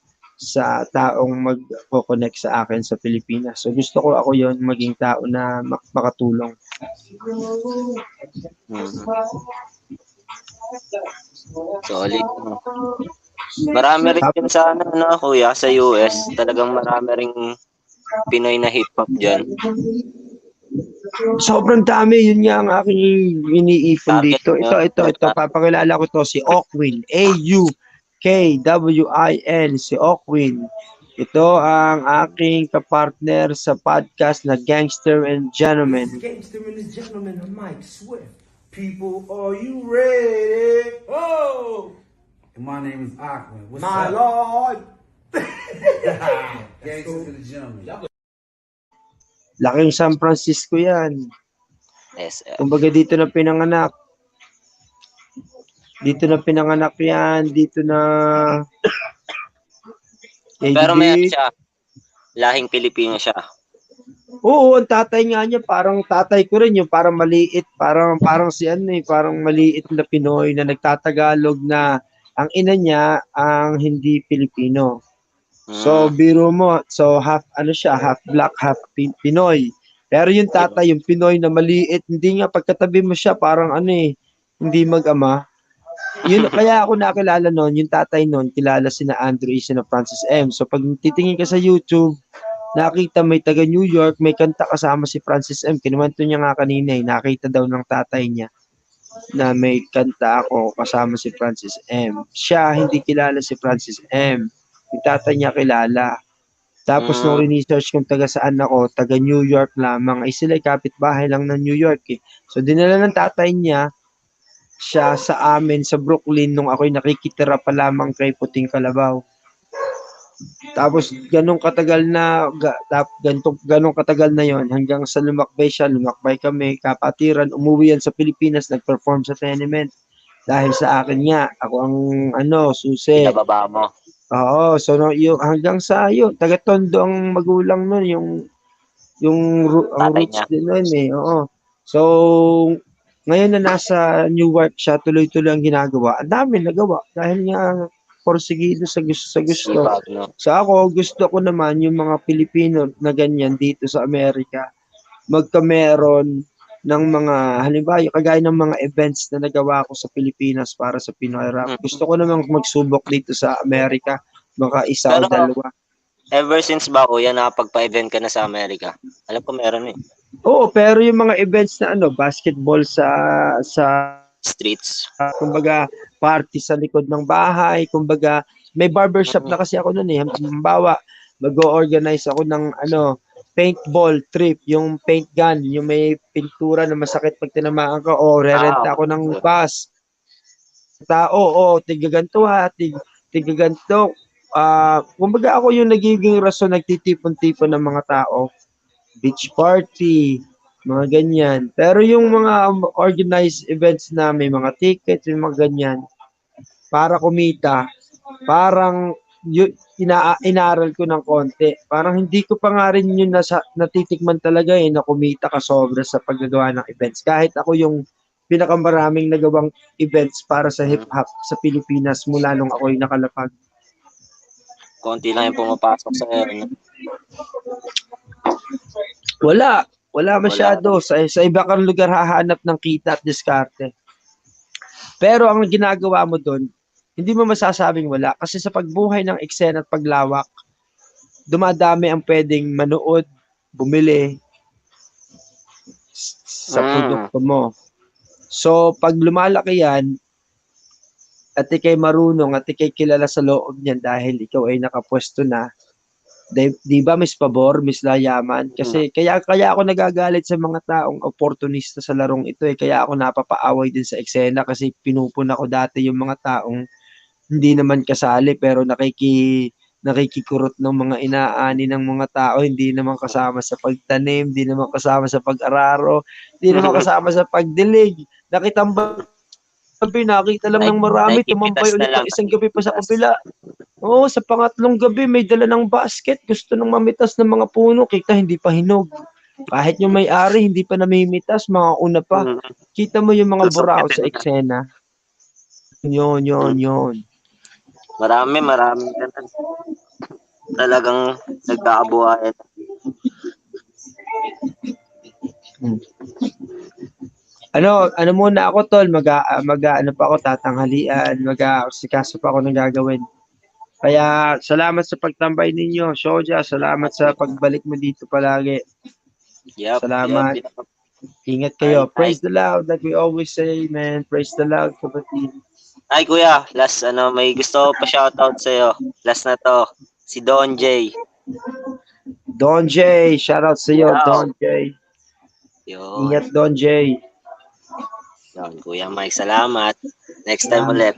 taong mag-connect sa akin sa Pilipinas. So gusto ko ako yon maging tao na makatulong. Solid. Marami rin din sa kuya, sa US. Talagang marami ring Pinoy na hip-hop dyan. Sobrang dami, yun nga ang aking iniipon dito. Ito, papakilala ko to, si Okwin, Aukwin, si Okwin. Ito ang aking kapartner sa podcast na Gangster and Gentleman. Gangster and Gentleman, I'm Mike Swift. People, are you ready? Oh! And my name is Aquin. What's My up? Lord! Gangster and Gentleman. Laking San Francisco yan. SF. Kumbaga dito na pinanganak. Dito na pinanganak yan. Dito na... Pero may siya. Lahing Pilipino siya. Oo, ang tatay nga niya, parang tatay ko rin yung parang maliit, parang si parang maliit na Pinoy na nagtatagalog na ang ina niya ang hindi Pilipino. So, biro mo, so half black, half Pinoy. Pero yung tatay, yung Pinoy na maliit, hindi nga pagkatabi mo siya, parang hindi mag-ama. Yun, kaya ako nakilala noon, yung tatay noon, kilala sina Andrew, sina Francis M. So, pag titingin ka sa YouTube, nakita may taga New York, may kanta kasama si Francis M. Kinuwento niya nga kanina nakita daw ng tatay niya na may kanta ako kasama si Francis M. Siya, hindi kilala si Francis M. Yung tatay niya kilala. Tapos nung research kung taga saan ako, taga New York lamang, ay sila kapitbahay lang ng New York eh. So dinala ng tatay niya siya sa amin sa Brooklyn nung ako'y nakikitira pa lamang kay Puting Kalabaw. Tapos ganong katagal na yon hanggang sa lumakbay kami, kapatiran, umuwi yan sa Pilipinas, nag-perform sa tenement. Dahil sa akin nga, ako ang susi. Pinababa mo. Oo, so yung hanggang sa taga Tondo ang magulang nun, ang roots din nun eh. Oo. So ngayon na nasa Newark siya, tuloy-tuloy ang ginagawa. Ang dami nagawa dahil nga porsigido sa gusto. So ako, gusto ko naman yung mga Pilipino na ganyan dito sa Amerika, magkameron ng mga, halimbawa, kagaya ng mga events na nagawa ko sa Pilipinas para sa Pinoy Rap. Gusto ko namang magsubok dito sa Amerika, mga isa o dalawa. Ever since ba, kuya, nakapagpa-event ka na sa Amerika? Alam ko meron eh. Oo, pero yung mga events na basketball sa streets. Kumbaga, party sa likod ng bahay, kumbaga, may barbershop na kasi ako noon eh. Halimbawa, mag-organize ako ng paintball trip, yung paint gun, yung may pintura na masakit pag tinamaan ka, rerenta ako ng bus. Tiga ganito tiga ganito. Kumbaga ako yung nagiging rason, nagtitipon-tipon ng mga tao. Beach party, mga ganyan. Pero yung mga organized events na may mga tickets, may mga ganyan, para kumita, parang inaaral ko ng konti. Parang hindi ko pa nga rin yun natitikman talaga eh, na kumita ka sobra sa paggagawa ng events. Kahit ako yung pinakamaraming nagawang events para sa hip-hop sa Pilipinas mula nung ako'y nakalapag. Konti lang yung pumapasok sa no? Wala Wala. masyado. Sa iba kang lugar hahanap ng kita at diskarte. Pero ang ginagawa mo doon, hindi mo masasabing wala. Kasi sa pagbuhay ng eksena at paglawak, dumadami ang pwedeng manood, bumili sa produkto mo. So, pag lumalaki yan, at ikay marunong at ikay kilala sa loob niyan dahil ikaw ay nakapwesto na, di ba Miss Pabor, Miss Layaman? Kasi kaya ako nagagalit sa mga taong oportunista sa larong ito eh. Kaya ako napapaaway din sa eksena kasi pinupuna ko dati yung mga taong hindi naman kasali pero nakikikurot ng mga inaani ng mga tao, hindi naman kasama sa pagtanim, hindi naman kasama sa pag-araro, hindi naman kasama sa pagdilig. Nakita lang ng marami, tumambay ulit ng isang gabi pa sa kabila. Oo, sa pangatlong gabi, may dala ng basket. Gusto nang mamitas ng mga puno. Kita, hindi pa hinog. Kahit yung may-ari, hindi pa namimitas. Mga una pa. Kita mo yung mga burao sa eksena. Yun. Marami ganun. Talagang nagkakabuhayan. Ano muna ako tol, ano pa ako tatanghalian, mag-aasikaso pa ako ng gagawin. Kaya salamat sa pagtambay ninyo, Shoja, salamat sa pagbalik mo dito palagi. Salamat. Ingat kayo. Praise the Lord that we always say, man. Praise the Lord, kapatid. Ay kuya, last may gusto pa shoutout sa iyo. Last na to, si Don J. Don J, shoutout sa iyo, Don J. Yun. Ingat Don J. Yun, Kuya Mike, salamat. Next time ulit.